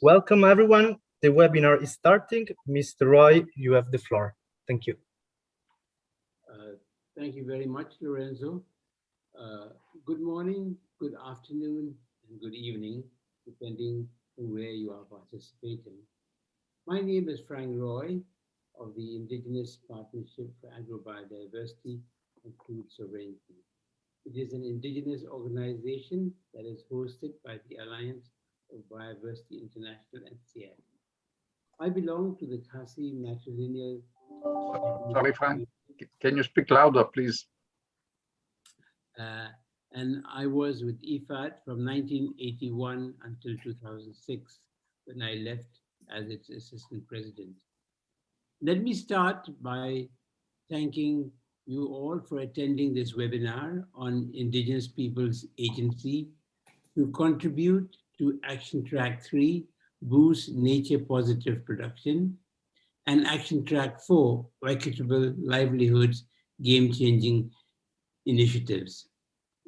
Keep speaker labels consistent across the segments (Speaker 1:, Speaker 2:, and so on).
Speaker 1: Welcome everyone. The webinar is starting. Mr. Roy, you have the floor. Thank you.
Speaker 2: Thank you very much, Lorenzo. Good morning, good afternoon, and good evening, depending on where you are participating. My name is Frank Roy of the Indigenous Partnership for Agrobiodiversity and Food Sovereignty. It is an indigenous organization that is hosted by the Alliance of Biodiversity International at Seattle. I belong to the Khasi matrilineal.
Speaker 3: Sorry, Frank, can you speak louder, please?
Speaker 2: And I was with IFAD from 1981 until 2006, when I left as its assistant president. Let me start by thanking you all for attending this webinar on Indigenous Peoples Agency to contribute to Action Track 3, Boost Nature Positive Production, and Action Track 4, Equitable Livelihoods, Game-Changing Initiatives,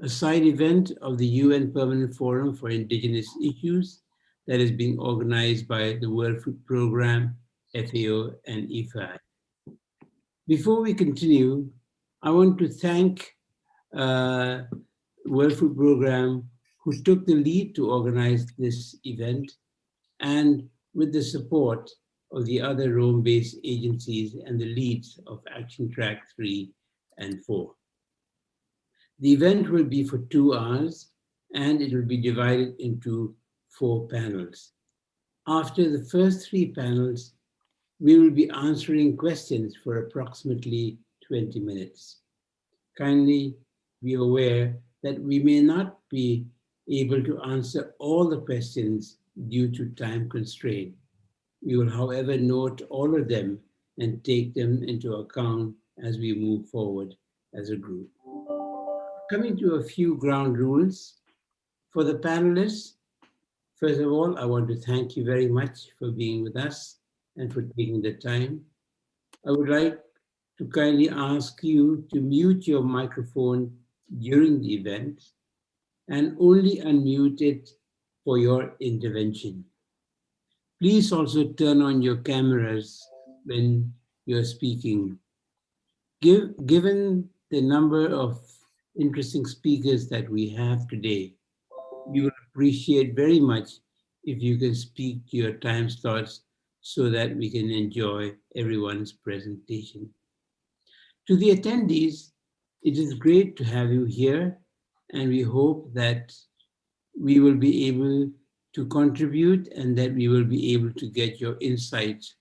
Speaker 2: a side event of the UN Permanent Forum for Indigenous Issues that is being organized by the World Food Programme, FAO and IFAD. Before we continue, I want to thank World Food Programme who took the lead to organize this event, and with the support of the other Rome-based agencies and the leads of Action Track 3 and 4. The event will be for 2 hours, and it will be divided into 4 panels. After the first 3 panels, we will be answering questions for approximately 20 minutes. Kindly be aware that we may not be able to answer all the questions due to time constraint. We will, however, note all of them and take them into account as we move forward as a group. Coming to a few ground rules. For the panelists, first of all, I want to thank you very much for being with us and for taking the time. I would like to kindly ask you to mute your microphone during the event and only unmute it for your intervention. Please also turn on your cameras when you're speaking. Given the number of interesting speakers that we have today, we would appreciate very much if you can speak to your time slots so that we can enjoy everyone's presentation. To the attendees, it is great to have you here, and we hope that we will be able to contribute and that we will be able to get your insights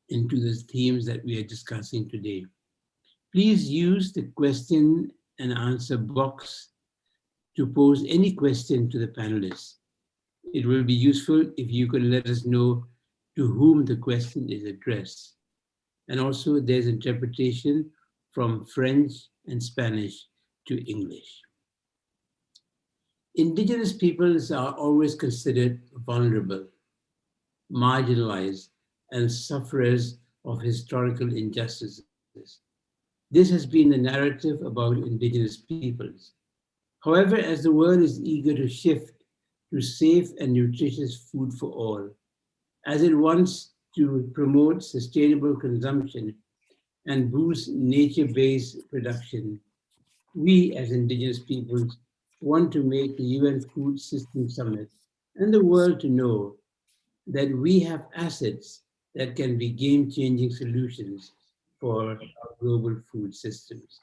Speaker 2: into the themes that we are discussing today. Please use the question and answer box to pose any question to the panelists. It will be useful if you can let us know to whom the question is addressed. And also there's interpretation from French and Spanish to English. Indigenous peoples are always considered vulnerable, marginalized, and sufferers of historical injustices. This has been the narrative about Indigenous peoples. However, as the world is eager to shift to safe and nutritious food for all, as it wants to promote sustainable consumption and boost nature-based production, we as Indigenous peoples want to make the UN Food System Summit and the world to know that we have assets that can be game-changing solutions for our global food systems.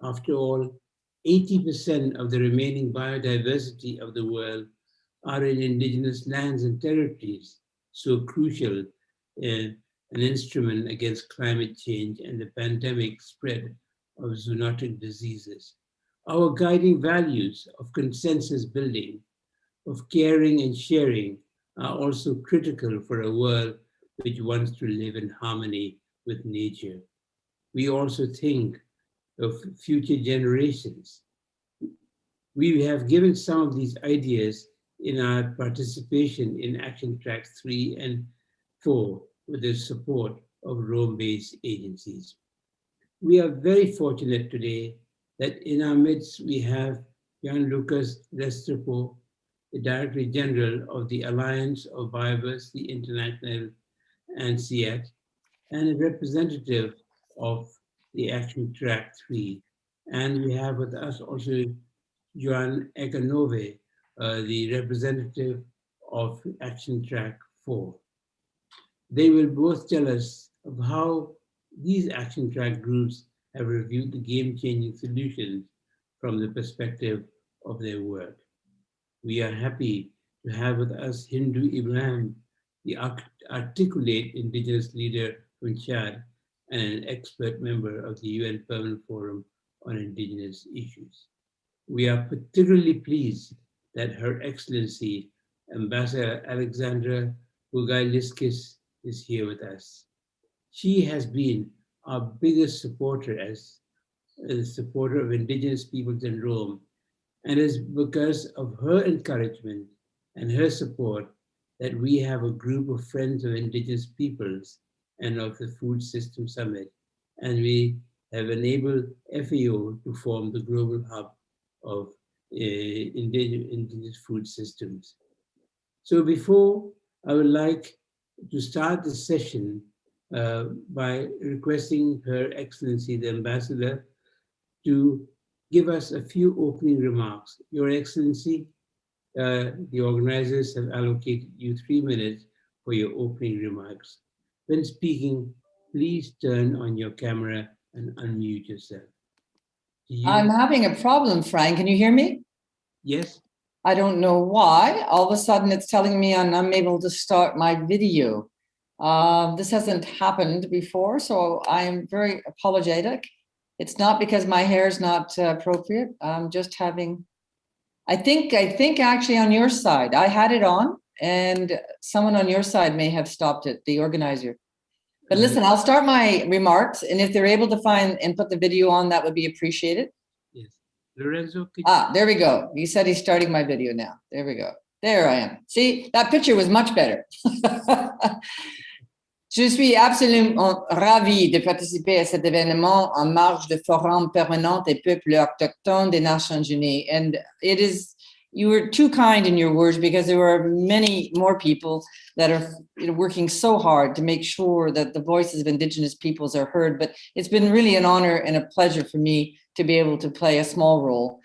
Speaker 2: After all, 80% of the remaining biodiversity of the world are in indigenous lands and territories, so crucial an instrument against climate change and the pandemic spread of zoonotic diseases. Our guiding values of consensus building, of caring and sharing are also critical for a world which wants to live in harmony with nature. We also think of future generations. We have given some of these ideas in our participation in Action Track 3 and 4 with the support of Rome-based agencies. We are very fortunate today that in our midst we have Jan Lucas Restrepo, the Director General of the Alliance of Biodiversity International and CX, and a representative of the Action Track 3. And we have with us also Joan Ekanove, the representative of Action Track 4. They will both tell us of how these Action Track groups have reviewed the game-changing solutions from the perspective of their work. We are happy to have with us Hindu Ibrahim, the articulate Indigenous leader from Chad and an expert member of the UN Permanent Forum on Indigenous Issues. We are particularly pleased that Her Excellency Ambassador Alexandra Bugay-Liskis is here with us. She has been our biggest supporter as a supporter of Indigenous peoples in Rome, and it's because of her encouragement and her support that we have a group of friends of Indigenous peoples and of the Food System Summit, and we have enabled FAO to form the global hub of indigenous food systems. So before, I would like to start the session by requesting Her Excellency, the Ambassador, to give us a few opening remarks. Your Excellency, the organizers have allocated you 3 minutes for your opening remarks. When speaking, please turn on your camera and unmute yourself.
Speaker 4: I'm having a problem, Frank. Can you hear me?
Speaker 2: Yes.
Speaker 4: I don't know why. All of a sudden it's telling me I'm unable to start my video. This hasn't happened before, so I am very apologetic. It's not because my hair is not appropriate. I'm just having, I think actually on your side, I had it on and someone on your side may have stopped it, the organizer. But listen, I'll start my remarks, and if they're able to find and put the video on, that would be appreciated.
Speaker 2: Yes. Lorenzo,
Speaker 4: there we go. He said he's starting my video now. There we go. There I am. See, that picture was much better. Je suis absolument ravie de participer à cet événement en marge du Forum permanent des peuples autochtones des Nations Unies. And it is, you were too kind in your words, because there are many more people that are working so hard to make sure that the voices of Indigenous peoples are heard. But it's been really an honor and a pleasure for me to be able to play a small role.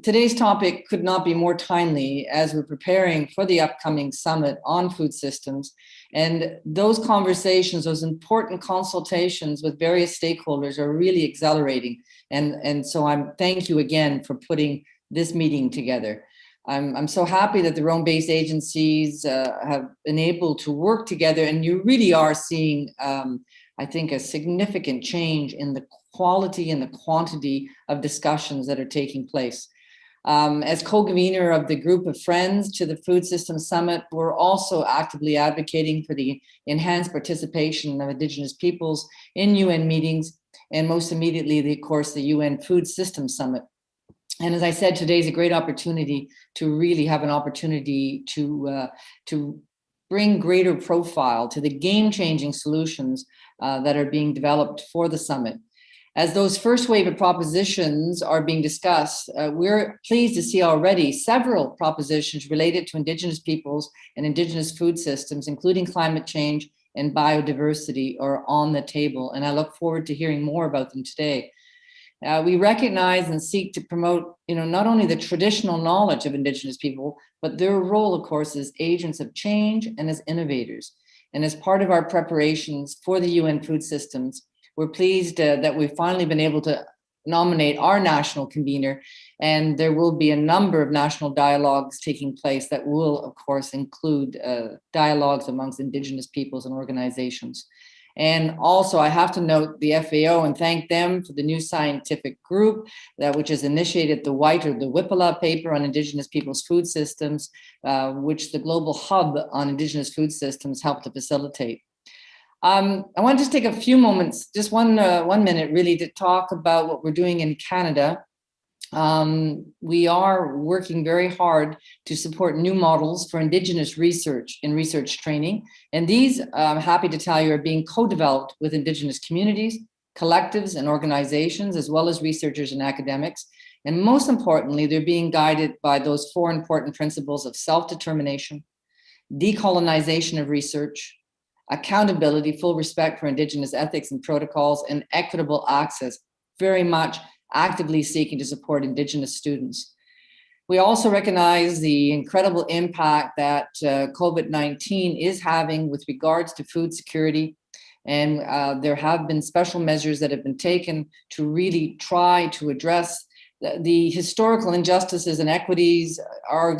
Speaker 4: Today's topic could not be more timely as we're preparing for the upcoming summit on food systems. And those conversations, those important consultations with various stakeholders are really accelerating. And so thank you again for putting this meeting together. I'm so happy that the Rome-based agencies have been able to work together, and you really are seeing, I think, a significant change in the quality and the quantity of discussions that are taking place. As co-convener of the group of friends to the Food System Summit, we're also actively advocating for the enhanced participation of Indigenous peoples in UN meetings, and most immediately, of course, the UN Food System Summit. And as I said, today is a great opportunity to really have an opportunity to bring greater profile to the game-changing solutions that are being developed for the summit. As those first wave of propositions are being discussed, we're pleased to see already several propositions related to Indigenous peoples and Indigenous food systems, including climate change and biodiversity, are on the table. And I look forward to hearing more about them today. We recognize and seek to promote, not only the traditional knowledge of Indigenous people, but their role, of course, as agents of change and as innovators. And as part of our preparations for the UN food systems, we're pleased that we've finally been able to nominate our national convener, and there will be a number of national dialogues taking place that will, of course, include dialogues amongst Indigenous peoples and organizations. And also, I have to note the FAO and thank them for the new scientific group which has initiated the White or the WIPLA paper on Indigenous peoples' food systems, which the Global Hub on Indigenous Food Systems helped to facilitate. I want to just take a few moments, just one minute really, to talk about what we're doing in Canada. We are working very hard to support new models for Indigenous research and research training. And these, I'm happy to tell you, are being co-developed with Indigenous communities, collectives, and organizations, as well as researchers and academics. And most importantly, they're being guided by those 4 important principles of self-determination, decolonization of research, accountability, full respect for Indigenous ethics and protocols, and equitable access, very much actively seeking to support Indigenous students. We also recognize the incredible impact that COVID-19 is having with regards to food security. And there have been special measures that have been taken to really try to address the historical injustices and equities are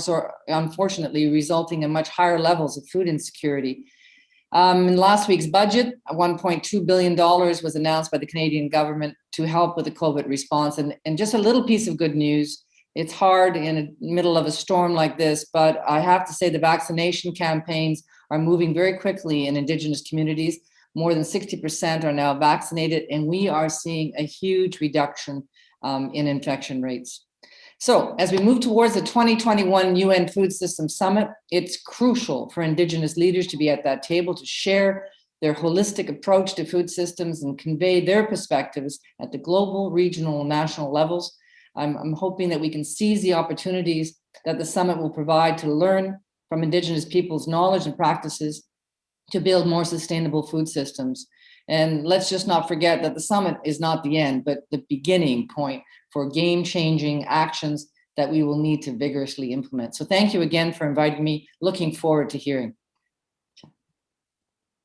Speaker 4: unfortunately resulting in much higher levels of food insecurity. In last week's budget, $1.2 billion was announced by the Canadian government to help with the COVID response. And just a little piece of good news. It's hard in the middle of a storm like this, but I have to say the vaccination campaigns are moving very quickly in Indigenous communities. More than 60% are now vaccinated, and we are seeing a huge reduction in infection rates. So as we move towards the 2021 UN Food Systems Summit, it's crucial for Indigenous leaders to be at that table to share their holistic approach to food systems and convey their perspectives at the global, regional, and national levels. I'm hoping that we can seize the opportunities that the summit will provide to learn from Indigenous peoples' knowledge and practices to build more sustainable food systems. And let's just not forget that the summit is not the end, but the beginning point for game-changing actions that we will need to vigorously implement. So thank you again for inviting me. Looking forward to hearing.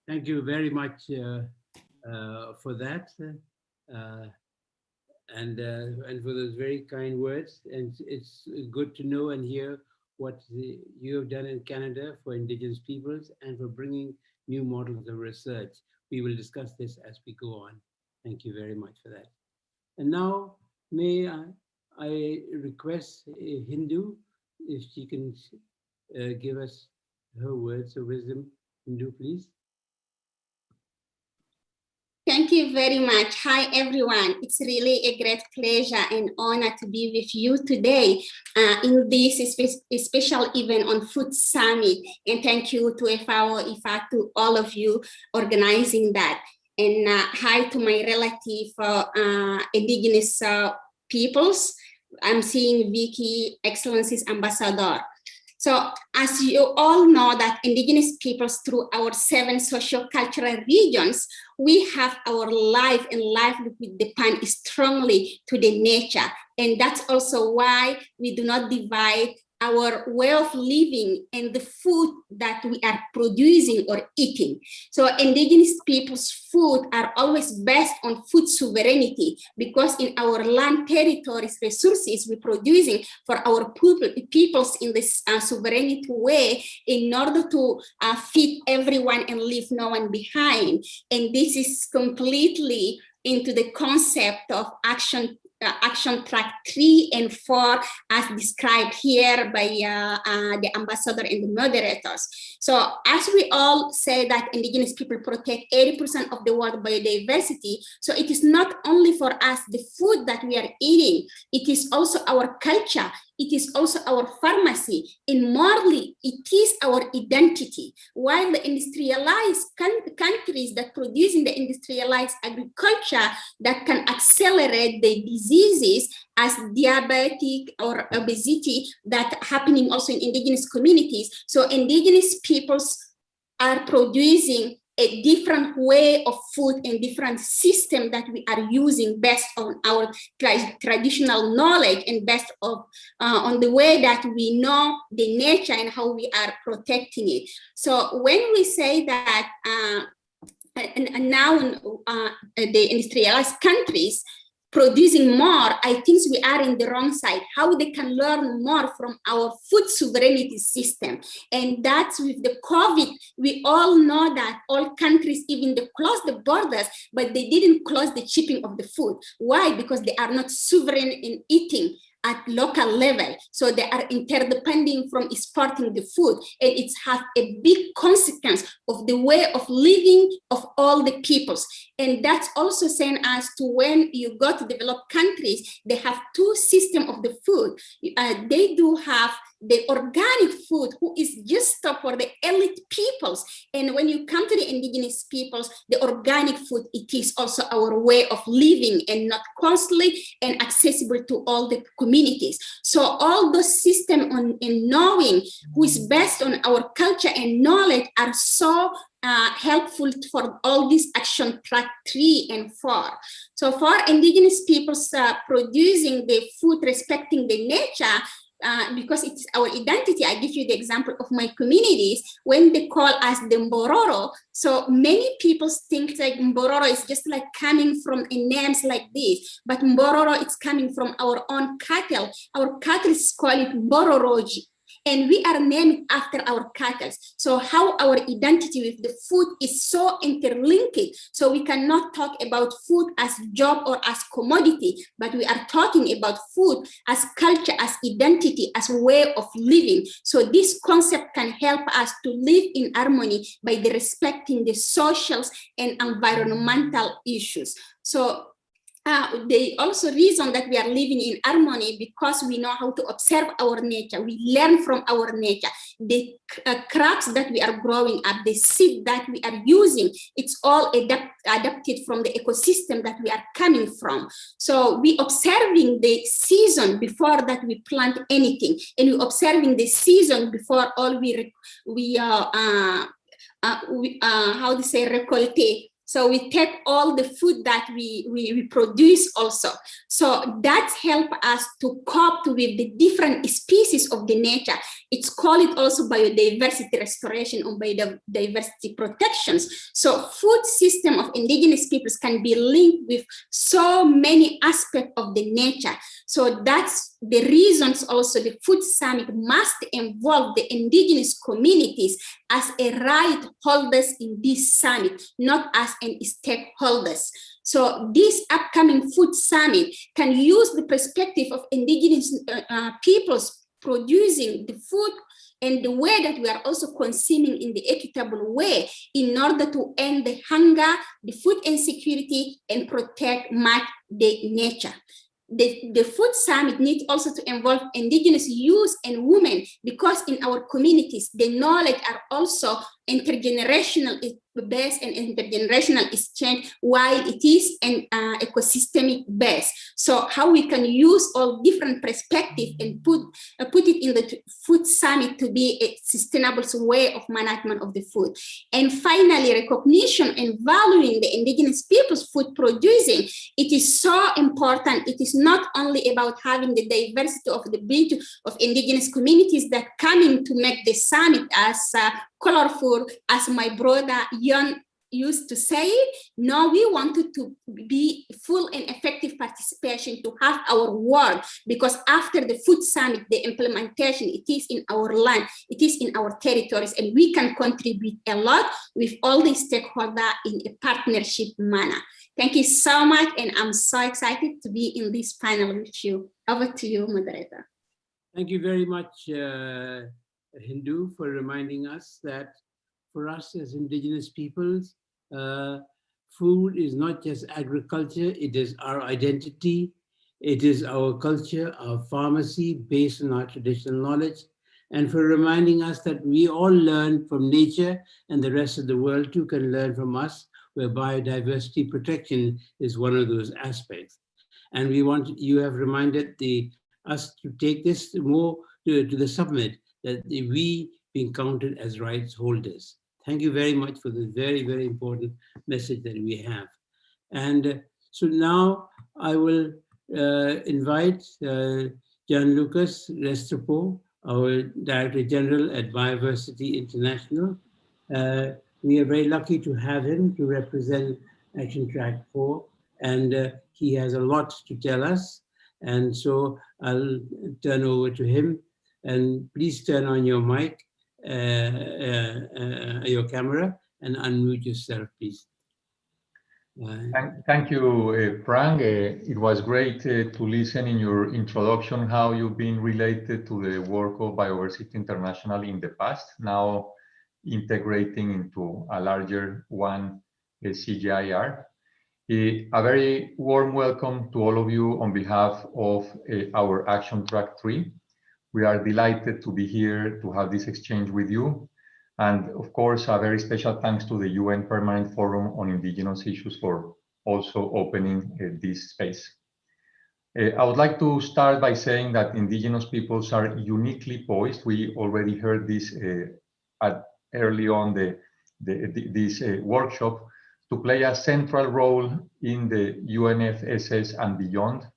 Speaker 2: Thank you very much for that. And for those very kind words. And it's good to know and hear what you have done in Canada for Indigenous peoples and for bringing new models of research. We will discuss this as we go on. Thank you very much for that. And now, may I request Hindu, if she can give us her words of wisdom. Hindu, please.
Speaker 5: Thank you very much. Hi, everyone. It's really a great pleasure and honor to be with you today in this special event on Food Summit. And thank you to FAO, IFAD, to all of you organizing that. And hi to my relative, Indigenous peoples. I'm seeing Vicky, Excellencies Ambassador. So as you all know that Indigenous peoples through our 7 socio-cultural regions, we have our life and livelihood depend strongly to the nature. And that's also why we do not divide our way of living and the food that we are producing or eating. So Indigenous people's food are always based on food sovereignty, because in our land territories, resources we're producing for our peoples in this sovereignty way in order to feed everyone and leave no one behind. And this is completely into the concept of Action Track 3 and 4 as described here by the ambassador and the moderators. So as we all say that Indigenous people protect 80% of the world biodiversity, so it is not only for us the food that we are eating, it is also our culture, it is also our pharmacy, and morally, it is our identity. While the industrialized countries that produce in the industrialized agriculture that can accelerate the diseases as diabetic or obesity that happening also in Indigenous communities. So Indigenous peoples are producing a different way of food and different system that we are using based on our traditional knowledge and based on the way that we know the nature and how we are protecting it. So when we say that and now the industrialized countries producing more, I think we are in the wrong side. How they can learn more from our food sovereignty system. And that's with the COVID, we all know that all countries, even they closed the borders, but they didn't close the shipping of the food. Why? Because they are not sovereign in eating at local level. So they are interdependent from exporting the food. And it has a big consequence of the way of living of all the peoples. And that's also saying us to when you go to developed countries, they have 2 systems of the food. They do have the organic food, who is just for the elite peoples. And when you come to the indigenous peoples, the organic food, it is also our way of living and not costly and accessible to all the communities. So all those systems in knowing who is based on our culture and knowledge are so helpful for all these action track 3 and 4. So for indigenous peoples producing the food respecting the nature, because it's our identity, I give you the example of my communities, when they call us the Mbororo, so many people think like Mbororo is just like coming from a names like this, but Mbororo is coming from our own cattle. Our cattle is called Mbororoji. And we are named after our cattle. So how our identity with the food is so interlinked. So we cannot talk about food as job or as commodity, but we are talking about food as culture, as identity, as way of living. So this concept can help us to live in harmony by the respecting the social and environmental issues. So they also reason that we are living in harmony because we know how to observe our nature. We learn from our nature. The crops that we are growing up, the seed that we are using, it's all adapted from the ecosystem that we are coming from. So we observing the season before that we plant anything, and we observing the season before all how to say récolter. So we take all the food that we produce also. So that helps us to cope with the different species of the nature. It's called also biodiversity restoration or biodiversity protections. So food system of indigenous peoples can be linked with so many aspects of the nature. So that's the reasons also the food summit must involve the indigenous communities as a right holders in this summit, not as an stakeholders. So this upcoming food summit can use the perspective of indigenous peoples producing the food and the way that we are also consuming in the equitable way in order to end the hunger, the food insecurity, and protect the nature. The food summit needs also to involve indigenous youth and women, because in our communities, the knowledge are also intergenerational based and intergenerational exchange, while it is an ecosystemic base. So how we can use all different perspectives and put it in the food summit to be a sustainable way of management of the food. And finally, recognition and valuing the indigenous people's food producing. It is so important. It is not only about having the diversity of the beauty of indigenous communities that coming to make the summit as colorful, as my brother Jan used to say. No, we wanted to be full and effective participation to have our work, because after the food summit, the implementation, it is in our land, it is in our territories, and we can contribute a lot with all the stakeholders in a partnership manner. Thank you so much, and I'm so excited to be in this panel with you. Over to you, moderator.
Speaker 2: Thank you very much, Hindu, for reminding us that for us as indigenous peoples, food is not just agriculture, it is our identity, it is our culture, our pharmacy based on our traditional knowledge, and for reminding us that we all learn from nature, and the rest of the world too can learn from us, where biodiversity protection is one of those aspects. And you have reminded us to take this more to the summit, that we being counted as rights holders. Thank you very much for this very, very important message that we have. And so now I will invite Gianlucas Restrepo, our Director General at Biodiversity International. We are very lucky to have him to represent Action Track 4, and he has a lot to tell us. And so I'll turn over to him, and please turn on your mic, your camera, and unmute yourself, please.
Speaker 6: Thank you, Frank. It was great to listen in your introduction how you've been related to the work of Biodiversity International in the past, now integrating into a larger one, CGIAR. A very warm welcome to all of you on behalf of our Action Track 3. We are delighted to be here to have this exchange with you. And of course, a very special thanks to the UN Permanent Forum on Indigenous Issues for also opening this space. I would like to start by saying that Indigenous peoples are uniquely poised. We already heard this early on this workshop, to play a central role in the UNFSS and beyond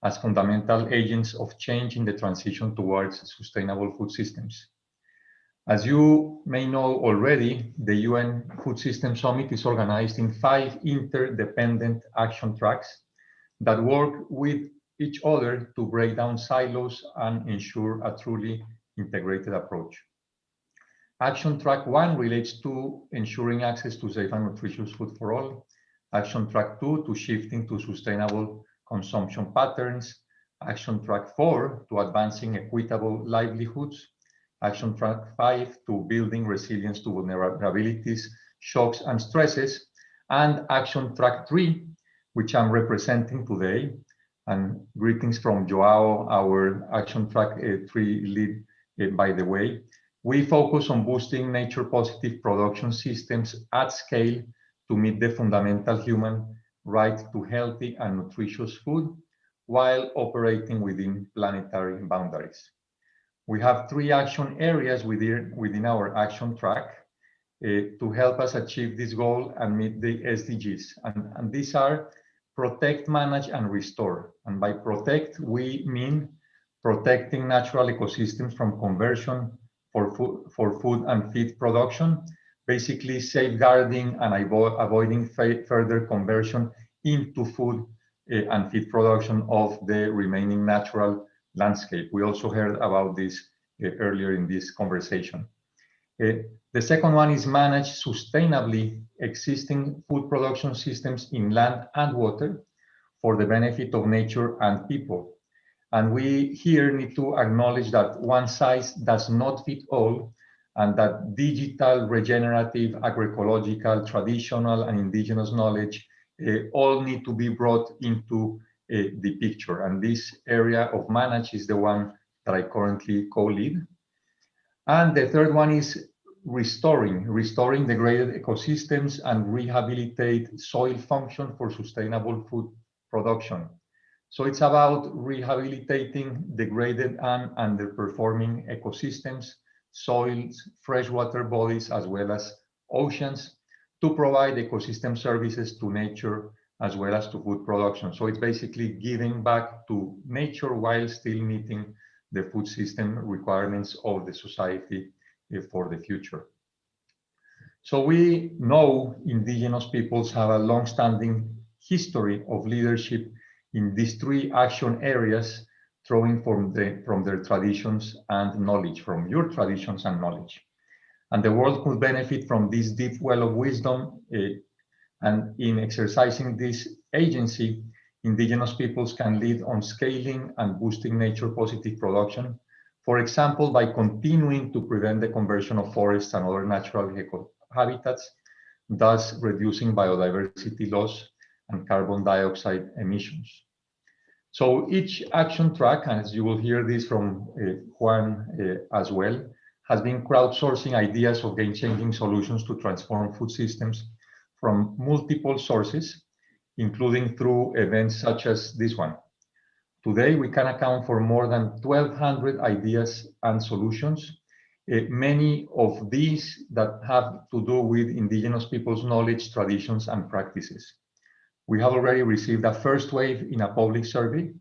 Speaker 6: as fundamental agents of change in the transition towards sustainable food systems. As you may know already, the UN Food System Summit is organized in 5 interdependent action tracks that work with each other to break down silos and ensure a truly integrated approach. Action Track 1 relates to ensuring access to safe and nutritious food for all. Action Track 2 to shifting to sustainable consumption patterns. Action Track 4 to advancing equitable livelihoods. Action Track 5 to building resilience to vulnerabilities, shocks, and stresses. And Action Track 3, which I'm representing today. And greetings from Joao, our Action Track 3 lead, by the way. We focus on boosting nature-positive production systems at scale to meet the fundamental human right to healthy and nutritious food while operating within planetary boundaries. We have 3 action areas within our action track to help us achieve this goal and meet the SDGs. And these are protect, manage, and restore. And by protect, we mean protecting natural ecosystems from conversion for food and feed production, basically safeguarding and avoiding further conversion into food and feed production of the remaining natural landscape. We also heard about this earlier in this conversation. The second one is manage sustainably existing food production systems in land and water for the benefit of nature and people. And we here need to acknowledge that one size does not fit all, and that digital, regenerative, agroecological, traditional, and indigenous knowledge all need to be brought into the picture. And this area of manage is the one that I currently co-lead. And the third one is restoring degraded ecosystems and rehabilitate soil function for sustainable food production. So it's about rehabilitating degraded and underperforming ecosystems, soils, freshwater bodies, as well as oceans, to provide ecosystem services to nature as well as to food production. So it's basically giving back to nature while still meeting the food system requirements of the society for the future. So we know Indigenous peoples have a long-standing history of leadership in these 3 action areas, drawing from their traditions and knowledge, from your traditions and knowledge. And the world could benefit from this deep well of wisdom, and in exercising this agency, Indigenous peoples can lead on scaling and boosting nature-positive production, for example, by continuing to prevent the conversion of forests and other natural habitats, thus reducing biodiversity loss and carbon dioxide emissions. So each action track, and as you will hear this from Juan as well, has been crowdsourcing ideas of game-changing solutions to transform food systems from multiple sources, including through events such as this one. Today, we can account for more than 1,200 ideas and solutions, many of these that have to do with Indigenous peoples' knowledge, traditions, and practices. We have already received a first wave in a public survey,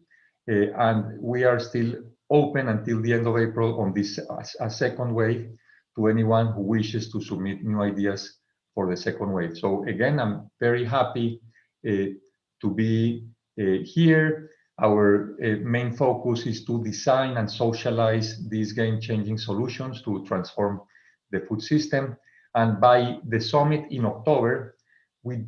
Speaker 6: and we are still open until the end of April on this a second wave to anyone who wishes to submit new ideas for the second wave. So again, I'm very happy to be here. Our main focus is to design and socialize these game-changing solutions to transform the food system. And by the summit in October, we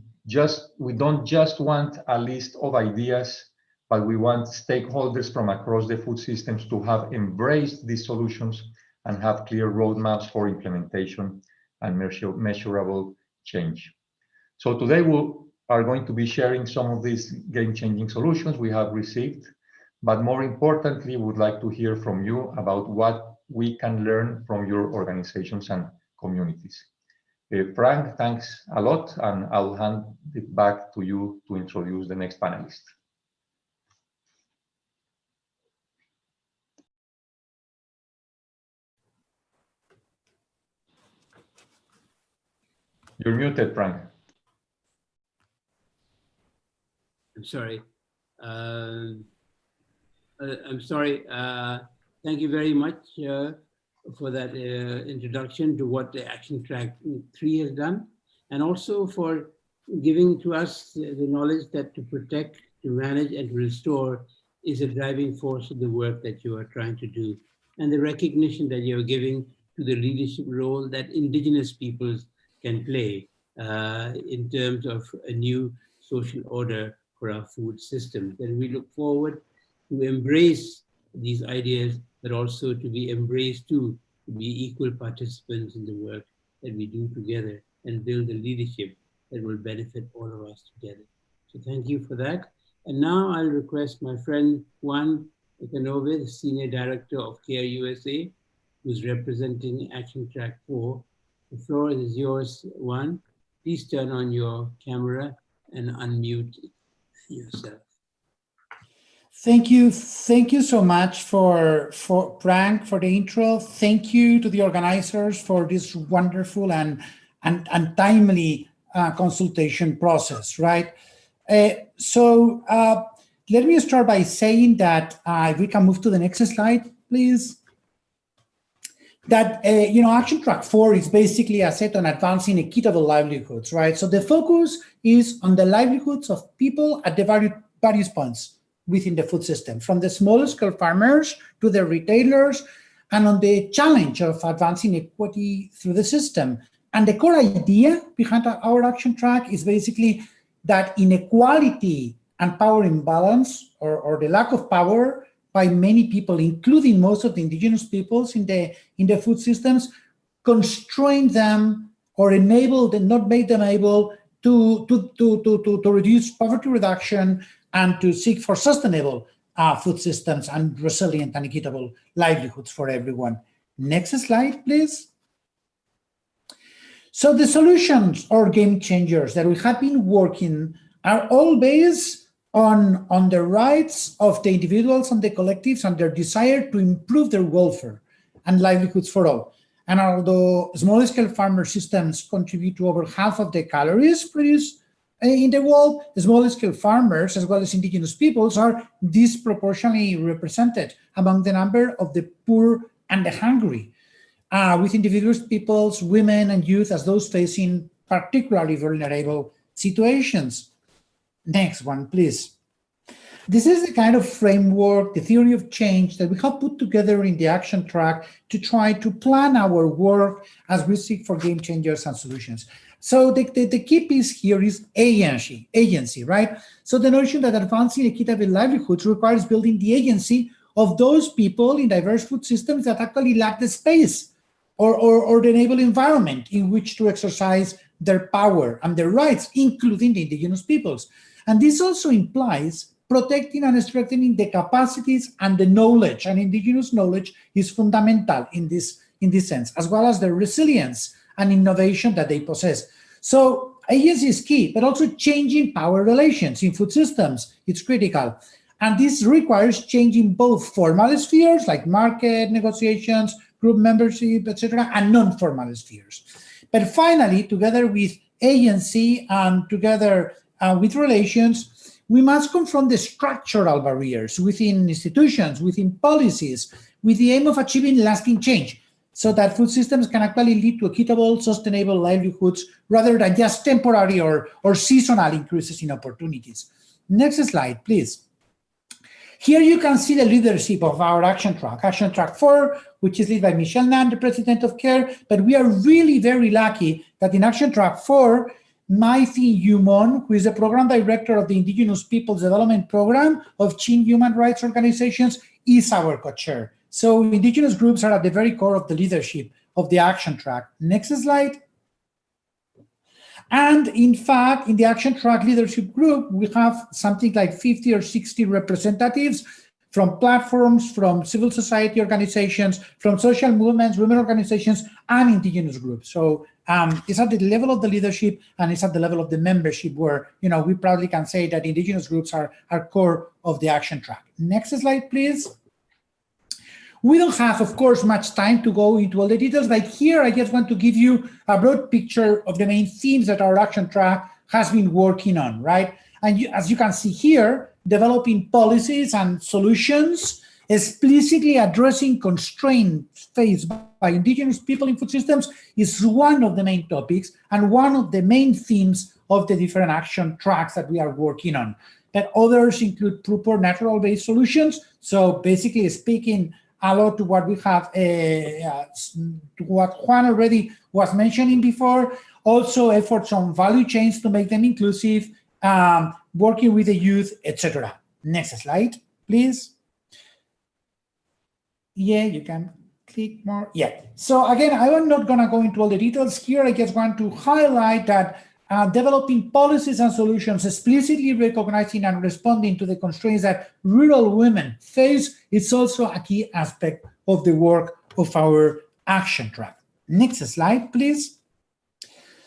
Speaker 6: don't just want a list of ideas, but we want stakeholders from across the food systems to have embraced these solutions and have clear roadmaps for implementation and measurable change. So today we are going to be sharing some of these game-changing solutions we have received But more importantly, we would like to hear from you about what we can learn from your organizations and communities. Frank, thanks a lot, and I'll hand it back to you to introduce the next panelist. You're muted, Frank.
Speaker 2: I'm sorry. I'm sorry. Thank you very much for that introduction to what the Action Track 3 has done, and also for giving to us the knowledge that to protect, to manage, and to restore is a driving force of the work that you are trying to do, and the recognition that you're giving to the leadership role that Indigenous peoples can play in terms of a new social order for our food systems. And we look forward to embrace these ideas, but also to be embraced to be equal participants in the work that we do together and build a leadership that will benefit all of us together. So thank you for that. And now I'll request my friend Juan Ecanove, the Senior Director of CARE USA, who's representing Action Track 4. The floor is yours, Juan. Please turn on your camera and unmute yourself.
Speaker 7: Thank you so much for Frank for the intro. Thank you to the organizers for this wonderful and timely consultation process, right? So let me start by saying that if we can move to the next slide, please. That Action Track 4 is basically a set on advancing equitable livelihoods, right? So the focus is on the livelihoods of people at the various points within the food system, from the small scale farmers to the retailers, and on the challenge of advancing equity through the system. And the core idea behind our action track is basically that inequality and power imbalance, or the lack of power by many people, including most of the indigenous peoples in the food systems, constrain them or enable them, not make them able to reduce poverty reduction and to seek for sustainable food systems and resilient and equitable livelihoods for everyone. Next slide, please. So the solutions or game changers that we have been working are all based on the rights of the individuals and the collectives and their desire to improve their welfare and livelihoods for all. And although small-scale farmer systems contribute to over half of the calories produced in the world, small-scale farmers, as well as indigenous peoples, are disproportionately represented among the number of the poor and the hungry, with indigenous peoples, women, and youth as those facing particularly vulnerable situations. Next one, please. This is the kind of framework, the theory of change that we have put together in the action track to try to plan our work as we seek for game changers and solutions. So the key piece here is agency, right? So the notion that advancing equitable livelihoods requires building the agency of those people in diverse food systems that actually lack the space or the enable environment in which to exercise their power and their rights, including the indigenous peoples. And this also implies protecting and strengthening the capacities and the knowledge, and indigenous knowledge is fundamental in this sense, as well as the resilience and innovation that they possess. So agency is key, but also changing power relations in food systems, it's critical. And this requires changing both formal spheres like market negotiations, group membership, etc., and non-formal spheres. But finally, together with agency and together with relations, we must confront the structural barriers within institutions, within policies, with the aim of achieving lasting change, so that food systems can actually lead to equitable, sustainable livelihoods rather than just temporary or seasonal increases in opportunities. Next slide, please. Here you can see the leadership of our Action Track 4, which is led by Michelle Nan, the president of CARE, but we are really very lucky that in Action Track 4, Maithi Yumon, who is the program director of the Indigenous Peoples Development Program of Chin Human Rights Organizations, is our co-chair. So indigenous groups are at the very core of the leadership of the Action Track. Next slide. And in fact, in the Action Track leadership group, we have something like 50 or 60 representatives from platforms, from civil society organizations, from social movements, women organizations, and indigenous groups. So it's at the level of the leadership and it's at the level of the membership where, we proudly can say that indigenous groups are core of the action track. Next slide, please. We don't have, of course, much time to go into all the details, but here I just want to give you a broad picture of the main themes that our action track has been working on, right? And as you can see here, developing policies and solutions, explicitly addressing constraints faced by indigenous people in food systems is one of the main topics and one of the main themes of the different action tracks that we are working on. But others include proper natural-based solutions. So basically speaking, a lot to what we have, to what Juan already was mentioning before. Also efforts on value chains to make them inclusive, working with the youth, etc. Next slide, please. Yeah, you can click more. Yeah. So again, I'm not going to go into all the details here. I just want to highlight that developing policies and solutions, explicitly recognizing and responding to the constraints that rural women face, is also a key aspect of the work of our action track. Next slide, please.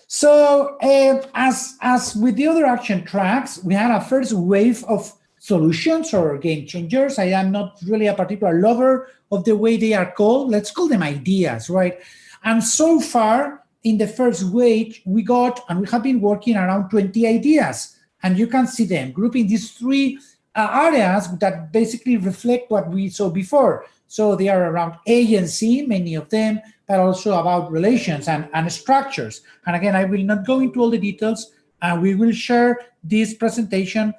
Speaker 7: So as with the other action tracks, we had a first wave of solutions or game changers. I am not really a particular lover of the way they are called. Let's call them ideas, right? And so far, in the first wave, we have been working around 20 ideas. And you can see them grouping these three areas that basically reflect what we saw before. So they are around agency, many of them, but also about relations and structures. And again, I will not go into all the details. We will share this presentation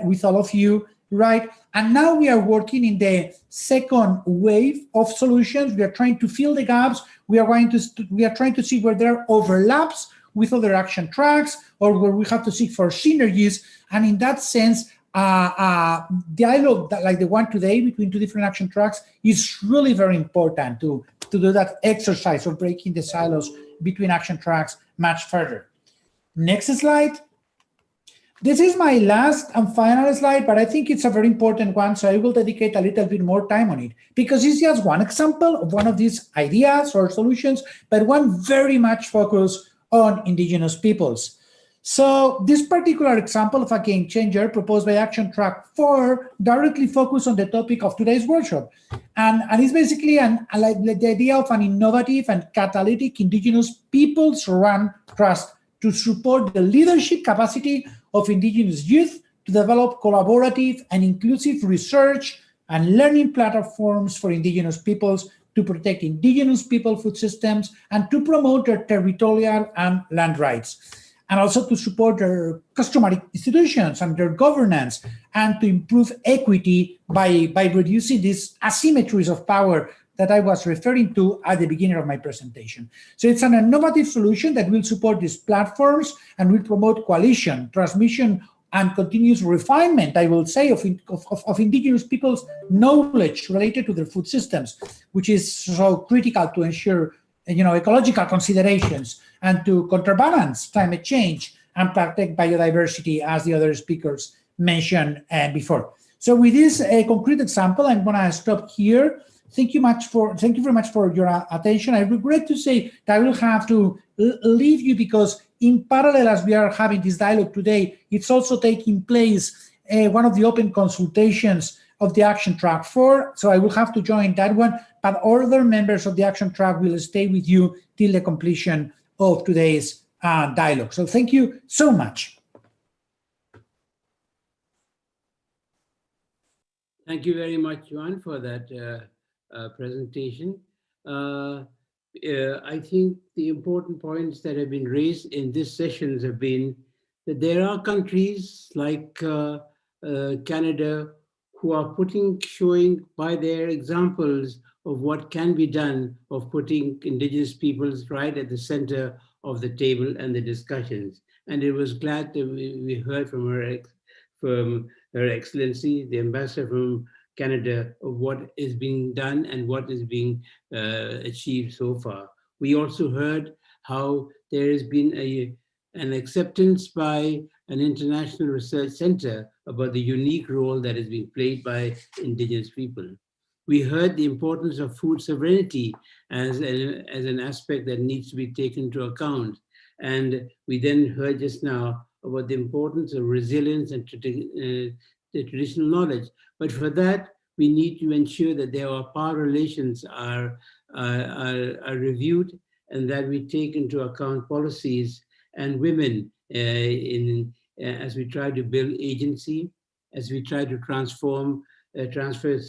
Speaker 7: with all of you, right? And now we are working in the second wave of solutions. We are trying to fill the gaps. We are trying to see where there are overlaps with other action tracks or where we have to seek for synergies. And in that sense, dialogue like the one today between two different action tracks is really very important to do that exercise of breaking the silos between action tracks much further. Next slide. This is my last and final slide, but I think it's a very important one, so I will dedicate a little bit more time on it, because it's just one example of one of these ideas or solutions, but one very much focused on indigenous peoples. So this particular example of a game changer proposed by Action Track 4 directly focused on the topic of today's workshop. And it's basically like the idea of an innovative and catalytic indigenous peoples-run trust to support the leadership capacity of indigenous youth to develop collaborative and inclusive research and learning platforms for indigenous peoples to protect indigenous people food systems and to promote their territorial and land rights, and also to support their customary institutions and their governance, and to improve equity by reducing these asymmetries of power that I was referring to at the beginning of my presentation. So it's an innovative solution that will support these platforms and will promote coalition, transmission, and continuous refinement, I will say, of indigenous people's knowledge related to their food systems, which is so critical to ensure ecological considerations and to counterbalance climate change and protect biodiversity, as the other speakers mentioned before. So with this concrete example, I'm going to stop here. Thank you very much for your attention. I regret to say that I will have to leave you because in parallel as we are having this dialogue today, it's also taking place one of the open consultations of the Action Track 4. So I will have to join that one, but other members of the Action Track will stay with you till the completion of today's dialogue. So thank you so much.
Speaker 2: Thank you very much, Juan, for that presentation. I think the important points that have been raised in this session have been that there are countries like Canada who are showing by their examples of what can be done of putting indigenous peoples right at the center of the table and the discussions. And it was glad that we heard from Her Excellency, the Ambassador from Canada, of what is being done and what is being achieved so far. We also heard how there has been an acceptance by an international research center about the unique role that is being played by indigenous people. We heard the importance of food sovereignty as an aspect that needs to be taken into account. And we then heard just now about the importance of resilience and the traditional knowledge. But for that, we need to ensure that their power relations are reviewed and that we take into account policies and women as we try to build agency, as we try to transform transfer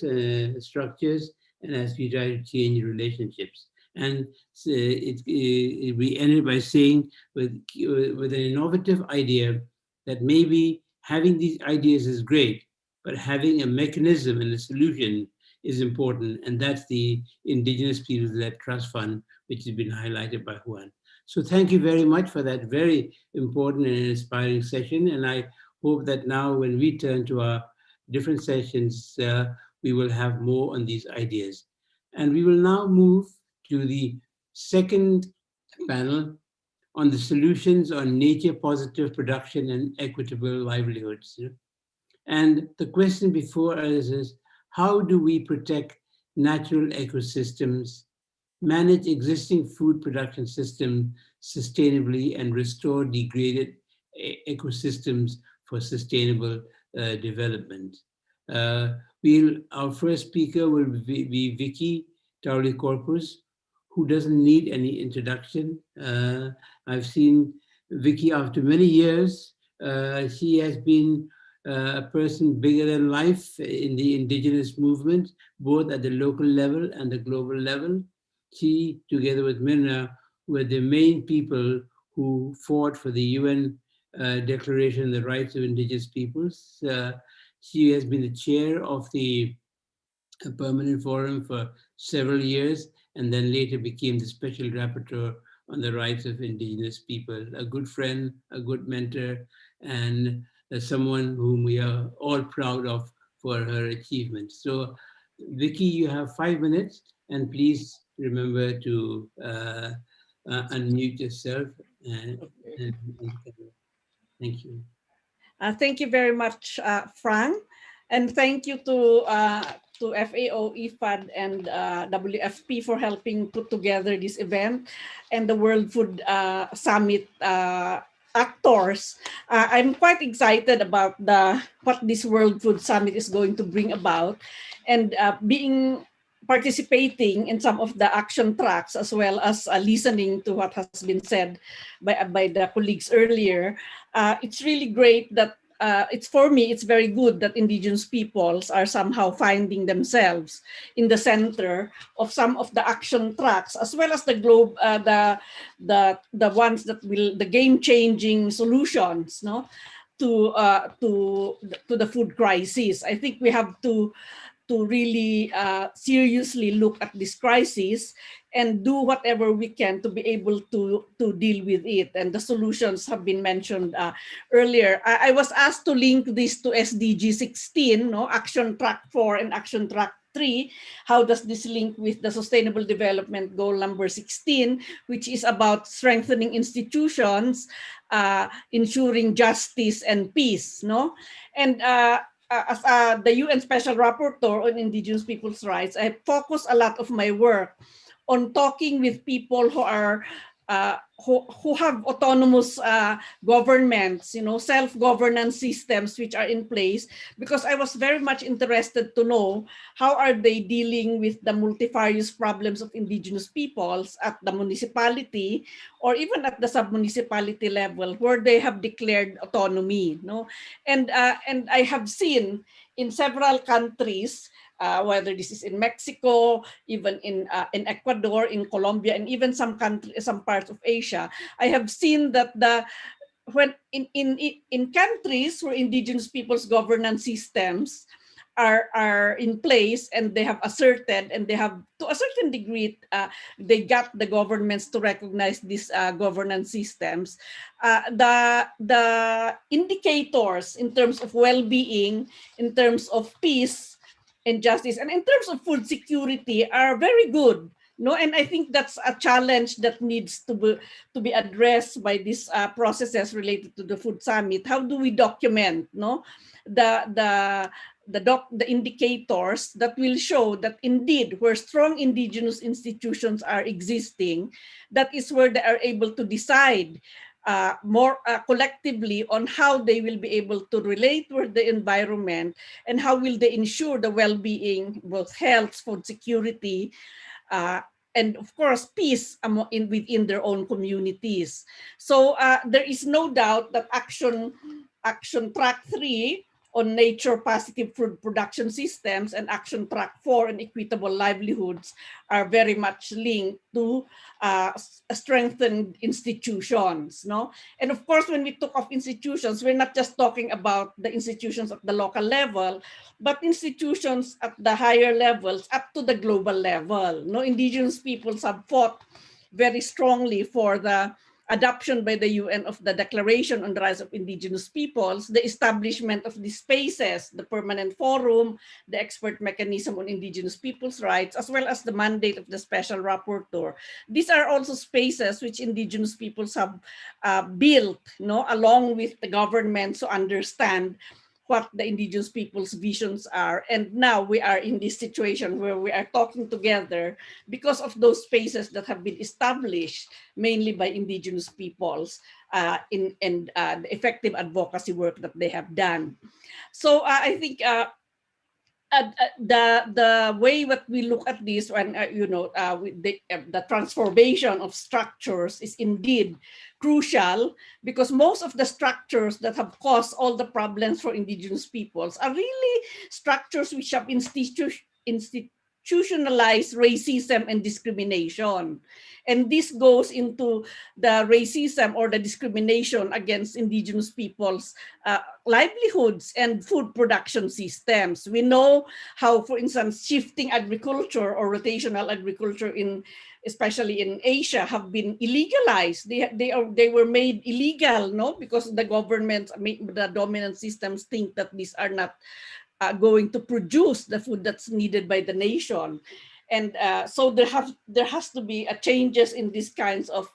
Speaker 2: structures, and as we try to change relationships. And we ended by saying with an innovative idea that maybe having these ideas is great, but having a mechanism and a solution is important. And that's the Indigenous Peoples-led Trust Fund, which has been highlighted by Juan. So thank you very much for that very important and inspiring session. And I hope that now when we turn to our different sessions, we will have more on these ideas. And we will now move to the second panel on the solutions on nature positive production and equitable livelihoods. And the question before us is, how do we protect natural ecosystems, manage existing food production systems sustainably, and restore degraded ecosystems for sustainable development? Our first speaker will be Vicky Tauli-Corpus, who doesn't need any introduction. I've seen Vicky after many years. She has been a person bigger than life in the indigenous movement, both at the local level and the global level. She, together with Mirna, were the main people who fought for the UN Declaration on the Rights of Indigenous Peoples. She has been the chair of the Permanent Forum for several years, and then later became the Special Rapporteur on the Rights of Indigenous People. A good friend, a good mentor, and someone whom we are all proud of for her achievements. So, Vicky, you have 5 minutes, and please remember to unmute yourself. Thank you.
Speaker 8: Thank you very much, Frank, and thank you to FAO, IFAD, and WFP for helping put together this event, and the World Food Summit actors. I'm quite excited about what this World Food Summit is going to bring about, and participating in some of the action tracks, as well as listening to what has been said by the colleagues earlier. It's really great that for me, it's very good that Indigenous peoples are somehow finding themselves in the center of some of the action tracks, as well as the ones that will, the game-changing solutions, no, to the food crisis. I think we have to really seriously look at this crisis and do whatever we can to be able to deal with it. And the solutions have been mentioned earlier. I was asked to link this to SDG 16, no, Action Track 4 and Action Track 3. How does this link with the Sustainable Development Goal number 16, which is about strengthening institutions, ensuring justice and peace, no? And as the UN Special Rapporteur on Indigenous Peoples' Rights, I focus a lot of my work on talking with people who are who have autonomous governments, you know, self-governance systems which are in place, because I was very much interested to know how are they dealing with the multifarious problems of Indigenous peoples at the municipality or even at the sub-municipality level where they have declared autonomy, no? And I have seen in several countries, whether this is in Mexico, even in Ecuador, in Colombia, and even some parts of Asia, I have seen that when in countries where Indigenous peoples' governance systems are in place and they have asserted and they have, to a certain degree, they got the governments to recognize these governance systems, the indicators in terms of well-being, in terms of peace and justice, and in terms of food security are very good. No, and I think that's a challenge that needs to be addressed by these processes related to the Food Summit. How do we document, no, the indicators that will show that indeed where strong indigenous institutions are existing, that is where they are able to decide more collectively on how they will be able to relate with the environment and how will they ensure the well-being, both health, food security, and of course, peace within their own communities. So there is no doubt that Action Track 3 on nature positive food production systems and Action Track 4 on equitable livelihoods are very much linked to strengthened institutions. No? And of course, when we talk of institutions, we're not just talking about the institutions at the local level, but institutions at the higher levels up to the global level. No, indigenous peoples have fought very strongly for the adoption by the UN of the Declaration on the Rights of Indigenous Peoples, the establishment of these spaces, the Permanent Forum, the Expert Mechanism on Indigenous Peoples' Rights, as well as the mandate of the Special Rapporteur. These are also spaces which indigenous peoples have built, no, along with the governments to understand what the indigenous people's visions are. And now we are in this situation where we are talking together because of those spaces that have been established mainly by indigenous peoples in the effective advocacy work that they have done. So I think the way that we look at this, when the transformation of structures is indeed crucial, because most of the structures that have caused all the problems for indigenous peoples are really structures which have institutionalized racism and discrimination. And this goes into the racism or the discrimination against indigenous peoples' livelihoods and food production systems. We know how, for instance, shifting agriculture or rotational agriculture especially in Asia, have been illegalized. They were made illegal, no, because the government, the dominant systems think that these are not going to produce the food that's needed by the nation. And so there has to be changes in these kinds of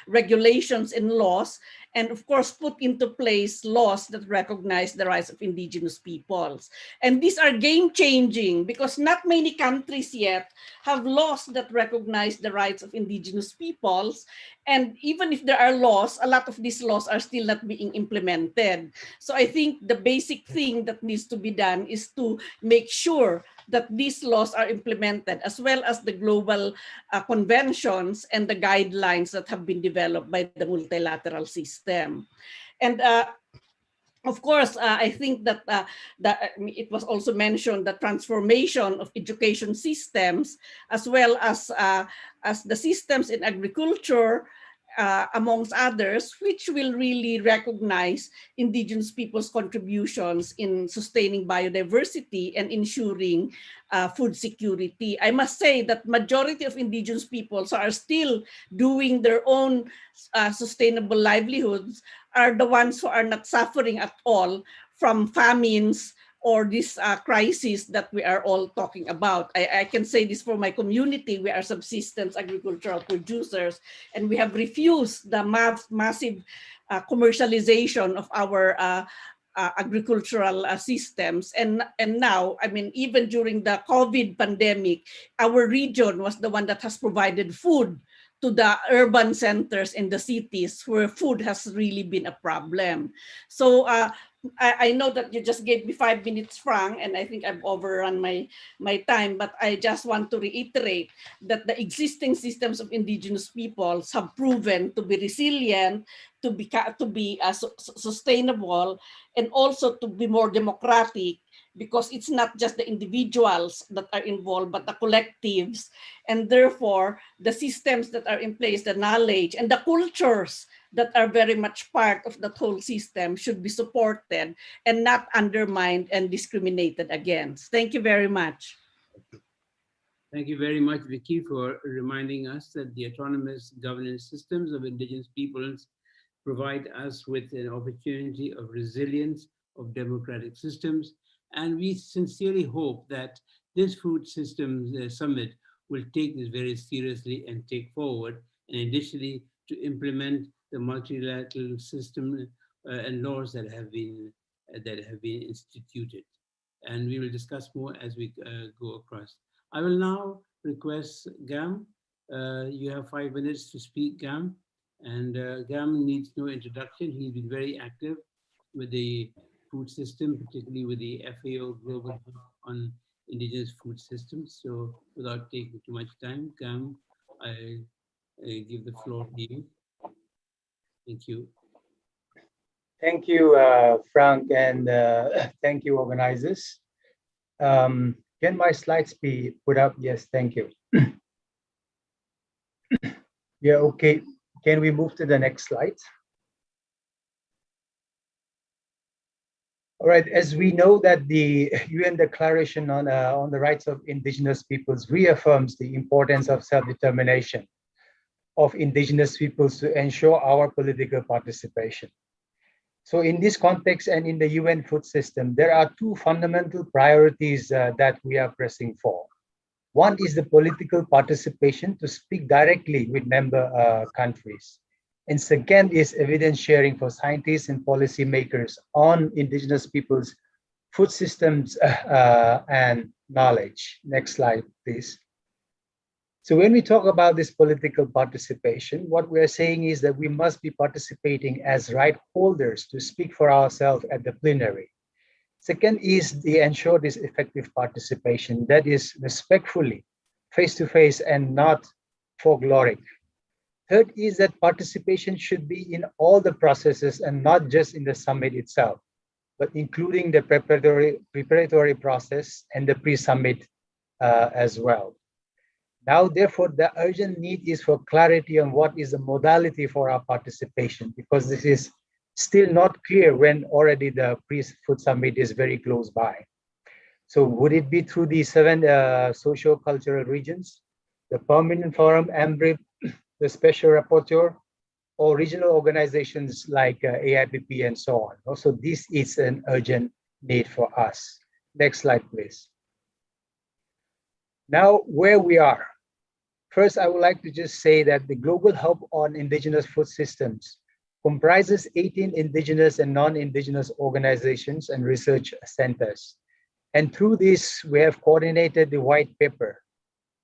Speaker 8: regulations and laws, and of course put into place laws that recognize the rights of indigenous peoples. And these are game-changing because not many countries yet have laws that recognize the rights of indigenous peoples. And even if there are laws, a lot of these laws are still not being implemented. So I think the basic thing that needs to be done is to make sure that these laws are implemented, as well as the global conventions and the guidelines that have been developed by the multilateral system. And of course, I think that it was also mentioned the transformation of education systems, as well as the systems in agriculture, amongst others, which will really recognize indigenous people's contributions in sustaining biodiversity and ensuring food security. I must say that majority of indigenous peoples are still doing their own sustainable livelihoods, are the ones who are not suffering at all from famines or this crisis that we are all talking about. I can say this for my community. We are subsistence agricultural producers, and we have refused the massive commercialization of our agricultural systems. And now, I mean, even during the COVID pandemic, our region was the one that has provided food to the urban centers in the cities where food has really been a problem. So I know that you just gave me 5 minutes, Frank, and I think I've overrun my time, but I just want to reiterate that the existing systems of indigenous peoples have proven to be resilient, to be sustainable, and also to be more democratic, because it's not just the individuals that are involved, but the collectives. And therefore, the systems that are in place, the knowledge and the cultures that are very much part of that whole system should be supported and not undermined and discriminated against. Thank you very much.
Speaker 2: Thank you very much, Vicky, for reminding us that the autonomous governance systems of indigenous peoples provide us with an opportunity of resilience of democratic systems. And we sincerely hope that this Food Systems Summit will take this very seriously and take forward, and additionally to implement the multilateral system and laws that have been instituted. And we will discuss more as we go across. I will now request Gam. You have 5 minutes to speak, Gam. And Gam needs no introduction. He's been very active with the food system, particularly with the FAO Global Hub on Indigenous Food Systems. So without taking too much time, Gam, I give the floor to you. Thank you.
Speaker 9: Thank you, Frank, and thank you, organizers. Can my slides be put up? Yes, thank you. Yeah, okay. Can we move to the next slide? All right, as we know that the UN Declaration on the Rights of Indigenous Peoples reaffirms the importance of self-determination of Indigenous peoples to ensure our political participation. So in this context and in the UN food system, there are two fundamental priorities that we are pressing for. One is the political participation to speak directly with member countries. And second is evidence sharing for scientists and policymakers on Indigenous peoples' food systems and knowledge. Next slide, please. So when we talk about this political participation, what we're saying is that we must be participating as right holders to speak for ourselves at the plenary. Second is the ensure this effective participation that is respectfully, face-to-face and not folkloric. Third is that participation should be in all the processes and not just in the summit itself, but including the preparatory process and the pre-summit as well. Now, therefore, the urgent need is for clarity on what is the modality for our participation, because this is still not clear when already the pre-food summit is very close by. So would it be through the 7 socio-cultural regions, the permanent forum, AMBRIP, the special rapporteur, or regional organizations like AIPP and so on? Also, this is an urgent need for us. Next slide, please. Now, where we are. First, I would like to just say that the Global Hub on Indigenous Food Systems comprises 18 Indigenous and non-Indigenous organizations and research centers. And through this, we have coordinated the white paper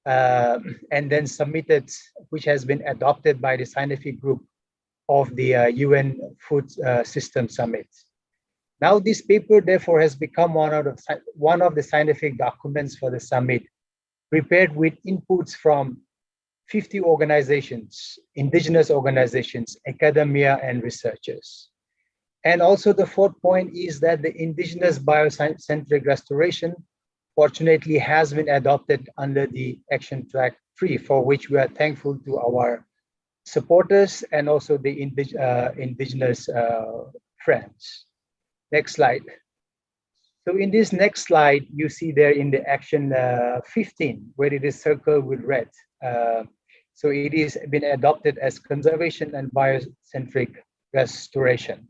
Speaker 9: and then submitted, which has been adopted by the scientific group of the UN Food System Summit. Now, this paper, therefore, has become one of the scientific documents for the summit, prepared with inputs from 50 organizations, Indigenous organizations, academia, and researchers. And also the fourth point is that the Indigenous biocentric restoration, fortunately, has been adopted under the Action Track 3, for which we are thankful to our supporters and also the Indigenous friends. Next slide. So in this next slide, you see there in the Action 15, where it is circled with red. So it is been adopted as conservation and biocentric restoration.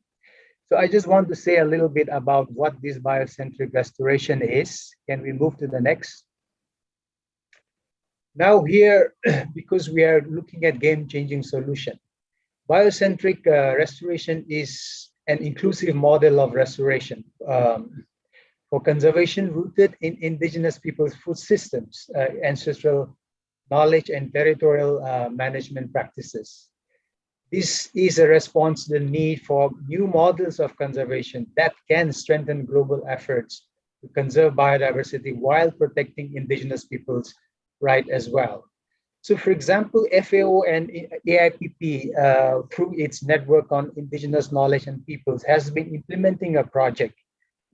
Speaker 9: So I just want to say a little bit about what this biocentric restoration is. Can we move to the next? Now here, because we are looking at game-changing solution, biocentric restoration is an inclusive model of restoration for conservation rooted in Indigenous people's food systems, ancestral knowledge and territorial management practices. This is a response to the need for new models of conservation that can strengthen global efforts to conserve biodiversity while protecting Indigenous people's rights as well. So for example, FAO and AIPP, through its network on Indigenous knowledge and peoples, has been implementing a project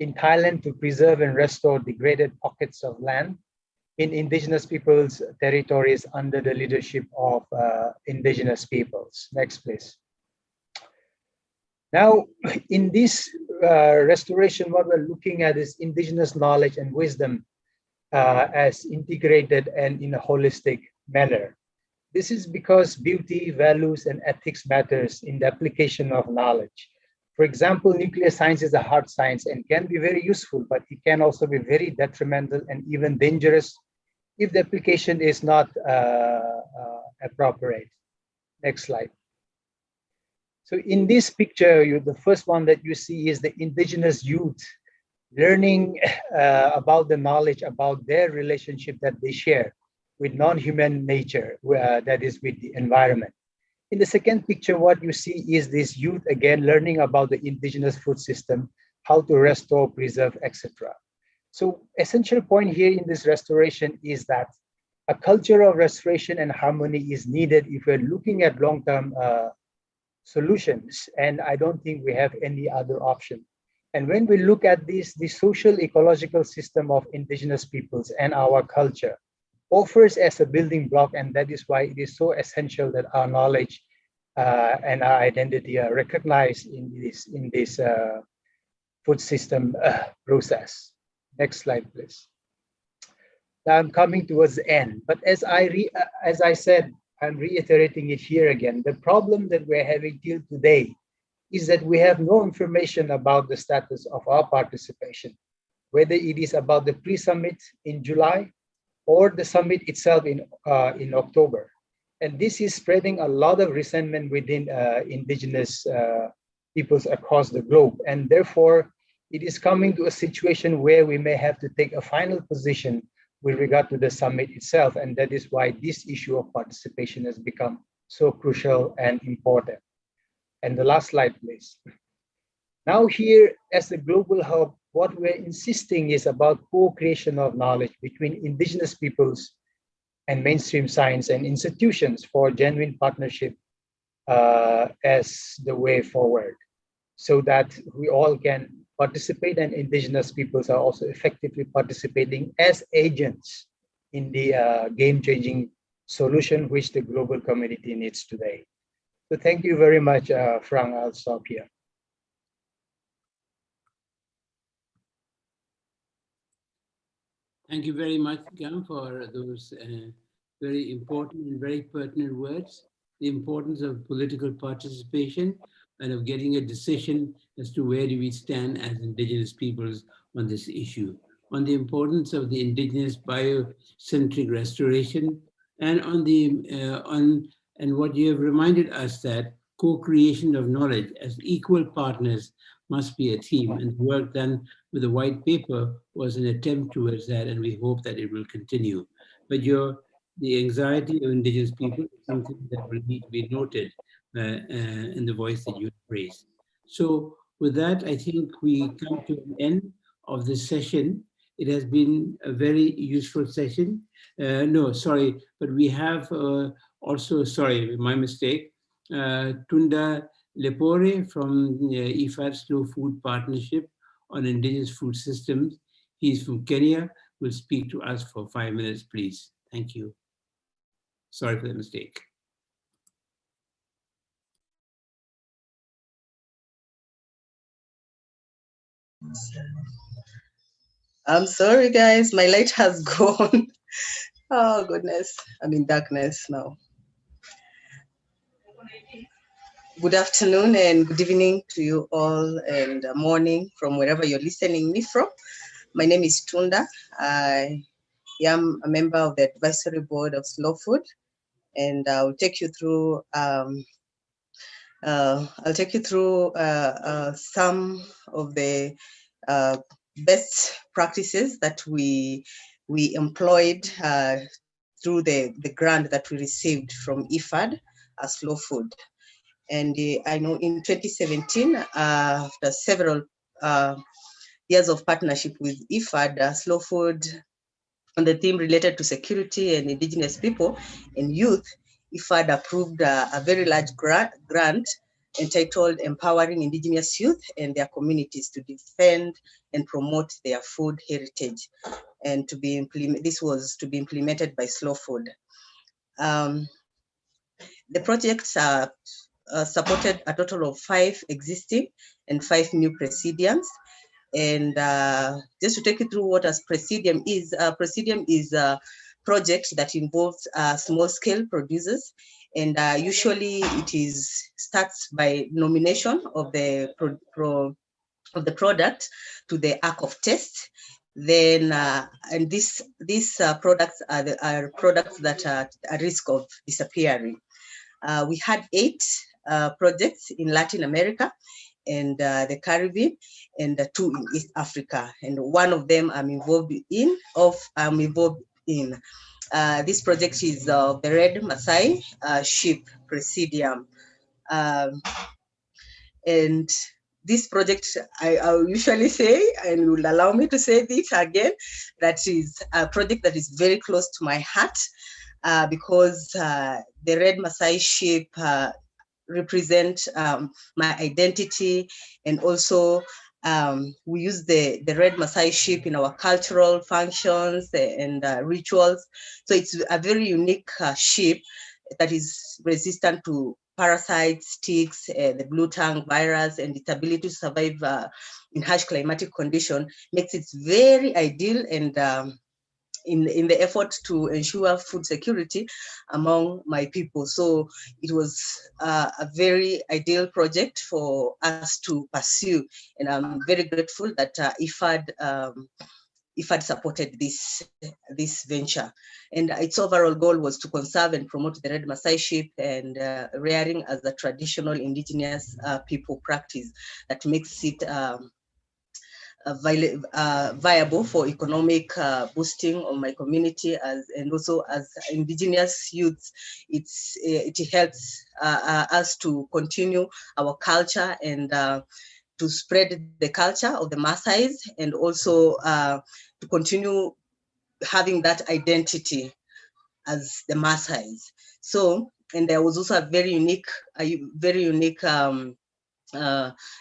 Speaker 9: in Thailand to preserve and restore degraded pockets of land in Indigenous peoples' territories under the leadership of Indigenous peoples. Next, please. Now, in this restoration, what we're looking at is Indigenous knowledge and wisdom as integrated and in a holistic manner. This is because beauty, values, and ethics matters in the application of knowledge. For example, nuclear science is a hard science and can be very useful, but it can also be very detrimental and even dangerous if the application is not appropriate. Next slide. So in this picture, the first one that you see is the indigenous youth learning about the knowledge about their relationship that they share with non-human nature, that is with the environment. In the second picture, what you see is this youth again learning about the indigenous food system, how to restore, preserve, etc. So essential point here in this restoration is that a culture of restoration and harmony is needed if we're looking at long-term solutions, and I don't think we have any other option. And when we look at this, the social ecological system of indigenous peoples and our culture offers as a building block, and that is why it is so essential that our knowledge and our identity are recognized in this food system process. Next slide, please. Now I'm coming towards the end, but as I said, I'm reiterating it here again. The problem that we're having till today is that we have no information about the status of our participation, whether it is about the pre-summit in July or the summit itself in October. And this is spreading a lot of resentment within indigenous peoples across the globe. And therefore, it is coming to a situation where we may have to take a final position with regard to the summit itself. And that is why this issue of participation has become so crucial and important. And the last slide, please. Now here, as a global hub, what we're insisting is about co-creation of knowledge between indigenous peoples and mainstream science and institutions for genuine partnership as the way forward, so that we all can participate, and indigenous peoples are also effectively participating as agents in the game-changing solution which the global community needs today. So thank you very much, Frank. I'll stop here.
Speaker 2: Thank you very much, Gam, for those very important and very pertinent words. The importance of political participation and of getting a decision as to where do we stand as indigenous peoples on this issue, on the importance of the indigenous biocentric restoration, and on and what you have reminded us that co-creation of knowledge as equal partners must be a theme, and the work done with the white paper was an attempt towards that, and we hope that it will continue. But the anxiety of indigenous people is something that will need to be noted in the voice that you raised. So with that, I think we come to the end of this session. It has been a very useful session. No, sorry, but we have also, sorry, my mistake, Tunda Lepore from IFAD Slow Food Partnership on Indigenous Food Systems. He's from Kenya, will speak to us for 5 minutes, please. Thank you. Sorry for the mistake.
Speaker 10: I'm sorry, guys, my light has gone. Oh, goodness, I'm in darkness now. Good afternoon and good evening to you all, and morning from wherever you're listening me from. My name is Tunda. I am a member of the advisory board of Slow Food, and I'll take you through some of the best practices that we employed through the grant that we received from IFAD as Slow Food. And I know in 2017, after several years of partnership with IFAD, Slow Food, on the theme related to security and indigenous people and youth, IFAD approved a very large grant entitled Empowering Indigenous Youth and Their Communities to Defend and Promote Their Food Heritage. And this was to be implemented by Slow Food. The projects supported a total of 5 existing and 5 new presidiums. And just to take you through what a presidium is a project that involves small-scale producers, and usually it starts by nomination of the product to the arc of test, Then, and these products are products that are at risk of disappearing. We had 8 projects in Latin America and the Caribbean, and 2 in East Africa. And one of them I'm involved in. This project is the Red Maasai Ship Presidium. And this project, I usually say, and will allow me to say this again, that is a project that is very close to my heart because the Red Maasai Ship represent my identity, and also we use the Red Maasai Ship in our cultural functions and rituals. So it's a very unique ship that is resistant to parasites, ticks, the blue tongue virus, and its ability to survive in harsh climatic conditions makes it very ideal and in the effort to ensure food security among my people. So it was a very ideal project for us to pursue. And I'm very grateful that IFAD supported this venture. And its overall goal was to conserve and promote the Red Maasai ship and rearing as a traditional indigenous people practice that makes it viable for economic boosting of my community and also as indigenous youths. It helps us to continue our culture and to spread the culture of the Maasais, and also to continue having that identity as the Maasais. So, and there was also a very unique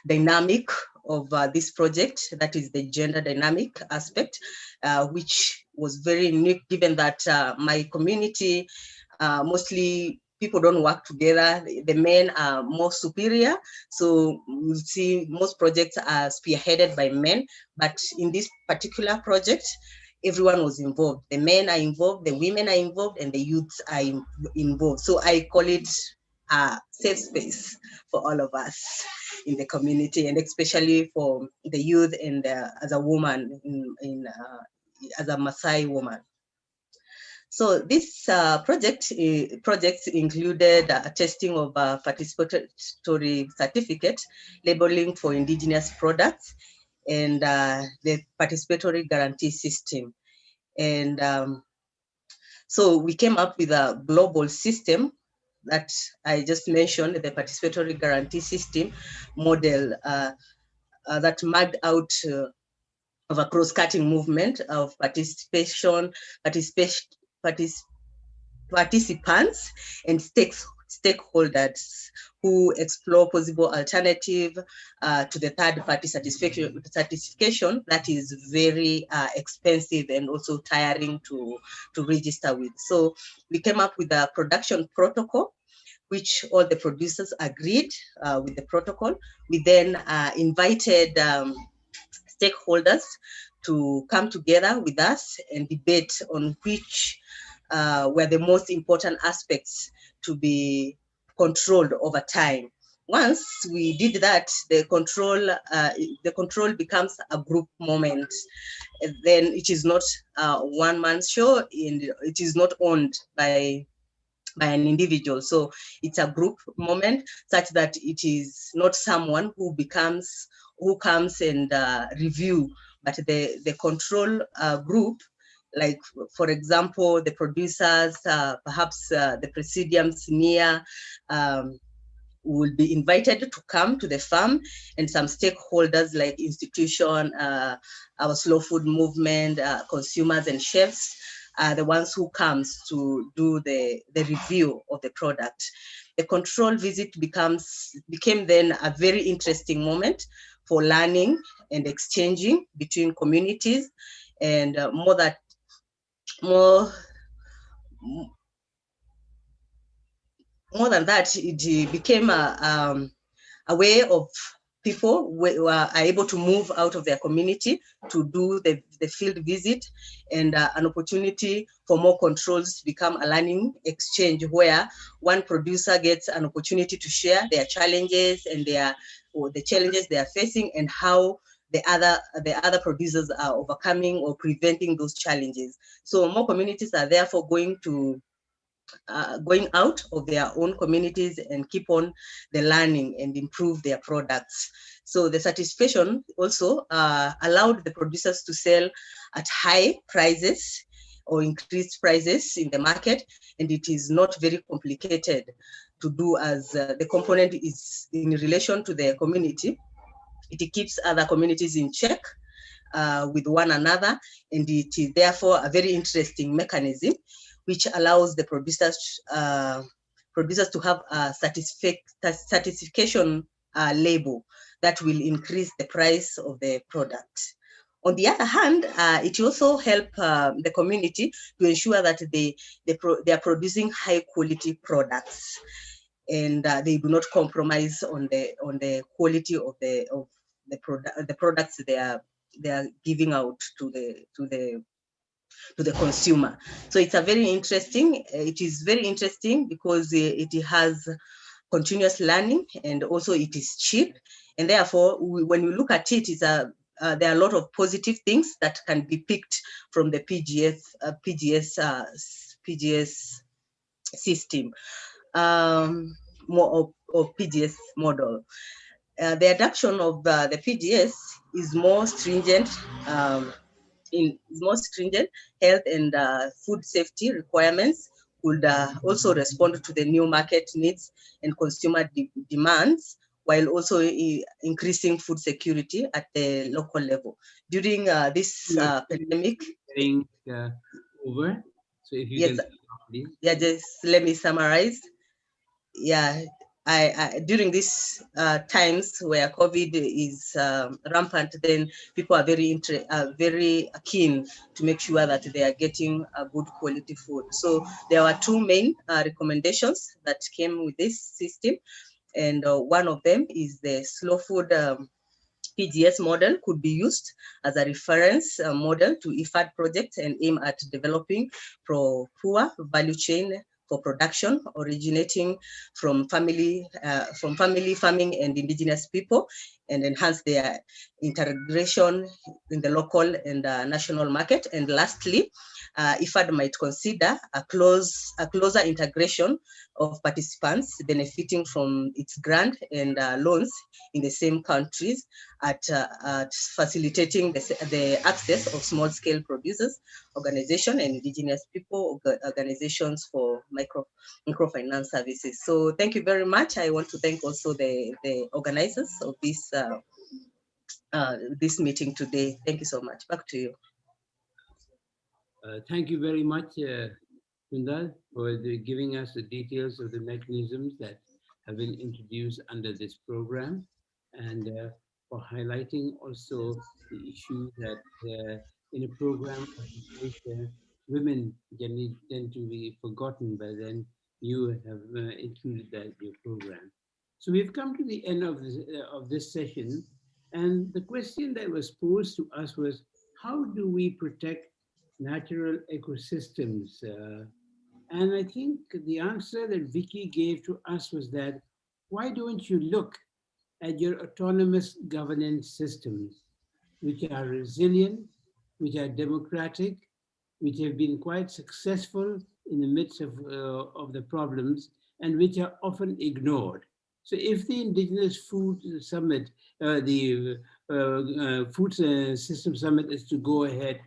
Speaker 10: dynamic of this project, that is the gender dynamic aspect, which was very unique given that my community, mostly people don't work together. The men are more superior. So we see most projects are spearheaded by men, but in this particular project, everyone was involved. The men are involved, the women are involved, and the youths are involved. So I call it a safe space for all of us in the community, and especially for the youth and as a woman, as a Maasai woman. So this projects included testing of a participatory certificate, labeling for indigenous products, and the participatory guarantee system. And so we came up with a global system that I just mentioned, the participatory guarantee system model that mapped out of a cross-cutting movement of participants and stakeholders who explore possible alternative to the third-party certification that is very expensive and also tiring to register with. So we came up with a production protocol, which all the producers agreed with the protocol. We then invited stakeholders to come together with us and debate on which were the most important aspects to be controlled over time. Once we did that, the control becomes a group moment. And then it is not a one-man show, and it is not owned by an individual. So it's a group moment, such that it is not someone who comes and review, but the control group, like for example, the producers, perhaps the presidiums near, will be invited to come to the farm, and some stakeholders like institution, our slow food movement, consumers and chefs are the ones who comes to do the review of the product. The control visit became then a very interesting moment for learning and exchanging between communities, and more than that, it became a way of people who are able to move out of their community to do the field visit, and an opportunity for more controls to become a learning exchange, where one producer gets an opportunity to share their challenges and the challenges they are facing, and how the other producers are overcoming or preventing those challenges. So more communities are therefore going out of their own communities and keep on the learning and improve their products. So the certification also allowed the producers to sell at high prices or increased prices in the market, and it is not very complicated to do, as the component is in relation to the community. It keeps other communities in check with one another, and it is therefore a very interesting mechanism which allows the producers to have a certification label that will increase the price of the product. On the other hand, it also helps the community to ensure that they are producing high quality products, and they do not compromise on the quality of the products they are giving out to the consumer. So it's it is very interesting because it has continuous learning, and also it is cheap, and therefore when we look at it, there are a lot of positive things that can be picked from the PGS system, more of PGS model. The adoption of the PGS is more stringent. Health and food safety requirements would also respond to the new market needs and consumer demands, while also increasing food security at the local level. During this pandemic,
Speaker 2: over. So if you
Speaker 10: yes,
Speaker 2: can, please.
Speaker 10: Yeah, just let me summarize. Yeah, during these times where COVID is rampant, then people are very keen to make sure that they are getting a good quality food. So there were two main recommendations that came with this system, and one of them is the slow food PGS model could be used as a reference model to IFAD projects and aim at developing poor value chain for production originating from family farming and indigenous people, and enhance their integration in the local and national market. And lastly, IFAD might consider a closer integration of participants benefiting from its grant and loans in the same countries at facilitating the access of small-scale producers, organizations, and indigenous people organizations for microfinance services. So thank you very much. I want to thank also the organizers of this meeting today. Thank you so much. Back to you.
Speaker 2: Thank you very much, Sundar, for giving us the details of the mechanisms that have been introduced under this program, and for highlighting also the issue that in a program like women generally tend to be forgotten, but then you have included that in your program. So we've come to the end of this session, and the question that was posed to us was, how do we protect natural ecosystems? And I think the answer that Vicky gave to us was that, why don't you look at your autonomous governance systems, which are resilient, which are democratic, which have been quite successful in the midst of the problems, and which are often ignored. So if the Indigenous Food Summit, the Food System Summit is to go ahead,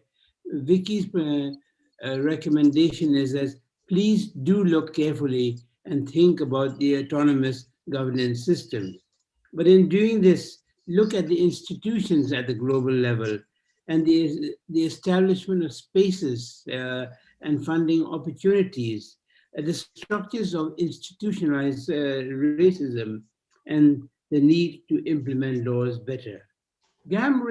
Speaker 2: Vicky's recommendation is that please do look carefully and think about the autonomous governance systems. But in doing this, look at the institutions at the global level and the establishment of spaces and funding opportunities, the structures of institutionalized racism, and the need to implement laws better. GAM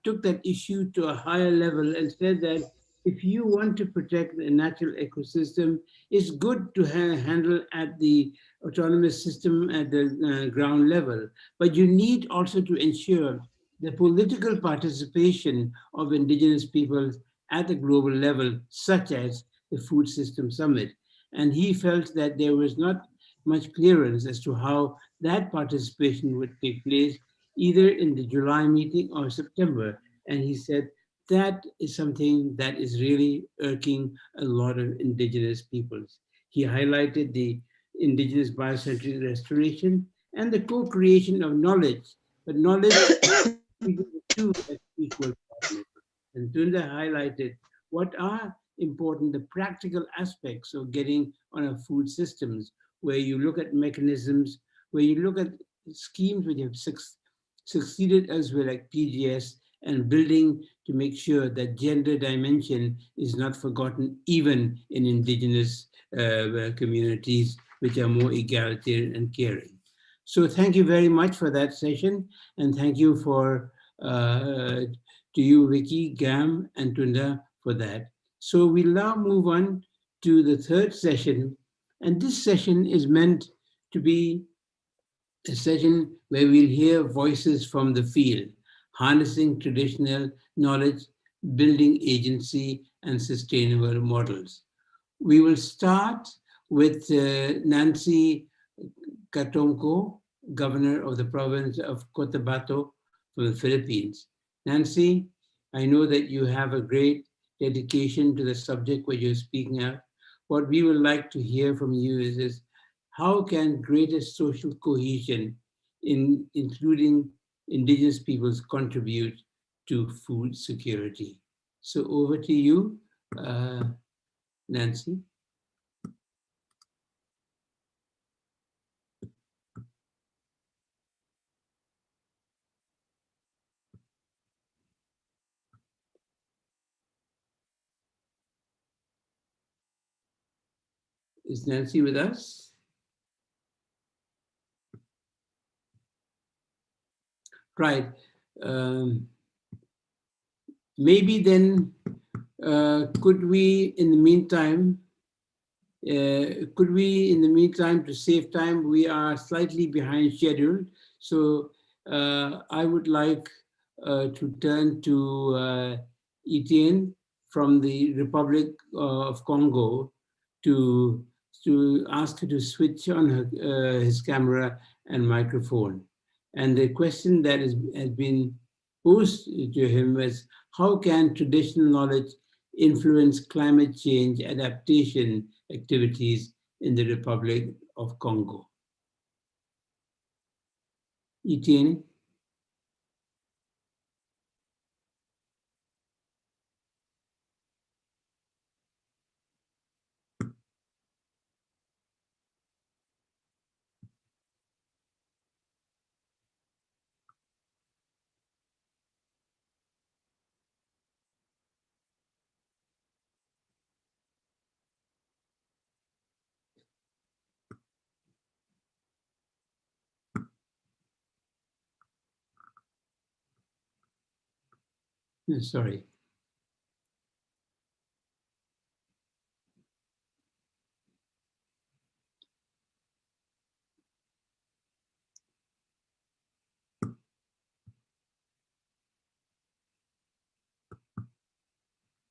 Speaker 2: took that issue to a higher level and said that if you want to protect the natural ecosystem, it's good to handle at the autonomous system at the ground level, but you need also to ensure the political participation of indigenous peoples at the global level, such as the Food System Summit. And he felt that there was not much clearance as to how that participation would take place either in the July meeting or September. And he said that is something that is really irking a lot of indigenous peoples. He highlighted the indigenous biocentric restoration and the co-creation of knowledge, but knowledge is two as equal partners. And Tunda highlighted what are important, the practical aspects of getting on our food systems, where you look at mechanisms, where you look at schemes which have succeeded elsewhere like PGS, and building to make sure that gender dimension is not forgotten even in indigenous communities which are more egalitarian and caring. So thank you very much for that session, and thank you to you, Vicky, Gam, and Tunda for that. So we'll now move on to the third session, and this session is meant to be a session where we'll hear voices from the field, harnessing traditional knowledge, building agency, and sustainable models. We will start with Nancy Katonko, Governor of the province of Cotabato from the Philippines. Nancy, I know that you have a great dedication to the subject where you're speaking out. What we would like to hear from you is how can greater social cohesion, including indigenous peoples, contribute to food security? So over to you, Nancy. Is Nancy with us? Right. Maybe then, could we, in the meantime, to save time, we are slightly behind schedule. So I would like to turn to Etienne from the Republic of Congo to ask her to switch on his camera and microphone. And the question that has been posed to him is, how can traditional knowledge influence climate change adaptation activities in the Republic of Congo? Etienne? Sorry.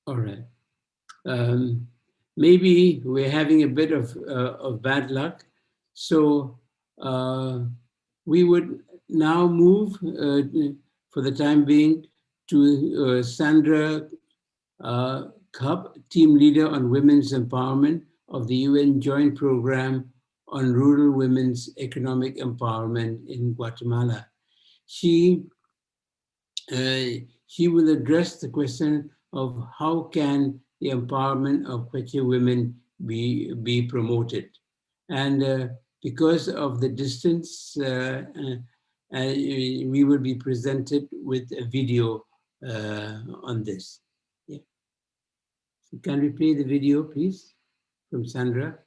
Speaker 2: All right. Maybe we're having a bit of bad luck. So we would now move for the time being to Sandra Cup, Team Leader on Women's Empowerment of the UN Joint Program on Rural Women's Economic Empowerment in Guatemala. She will address the question of how can the empowerment of Quechua women be promoted. And because of the distance, we will be presented with a video on this. Yeah. So can we play the video, please, from Sandra?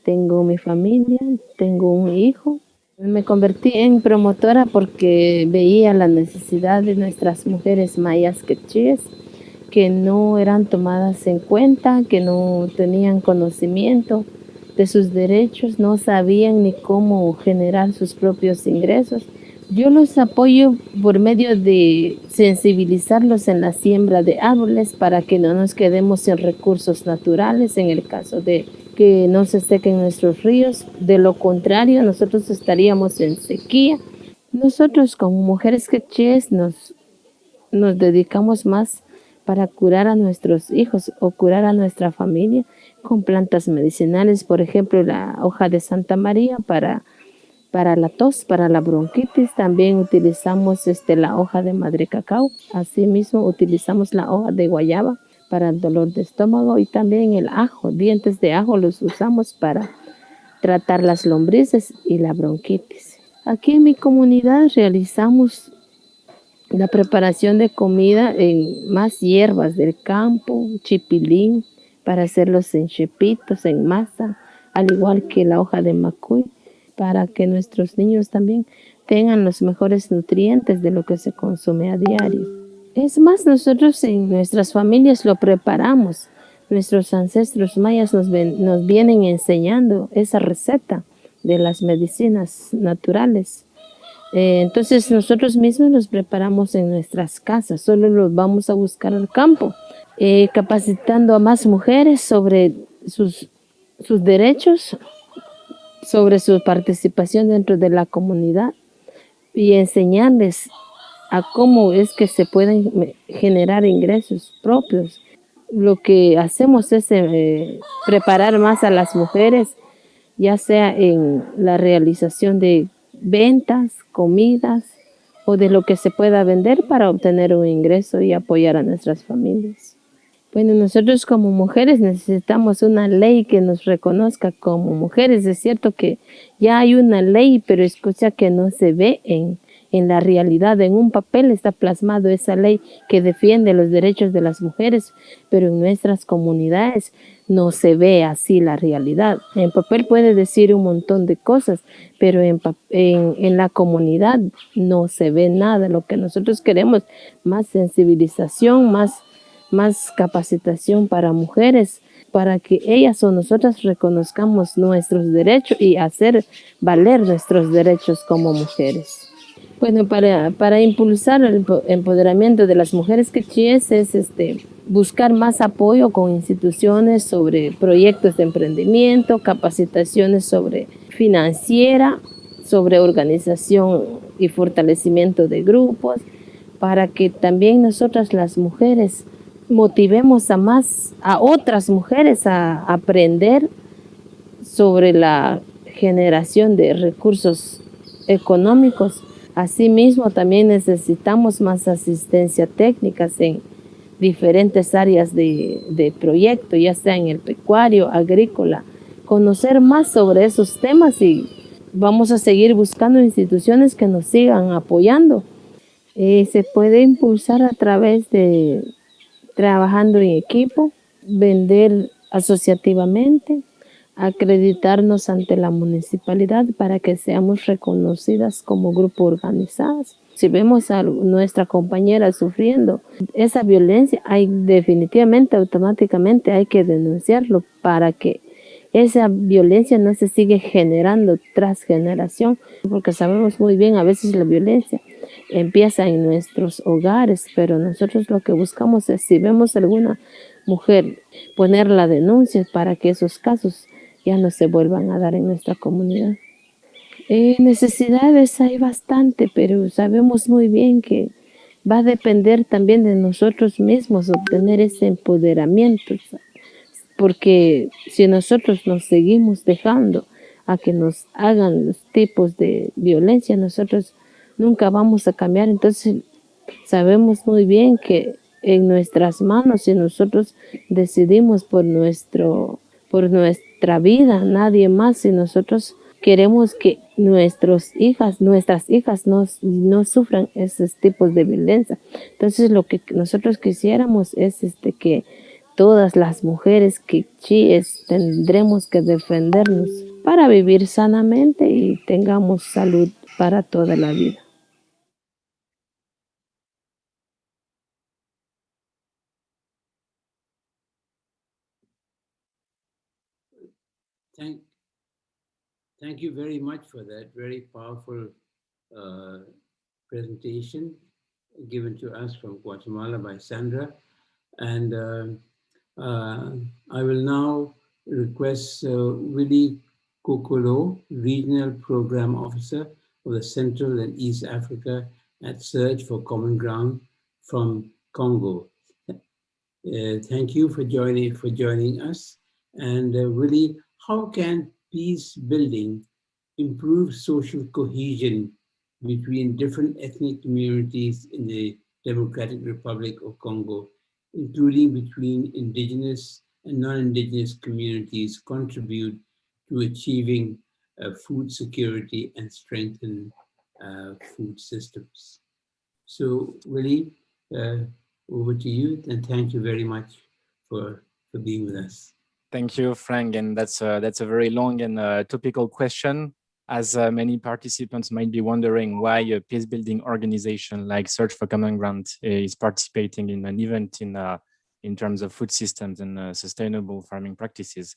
Speaker 11: Tengo mi familia, tengo un hijo. Me convertí en promotora porque veía la necesidad de nuestras mujeres mayas quechíes que no eran tomadas en cuenta, que no tenían conocimiento de sus derechos, no sabían ni cómo generar sus propios ingresos. Yo los apoyo por medio de sensibilizarlos en la siembra de árboles para que no nos quedemos sin recursos naturales en el caso de que no se sequen nuestros ríos. De lo contrario, nosotros estaríamos en sequía. Nosotros como mujeres quechíes nos dedicamos más para curar a nuestros hijos o curar a nuestra familia con plantas medicinales, por ejemplo, la hoja de Santa María para la tos, para la bronquitis. También utilizamos la hoja de madre cacao. Asimismo, utilizamos la hoja de guayaba para el dolor de estómago y también el ajo. Dientes de ajo los usamos para tratar las lombrices y la bronquitis. Aquí en mi comunidad realizamos la preparación de comida en más hierbas del campo, chipilín, para hacerlos en chepitos, en masa, al igual que la hoja de macuy, para que nuestros niños también tengan los mejores nutrientes de lo que se consume a diario. Es más, nosotros en nuestras familias lo preparamos. Nuestros ancestros mayas nos vienen enseñando esa receta de las medicinas naturales. Entonces nosotros mismos los preparamos en nuestras casas, solo los vamos a buscar al campo, capacitando a más mujeres sobre sus derechos, sobre su participación dentro de la comunidad y enseñarles a cómo es que se pueden generar ingresos propios. Lo que hacemos es preparar más a las mujeres, ya sea en la realización de ventas, comidas o de lo que se pueda vender para obtener un ingreso y apoyar a nuestras familias. Bueno, nosotros como mujeres necesitamos una ley que nos reconozca como mujeres. Es cierto que ya hay una ley, pero escucha que no se ve en la realidad. En un papel está plasmado esa ley que defiende los derechos de las mujeres, pero en nuestras comunidades no se ve así la realidad. En papel puede decir un montón de cosas, pero en la comunidad no se ve nada. Lo que nosotros queremos, más sensibilización, más capacitación para mujeres, para que ellas o nosotras reconozcamos nuestros derechos y hacer valer nuestros derechos como mujeres. Bueno, para impulsar el empoderamiento de las mujeres quechíes es buscar más apoyo con instituciones sobre proyectos de emprendimiento, capacitaciones sobre financiera, sobre organización y fortalecimiento de grupos, para que también nosotras las mujeres motivemos a otras mujeres a aprender sobre la generación de recursos económicos. Asimismo, también necesitamos más asistencia técnica en diferentes áreas de proyecto, ya sea en el pecuario, agrícola, conocer más sobre esos temas y vamos a seguir buscando instituciones que nos sigan apoyando. Se puede impulsar a través de trabajando en equipo, vender asociativamente, acreditarnos ante la municipalidad para que seamos reconocidas como grupo organizadas. Si vemos a nuestra compañera sufriendo esa violencia, definitivamente, automáticamente hay que denunciarlo para que esa violencia no se siga generando tras generación, porque sabemos muy bien, a veces la violencia empieza en nuestros hogares, pero nosotros lo que buscamos es, si vemos alguna mujer, poner la denuncia para que esos casos ya no se vuelvan a dar en nuestra comunidad. Necesidades hay bastante, pero sabemos muy bien que va a depender también de nosotros mismos obtener ese empoderamiento, porque si nosotros nos seguimos dejando a que nos hagan los tipos de violencia, nosotros nunca vamos a cambiar. Entonces sabemos muy bien que en nuestras manos, si nosotros decidimos por nuestra vida, nadie más, si nosotros queremos que nuestras hijas no sufran esos tipos de violencia. Entonces lo que nosotros quisiéramos es que todas las mujeres quechíes tendremos que defendernos para vivir sanamente y tengamos salud para toda la vida.
Speaker 2: Thank you very much for that very powerful presentation given to us from Guatemala by Sandra. And I will now request Willie Kokolo, Regional Program Officer of the Central and East Africa at Search for Common Ground from Congo. Thank you for joining us. And Willie, how can peace building improve social cohesion between different ethnic communities in the Democratic Republic of Congo, including between indigenous and non-indigenous communities, contribute to achieving food security and strengthen food systems? So Willie, over to you, and thank you very much for being with us.
Speaker 12: Thank you, Frank, and that's a very long and topical question, as many participants might be wondering why a peace-building organization like Search for Common Ground is participating in an event in terms of food systems and sustainable farming practices.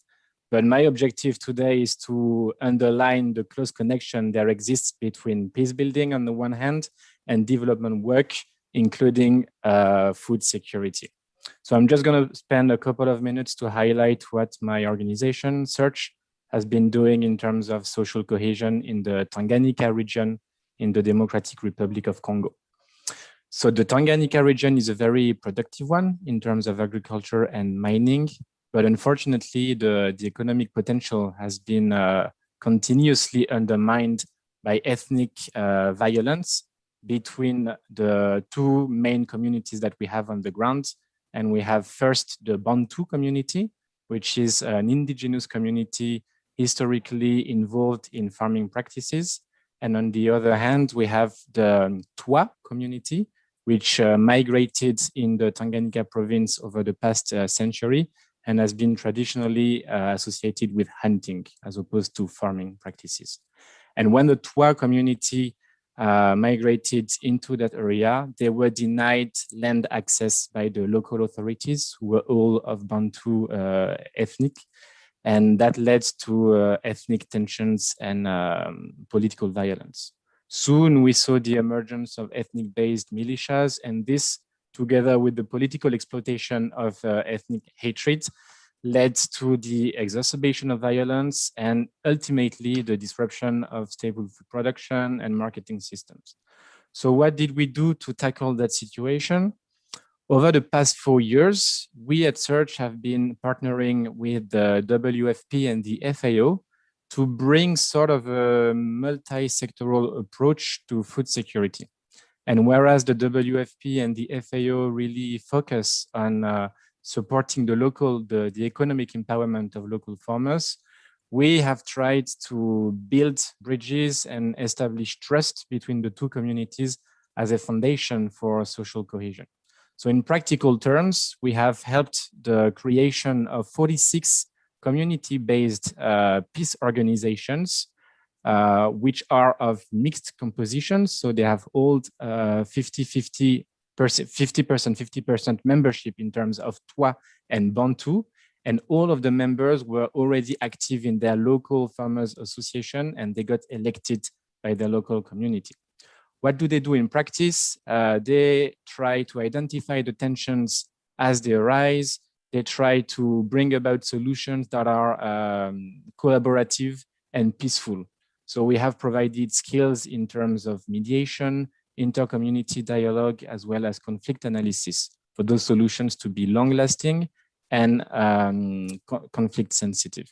Speaker 12: But my objective today is to underline the close connection there exists between peace-building on the one hand and development work, including food security. So I'm just going to spend a couple of minutes to highlight what my organization, Search, has been doing in terms of social cohesion in the Tanganyika region in the Democratic Republic of Congo. So the Tanganyika region is a very productive one in terms of agriculture and mining, but unfortunately the economic potential has been continuously undermined by ethnic violence between the two main communities that we have on the ground. And we have first the Bantu community, which is an indigenous community historically involved in farming practices. And on the other hand, we have the Twa community, which migrated in the Tanganyika province over the past century and has been traditionally associated with hunting as opposed to farming practices. And when the Twa community migrated into that area, they were denied land access by the local authorities, who were all of Bantu ethnic, and that led to ethnic tensions and political violence. Soon we saw the emergence of ethnic-based militias, and this, together with the political exploitation of ethnic hatred, led to the exacerbation of violence and ultimately the disruption of stable food production and marketing systems. So what did we do to tackle that situation? Over the past 4 years, we at Search have been partnering with the WFP and the FAO to bring sort of a multi-sectoral approach to food security. And whereas the WFP and the FAO really focus on supporting the economic empowerment of local farmers, we have tried to build bridges and establish trust between the two communities as a foundation for social cohesion. So in practical terms, we have helped the creation of 46 community-based peace organizations, which are of mixed composition. So they have all 50% membership in terms of Twa and Bantu. And all of the members were already active in their local farmers association, and they got elected by their local community. What do they do in practice? They try to identify the tensions as they arise. They try to bring about solutions that are collaborative and peaceful. So we have provided skills in terms of mediation, inter-community dialogue, as well as conflict analysis for those solutions to be long-lasting and conflict sensitive.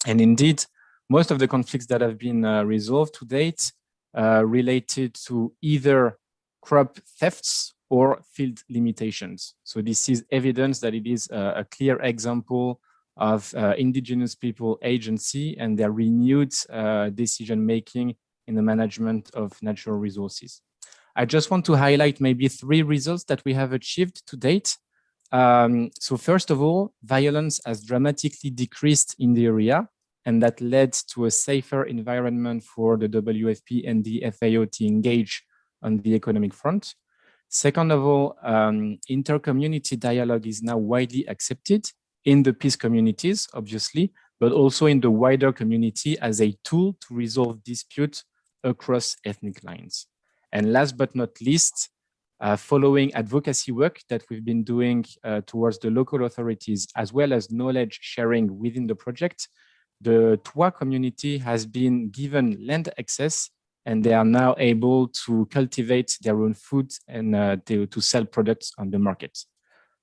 Speaker 12: And indeed, most of the conflicts that have been resolved to date related to either crop thefts or field limitations. So this is evidence that it is a clear example of indigenous people agency and their renewed decision-making in the management of natural resources. I just want to highlight maybe 3 results that we have achieved to date. So first of all, violence has dramatically decreased in the area, and that led to a safer environment for the WFP and the FAO to engage on the economic front. Second of all, inter-community dialogue is now widely accepted in the peace communities, obviously, but also in the wider community as a tool to resolve disputes across ethnic lines. And last but not least, following advocacy work that we've been doing towards the local authorities, as well as knowledge sharing within the project, the Twa community has been given land access, and they are now able to cultivate their own food and to sell products on the market.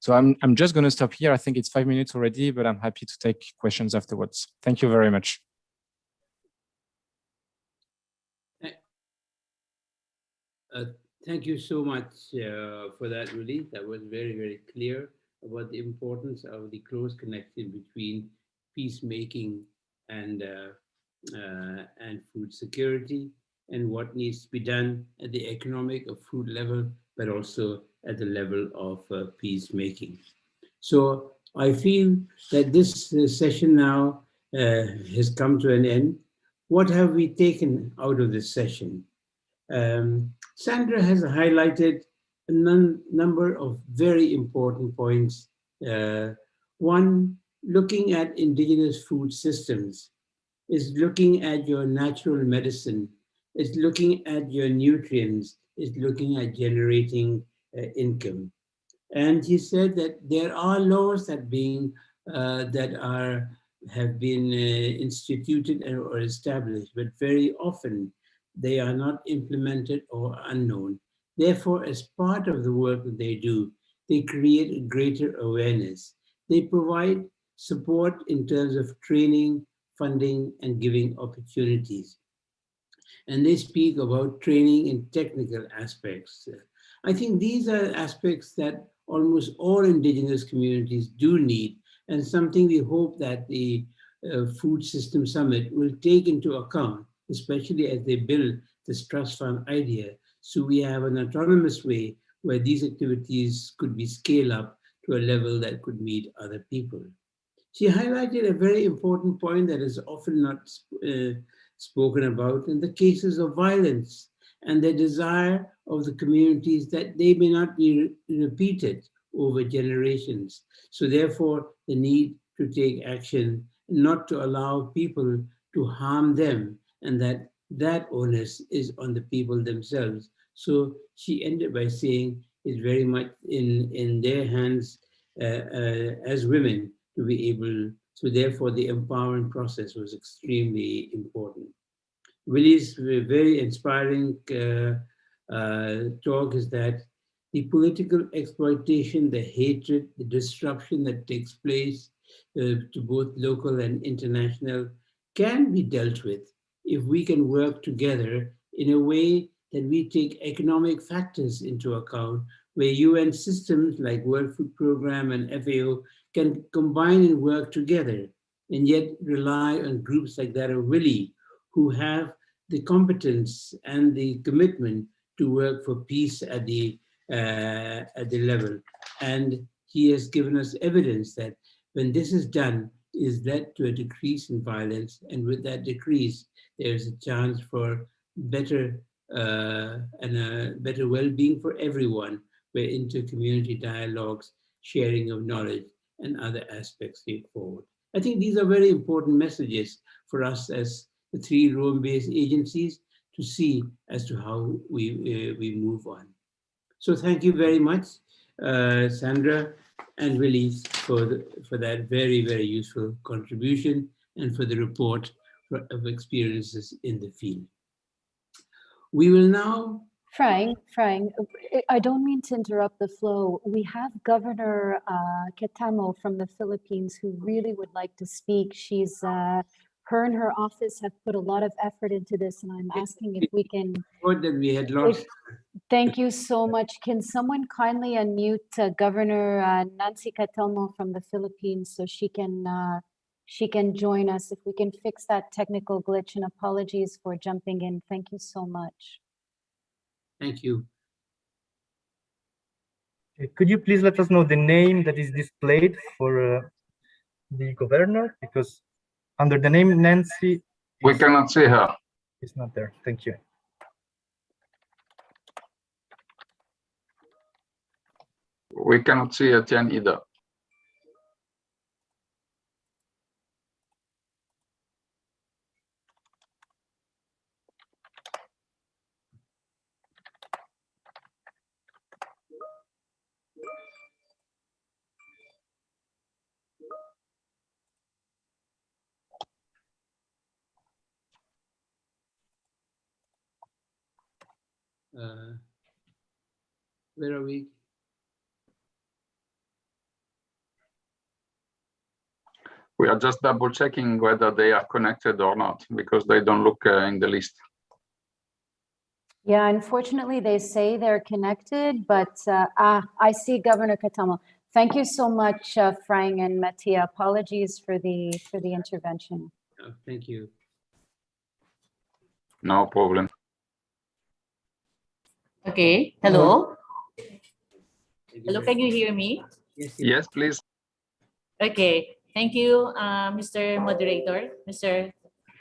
Speaker 12: So I'm just going to stop here. I think it's 5 minutes already, but I'm happy to take questions afterwards. Thank you very much.
Speaker 2: Thank you so much for that, Willie. That was very, very clear about the importance of the close connection between peacemaking and food security, and what needs to be done at the economic or food level, but also at the level of peacemaking. So I feel that this session now has come to an end. What have we taken out of this session? Sandra has highlighted a number of very important points. One, looking at indigenous food systems is looking at your natural medicine, it's looking at your nutrients, it's looking at generating income. And he said that there are laws that have been instituted or established, but very often they are not implemented or unknown. Therefore, as part of the work that they do, they create a greater awareness. They provide support in terms of training, funding, and giving opportunities. And they speak about training in technical aspects. I think these are aspects that almost all indigenous communities do need, and something we hope that the Food System Summit will take into account, especially as they build this trust fund idea. So we have an autonomous way where these activities could be scaled up to a level that could meet other people. She highlighted a very important point that is often not spoken about in the cases of violence and the desire of the communities that they may not be repeated over generations. So therefore, the need to take action, not to allow people to harm them, and that onus is on the people themselves. So she ended by saying it's very much in their hands as women to be able, so therefore the empowerment process was extremely important. Willie's very inspiring talk is that the political exploitation, the hatred, the disruption that takes place to both local and international can be dealt with if we can work together in a way that we take economic factors into account, where UN systems like World Food Programme and FAO can combine and work together, and yet rely on groups like that of Willie, who have the competence and the commitment to work for peace at the level. And he has given us evidence that when this is done, is led to a decrease in violence, and with that decrease, there is a chance for better better well-being for everyone, where inter-community dialogues, sharing of knowledge, and other aspects take forward. I think these are very important messages for us as the 3 Rome-based agencies to see as to how we move on. So thank you very much, Sandra and Willie, for that very, very useful contribution and for the report of experiences in the field. We will now...
Speaker 13: Frank, I don't mean to interrupt the flow. We have Governor Ketamo from the Philippines who really would like to speak. She's, her and her office have put a lot of effort into this, and I'm asking if we can...
Speaker 2: That we had lost.
Speaker 13: Thank you so much. Can someone kindly unmute Governor Nancy Ketamo from the Philippines so she can join us? If we can fix that technical glitch, and apologies for jumping in. Thank you so much.
Speaker 2: Thank you.
Speaker 1: Could you please let us know the name that is displayed for the governor? Because under the name Nancy,
Speaker 3: we cannot see her.
Speaker 1: It's not there. Thank you.
Speaker 3: We cannot see Etienne either.
Speaker 2: Where are we?
Speaker 3: We are just double checking whether they are connected or not, because they don't look in the list.
Speaker 13: Yeah, unfortunately, they say they're connected, but I see Governor Katamo. Thank you so much, Frank and Mattia. Apologies for the intervention.
Speaker 2: Thank you.
Speaker 3: No problem.
Speaker 14: Okay, hello. Hello, can you hear me?
Speaker 3: Yes, please.
Speaker 14: Okay, thank you, Mr. Moderator, Mr.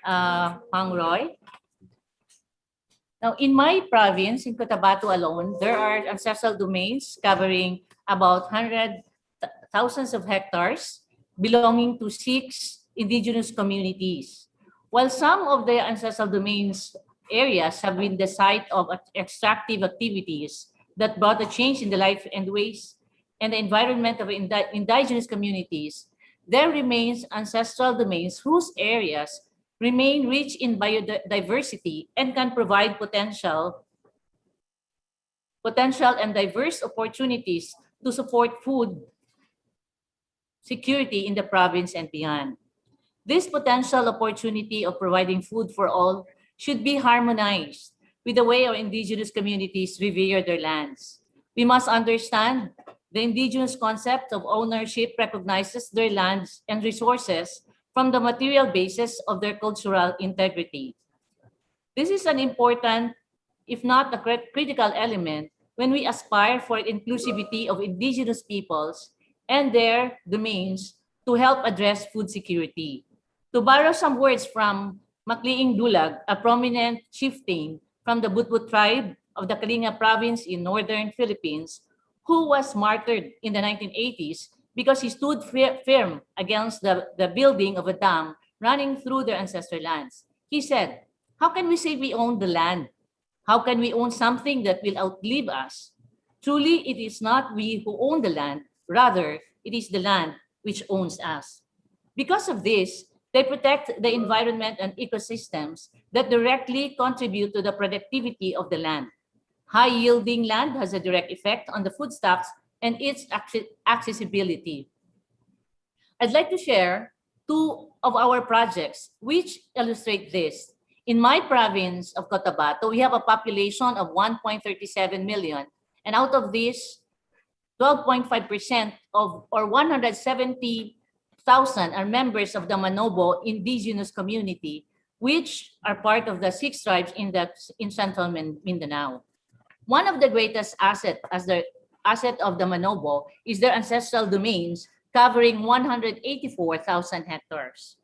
Speaker 14: Hang Roy. Now, in my province, in Cotabato alone, there are ancestral domains covering about thousands of hectares belonging to 6 indigenous communities. While some of the ancestral domains areas have been the site of extractive activities that brought a change in the life and ways and the environment of indigenous communities, there remains ancestral domains whose areas remain rich in biodiversity and can provide potential and diverse opportunities to support food security in the province and beyond. This potential opportunity of providing food for all should be harmonized with the way our indigenous communities revere their lands. We must understand the indigenous concept of ownership recognizes their lands and resources from the material basis of their cultural integrity. This is an important, if not a critical element, when we aspire for inclusivity of indigenous peoples and their domains to help address food security. To borrow some words from Makliing Dulag, a prominent chieftain from the Butbut tribe of the Kalinga province in northern Philippines, who was martyred in the 1980s because he stood firm against the building of a dam running through their ancestral lands. He said, "How can we say we own the land? How can we own something that will outlive us? Truly, it is not we who own the land, rather, it is the land which owns us." Because of this, they protect the environment and ecosystems that directly contribute to the productivity of the land. High-yielding land has a direct effect on the food stocks and its accessibility. I'd like to share 2 of our projects which illustrate this. In my province of Cotabato, we have a population of 1.37 million, and out of this, 12.5% of, or 170,000 are members of the Manobo indigenous community, which are part of the 6 tribes in central Mindanao. One of the greatest asset of the Manobo is their ancestral domains covering 184,000 hectares.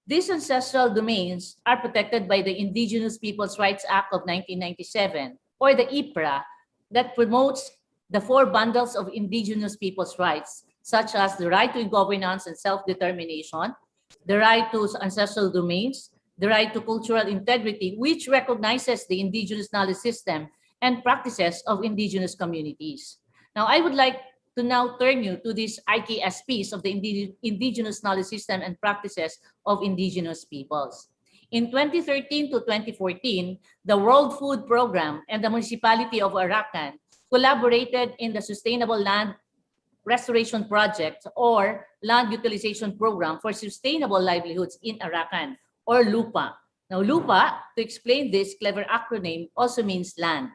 Speaker 14: These ancestral domains are protected by the Indigenous Peoples' Rights Act of 1997, or the IPRA, that promotes the 4 bundles of indigenous people's rights, such as the right to governance and self-determination, the right to ancestral domains, the right to cultural integrity, which recognizes the indigenous knowledge system and practices of indigenous communities. Now, I would like to now turn you to these IKSPs of the indigenous knowledge system and practices of indigenous peoples. In 2013 to 2014, the World Food Program and the municipality of Arakan collaborated in the Sustainable Land Restoration Project or Land Utilization Program for Sustainable Livelihoods in Arakan, or LUPA. Now, LUPA, to explain this clever acronym, also means land.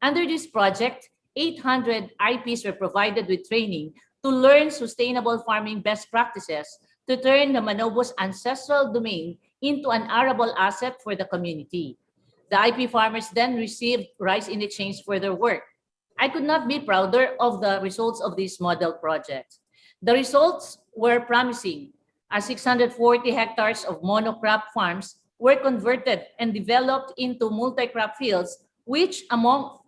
Speaker 14: Under this project, 800 IPs were provided with training to learn sustainable farming best practices to turn the Manobo's ancestral domain into an arable asset for the community. The IP farmers then received rice in exchange for their work. I could not be prouder of the results of this model project. The results were promising, as 640 hectares of monocrop farms were converted and developed into multi-crop fields, which, among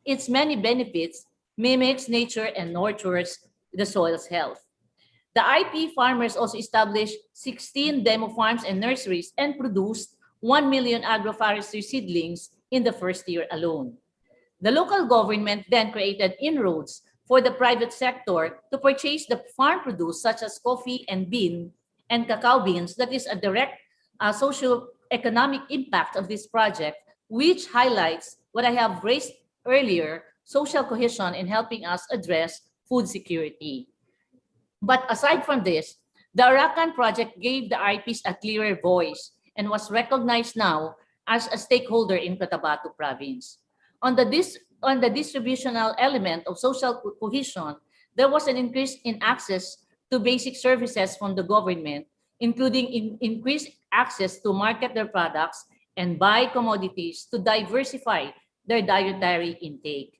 Speaker 14: its many benefits, mimics nature and nurtures the soil's health. The IP farmers also established 16 demo farms and nurseries and produced 1 million agroforestry seedlings in the first year alone. The local government then created inroads for the private sector to purchase the farm produce such as coffee and bean and cacao beans. That is a direct socio-economic impact of this project, which highlights what I have raised earlier, social cohesion in helping us address food security. But aside from this, the Arakan project gave the IPs a clearer voice and was recognized now as a stakeholder in Cotabato province. On the distributional element of social cohesion, there was an increase in access to basic services from the government, including increased access to market their products and buy commodities to diversify their dietary intake.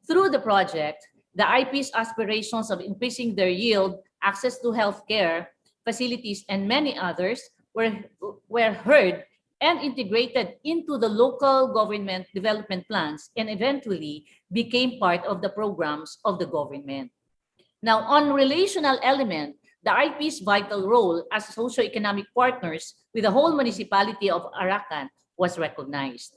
Speaker 14: Through the project, the IP's aspirations of increasing their yield, access to healthcare facilities, and many others were heard and integrated into the local government development plans and eventually became part of the programs of the government. Now, on relational element, the IP's vital role as socioeconomic partners with the whole municipality of Arakan was recognized.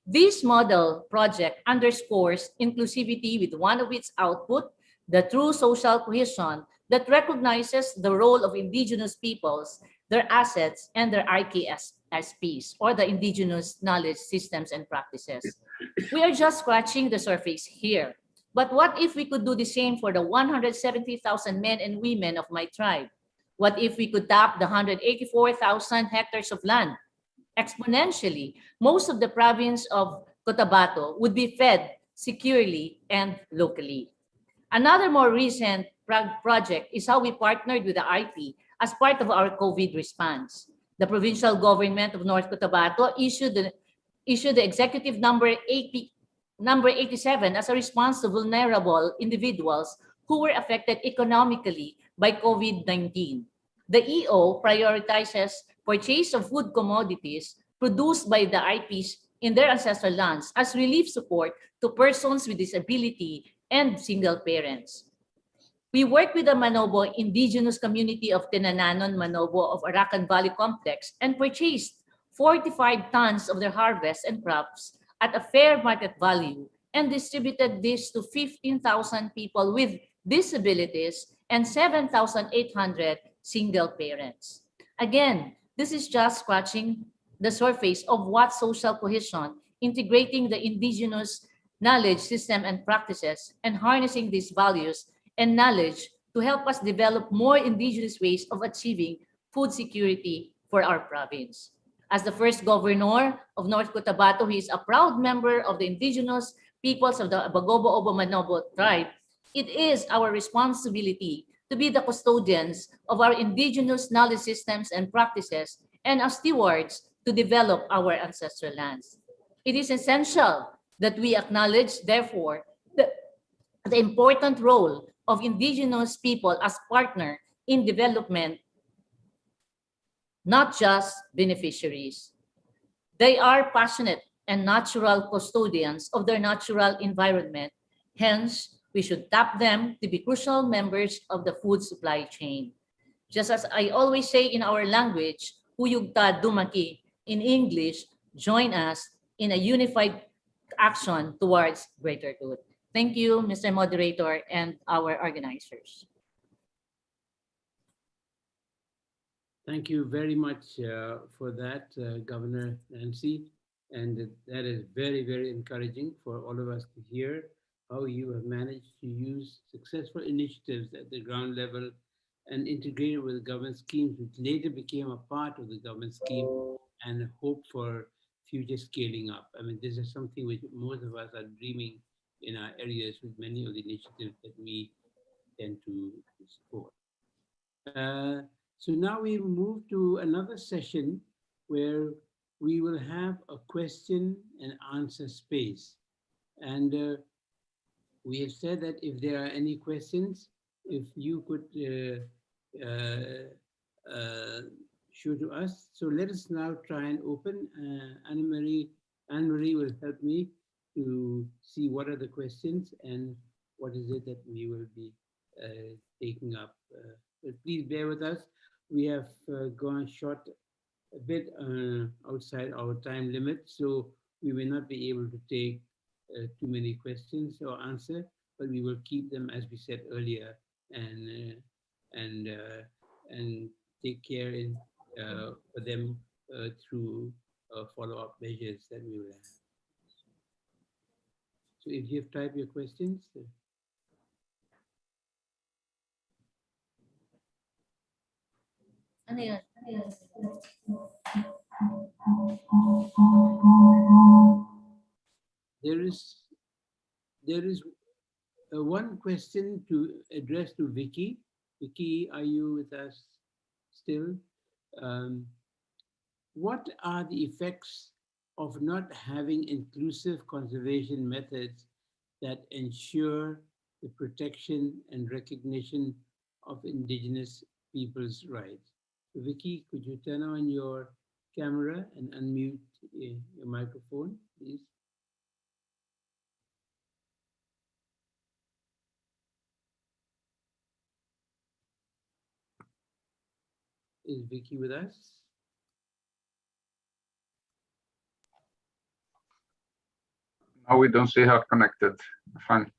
Speaker 14: This model project underscores inclusivity with one of its output, the true social cohesion that recognizes the role of indigenous peoples, their assets, and their IKSPs, or the indigenous knowledge systems and practices. We are just scratching the surface here. But what if we could do the same for the 170,000 men and women of my tribe? What if we could tap the 184,000 hectares of land? Exponentially, most of the province of Cotabato would be fed securely and locally. Another more recent project is how we partnered with the IP as part of our COVID response. The provincial government of North Cotabato issued the executive number 87 as a response to vulnerable individuals who were affected economically by COVID-19. The EO prioritizes purchase of food commodities produced by the IPs in their ancestral lands as relief support to persons with disability and single parents. We work with the Manobo indigenous community of Tinananon Manobo of Arakan Valley Complex and purchased 45 tons of their harvest and crops at a fair market value and distributed this to 15,000 people with disabilities and 7,800 single parents. Again, this is just scratching the surface of what social cohesion, integrating the indigenous knowledge system and practices and harnessing these values and knowledge to help us develop more indigenous ways of achieving food security for our province. As the first governor of North Cotabato, he is a proud member of the indigenous peoples of the Bagobo-Obo Manobo tribe. It is our responsibility to be the custodians of our indigenous knowledge systems and practices and as stewards to develop our ancestral lands. It is essential that we acknowledge, therefore, the important role of indigenous people as partner in development, not just beneficiaries. They are passionate and natural custodians of their natural environment. Hence, we should tap them to be crucial members of the food supply chain. Just as I always say in our language, Huyugta Dumaki, in English, join us in a unified action towards greater good. Thank you, Mr. Moderator, and our organizers.
Speaker 2: Thank you very much for that, Governor Nancy. And that is very, very encouraging for all of us to hear how you have managed to use successful initiatives at the ground level and integrate it with government schemes, which later became a part of the government scheme and hope for future scaling up. I mean, this is something which most of us are dreaming in our areas with many of the initiatives that we tend to support. So now we move to another session where we will have a question and answer space. And we have said that if there are any questions, if you could show to us. So let us now try and open. Anne-Marie will help me to see what are the questions and what is it that we will be taking up. But please bear with us. We have gone short a bit outside our time limit, so we may not be able to take too many questions or answer, but we will keep them, as we said earlier, and take care for them through follow-up measures that we will have. So if you have typed your questions.
Speaker 14: Ano yun?
Speaker 2: There is one question to address to Vicky. Vicky, are you with us still? What are the effects of not having inclusive conservation methods that ensure the protection and recognition of Indigenous peoples' rights? So Vicky, could you turn on your camera and unmute your microphone, please? Is Vicky with us?
Speaker 3: Now we don't see her connected. Fine.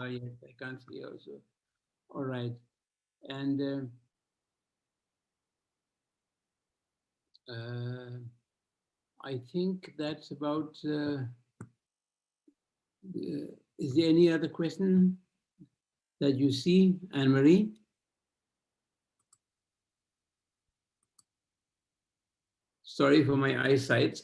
Speaker 2: Yes, I can't see also. All right. And I think that's about, is there any other question that you see, Anne-Marie? Sorry for my eyesight.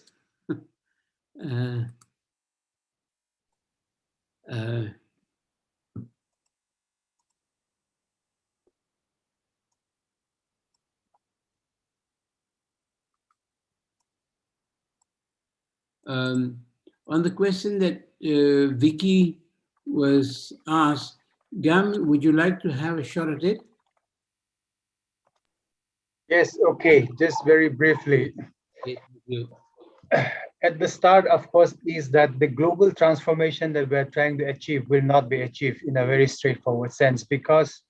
Speaker 2: On the question that Vicky was asked, Gam, would you like to have a shot at it?
Speaker 9: Yes, okay, just very briefly.
Speaker 2: Okay, thank you.
Speaker 9: At the start, of course, is that the global transformation that we're trying to achieve will not be achieved in a very straightforward sense, because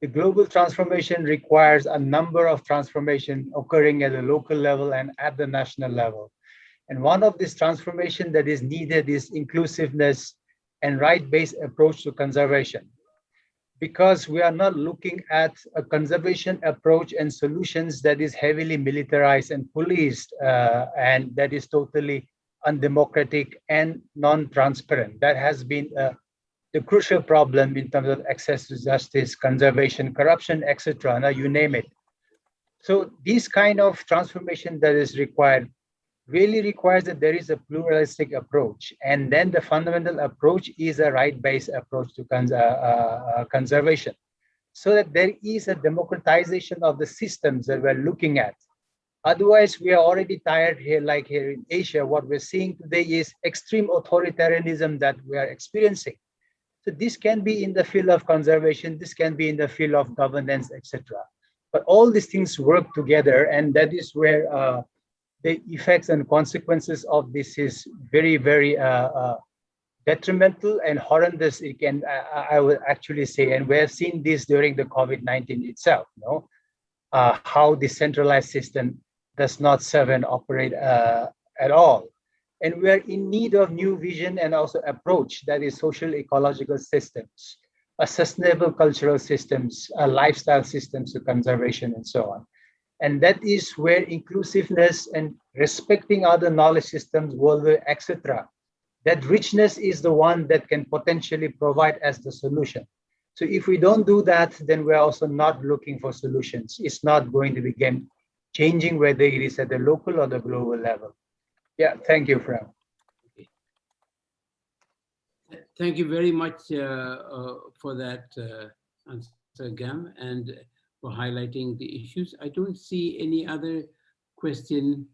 Speaker 9: the global transformation requires a number of transformations occurring at the local level and at the national level. And one of this transformation that is needed is inclusiveness and right-based approach to conservation. Because we are not looking at a conservation approach and solutions that is heavily militarized and policed, and that is totally undemocratic and non-transparent. That has been the crucial problem in terms of access to justice, conservation, corruption, etc. Now you name it. So this kind of transformation that is required really requires that there is a pluralistic approach. And then the fundamental approach is a right-based approach to conservation, so that there is a democratization of the systems that we're looking at. Otherwise, we are already tired here, like here in Asia, what we're seeing today is extreme authoritarianism that we are experiencing. So this can be in the field of conservation, this can be in the field of governance, etc. But all these things work together, and that is where the effects and consequences of this is very, very detrimental and horrendous. It can, I would actually say, and we have seen this during the COVID-19 itself, how the centralized system does not serve and operate at all. And we are in need of new vision and also approach that is social ecological systems, sustainable cultural systems, lifestyle systems to conservation and so on. And that is where inclusiveness and respecting other knowledge systems, worldview, etc., that richness is the one that can potentially provide as the solution. So if we don't do that, then we're also not looking for solutions. It's not going to be game changing, whether it is at the local or the global level. Yeah, thank you, Frank.
Speaker 2: Thank you very much for that answer, Gam, and for highlighting the issues. I don't see any other question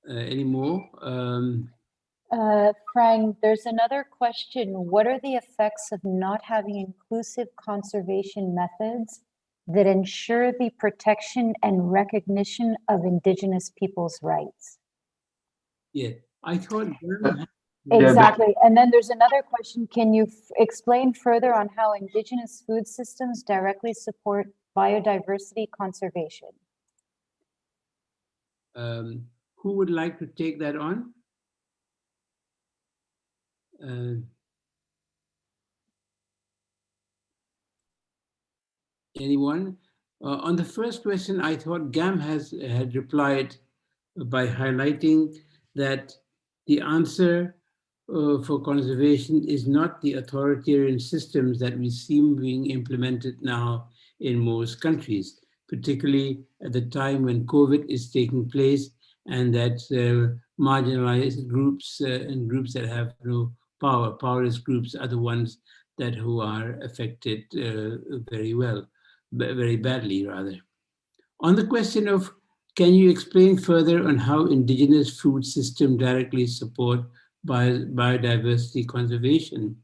Speaker 2: anymore.
Speaker 13: Frank, there's another question. What are the effects of not having inclusive conservation methods that ensure the protection and recognition of Indigenous peoples' rights?
Speaker 2: Yeah, I thought.
Speaker 13: Exactly. And then there's another question. Can you explain further on how Indigenous food systems directly support biodiversity conservation?
Speaker 2: Who would like to take that on? Anyone? On the first question, I thought Gam had replied by highlighting that the answer for conservation is not the authoritarian systems that we see being implemented now in most countries, particularly at the time when COVID is taking place and that marginalized groups and groups that have no power, powerless groups are the ones that who are affected very badly rather. On the question of, can you explain further on how indigenous food system directly support biodiversity conservation?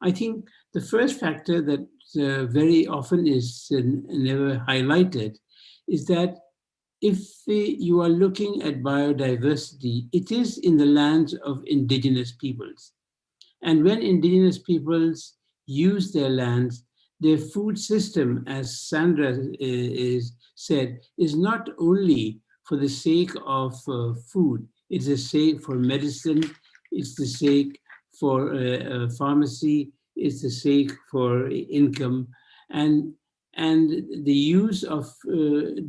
Speaker 2: I think the first factor that very often is never highlighted is that if you are looking at biodiversity, it is in the lands of indigenous peoples. And when indigenous peoples use their lands, their food system, as Sandra said, is not only for the sake of food, it's the sake for medicine, it's the sake for pharmacy, it's the sake for income, and the use of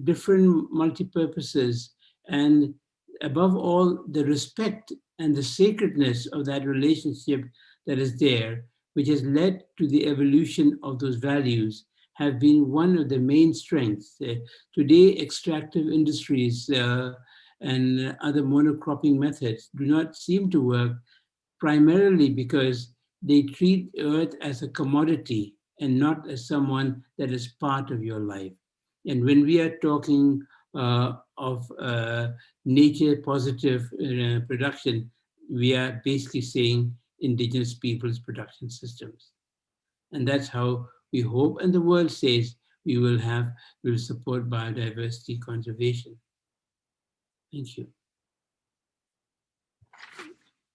Speaker 2: different multi-purposes, and above all, the respect and the sacredness of that relationship that is there, which has led to the evolution of those values, have been one of the main strengths. Today, extractive industries and other monocropping methods do not seem to work, primarily because they treat earth as a commodity and not as someone that is part of your life. And when we are talking of nature positive production, we are basically saying indigenous peoples' production systems. And that's how we hope, and the world says we will support biodiversity conservation. Thank you.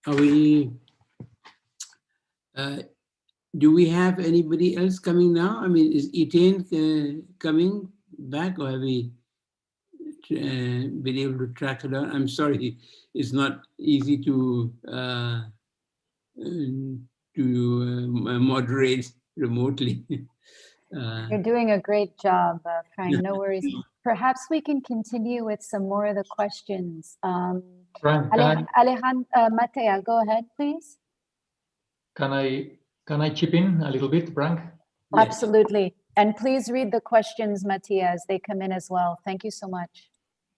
Speaker 2: Are we, do we have anybody else coming now? I mean, is Etienne coming back, or have we been able to track it down? I'm sorry, it's not easy to moderate remotely.
Speaker 13: You're doing a great job, Frank. No worries. Perhaps we can continue with some more of the questions.
Speaker 6: Frank,
Speaker 13: Alejandro, Matea, go ahead, please.
Speaker 6: Can I chip in a little bit, Frank?
Speaker 13: Yes. Absolutely. And please read the questions, Matea, as they come in as well. Thank you so much.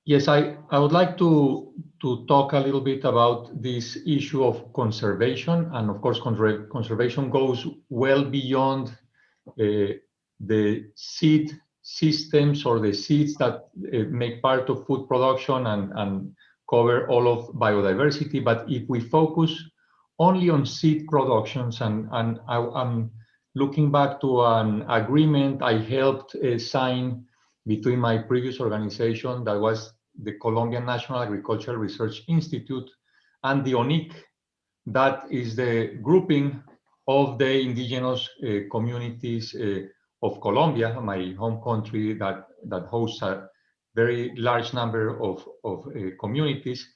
Speaker 6: Yes, I would like to talk a little bit about this issue of conservation. And of course, conservation goes well beyond the seed systems or the seeds that make part of food production and cover all of biodiversity. But if we focus only on seed productions, and I'm looking back to an agreement I helped sign between my previous organization, that was the Colombian National Agricultural Research Institute, and the ONIC, that is the grouping of the indigenous communities of Colombia, my home country, that hosts a very large number of communities.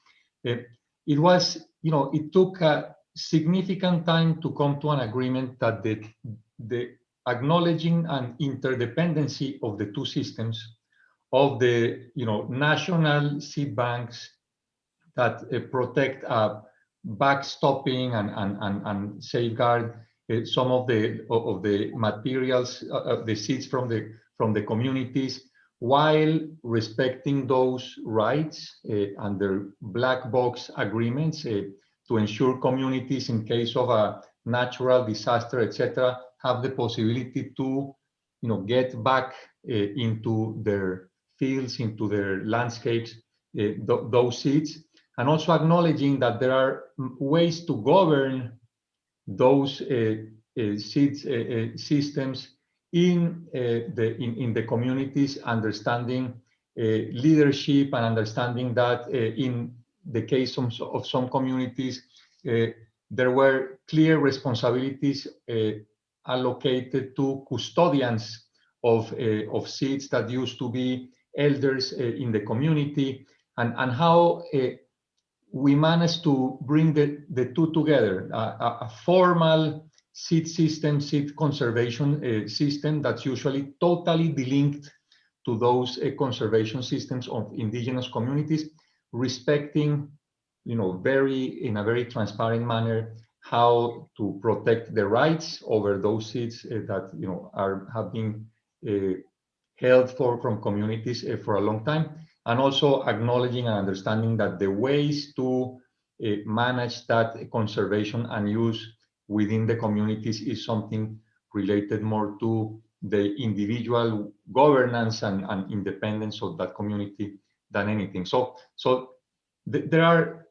Speaker 6: It was, it took a significant time to come to an agreement that the acknowledging an interdependency of the two systems, of the national seed banks that protect backstopping and safeguard some of the materials, the seeds from the communities, while respecting those rights under black box agreements to ensure communities, in case of a natural disaster, etc., have the possibility to get back into their fields, into their landscapes, those seeds, and also acknowledging that there are ways to govern those seeds systems in the communities, understanding leadership and understanding that in the case of some communities, there were clear responsibilities allocated to custodians of seeds that used to be elders in the community, and how we managed to bring the two together, a formal seed system, seed conservation system that's usually totally delinked to those conservation systems of indigenous communities, respecting, in a very transparent manner, how to protect the rights over those seats that have been held from communities for a long time, and also acknowledging and understanding that the ways to manage that conservation and use within the communities is something related more to the individual governance and independence of that community than anything. So there are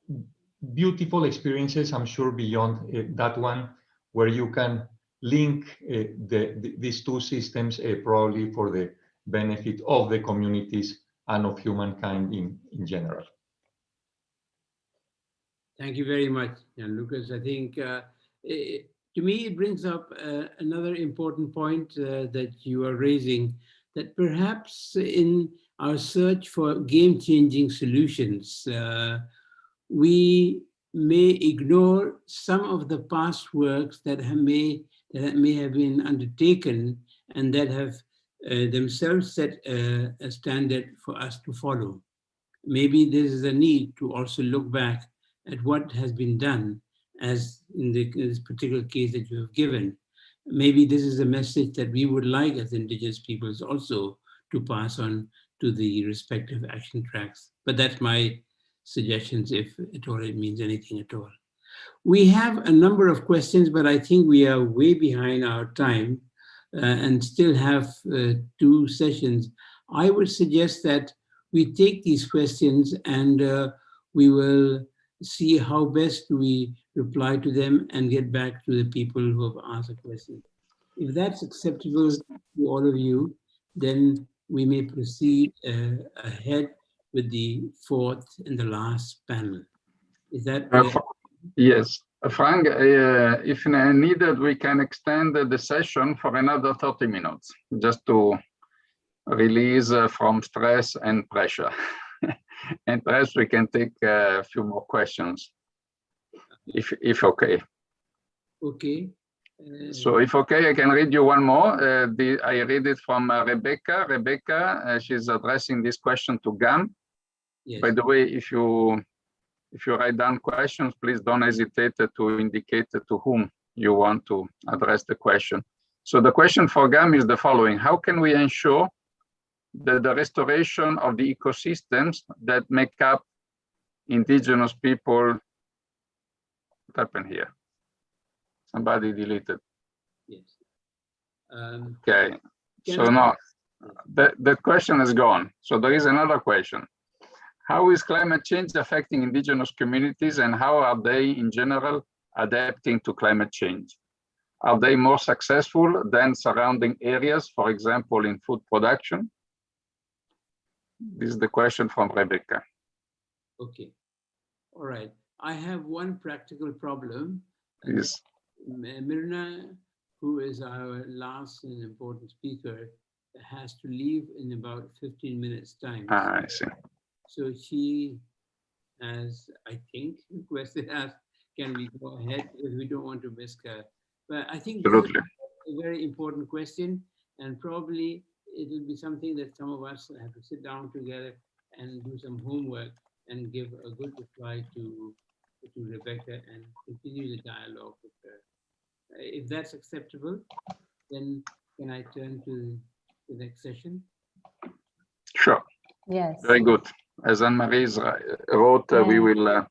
Speaker 6: beautiful experiences, I'm sure, beyond that one, where you can link these two systems probably for the benefit of the communities and of humankind in general.
Speaker 2: Thank you very much, Lucas. I think to me, it brings up another important point that you are raising, that perhaps in our search for game-changing solutions, we may ignore some of the past works that may have been undertaken and that have themselves set a standard for us to follow. Maybe there is a need to also look back at what has been done, as in this particular case that you have given. Maybe this is a message that we would like as Indigenous peoples also to pass on to the respective action tracks. But that's my suggestions, if at all it means anything at all. We have a number of questions, but I think we are way behind our time and still have 2 sessions. I would suggest that we take these questions and we will see how best we reply to them and get back to the people who have asked a question. If that's acceptable to all of you, then we may proceed ahead with the 4th and the last panel. Is that?
Speaker 3: Yes. Frank, if needed, we can extend the session for another 30 minutes, just to release from stress and pressure. And perhaps we can take a few more questions, if okay.
Speaker 2: Okay.
Speaker 3: So if okay, I can read you one more. I read it from Rebecca. Rebecca, she's addressing this question to GAM. Yes. By the way, if you write down questions, please don't hesitate to indicate to whom you want to address the question. So the question for GAM is the following: how can we ensure that the restoration of the ecosystems that make up Indigenous people? What happened here? Somebody deleted.
Speaker 2: Yes.
Speaker 3: Okay. So now the question is gone. So there is another question. How is climate change affecting Indigenous communities, and how are they in general adapting to climate change? Are they more successful than surrounding areas, for example, in food production? This is the question from Rebecca.
Speaker 2: Okay. All right. I have one practical problem.
Speaker 3: Yes.
Speaker 2: Myrna, who is our last and important speaker, has to leave in about 15 minutes' time.
Speaker 3: I see.
Speaker 2: So she has, I think, requested us, can we go ahead if we don't want to miss her? But I think this is a very important question, and probably it will be something that some of us have to sit down together and do some homework and give a good reply to Rebecca and continue the dialogue with her. If that's acceptable, then can I turn to the next session?
Speaker 3: Sure.
Speaker 13: Yes.
Speaker 3: Very good. As Anne-Marie wrote, we will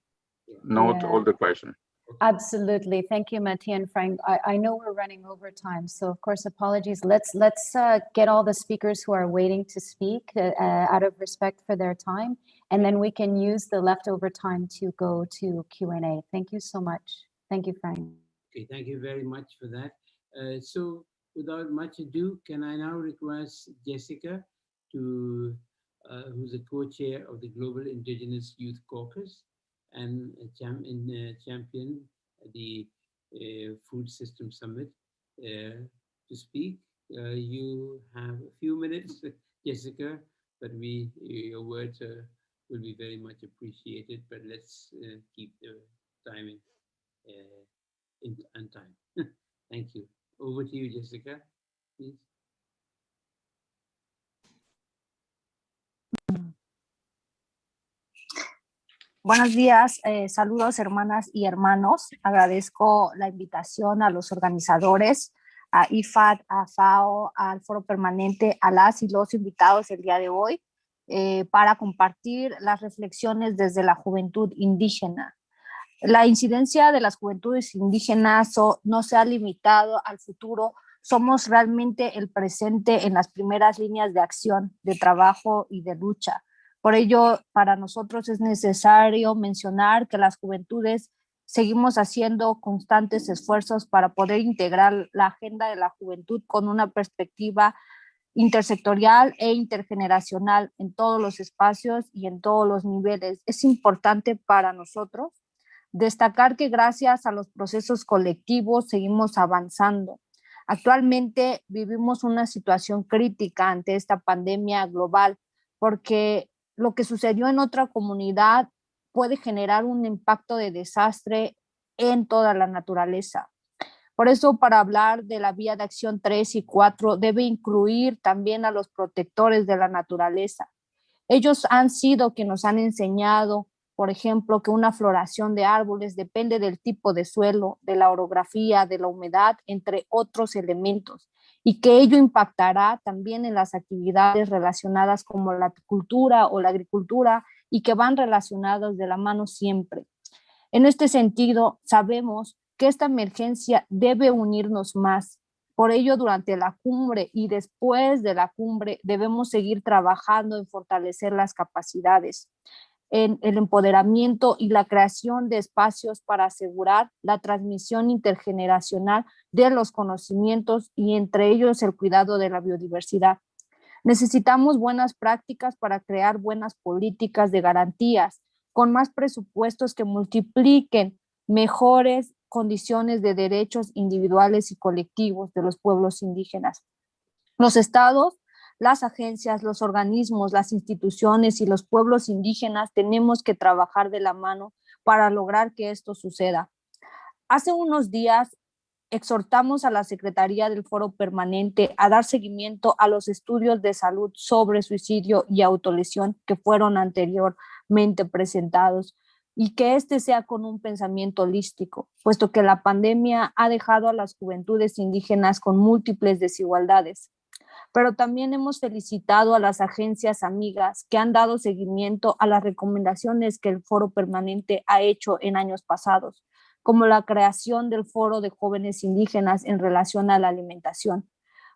Speaker 3: note all the questions.
Speaker 13: Absolutely. Thank you, Mattia and Frank. I know we're running over time, so of course, apologies. Let's get all the speakers who are waiting to speak out of respect for their time, and then we can use the leftover time to go to Q&A. Thank you so much. Thank you, Frank.
Speaker 2: Okay, thank you very much for that. So without much ado, can I now request Jessica to, who's the co-chair of the Global Indigenous Youth Caucus and champion the Food System Summit, to speak. You have a few minutes, Jessica, but your words will be very much appreciated, but let's keep the timing on time. Thank you. Over to you, Jessica, please.
Speaker 15: Buenos días, saludos hermanas y hermanos. Agradezco la invitación a los organizadores, a IFAD, a FAO, al Foro Permanente, a las y los invitados el día de hoy para compartir las reflexiones desde la juventud indígena. La incidencia de las juventudes indígenas no se ha limitado al futuro. Somos realmente el presente en las primeras líneas de acción, de trabajo y de lucha. Por ello, para nosotros es necesario mencionar que las juventudes seguimos haciendo constantes esfuerzos para poder integrar la agenda de la juventud con una perspectiva intersectorial e intergeneracional en todos los espacios y en todos los niveles. Es importante para nosotros destacar que gracias a los procesos colectivos seguimos avanzando. Actualmente vivimos una situación crítica ante esta pandemia global porque lo que sucedió en otra comunidad puede generar un impacto de desastre en toda la naturaleza. Por eso, para hablar de la vía de acción 3 y 4, debe incluir también a los protectores de la naturaleza. Ellos han sido quienes nos han enseñado, por ejemplo, que una floración de árboles depende del tipo de suelo, de la orografía, de la humedad, entre otros elementos, y que ello impactará también en las actividades relacionadas como la apicultura o la agricultura y que van relacionadas de la mano siempre. En este sentido, sabemos que esta emergencia debe unirnos más. Por ello, durante la cumbre y después de la cumbre, debemos seguir trabajando en fortalecer las capacidades, en el empoderamiento y la creación de espacios para asegurar la transmisión intergeneracional de los conocimientos y entre ellos el cuidado de la biodiversidad. Necesitamos buenas prácticas para crear buenas políticas de garantías, con más presupuestos que multipliquen mejores condiciones de derechos individuales y colectivos de los pueblos indígenas. Los estados, las agencias, los organismos, las instituciones y los pueblos indígenas tenemos que trabajar de la mano para lograr que esto suceda. Hace unos días exhortamos a la Secretaría del Foro Permanente a dar seguimiento a los estudios de salud sobre suicidio y autolesión que fueron anteriormente presentados y que este sea con un pensamiento holístico, puesto que la pandemia ha dejado a las juventudes indígenas con múltiples desigualdades. Pero también hemos felicitado a las agencias amigas que han dado seguimiento a las recomendaciones que el Foro Permanente ha hecho en años pasados, como la creación del Foro de Jóvenes Indígenas en relación a la alimentación,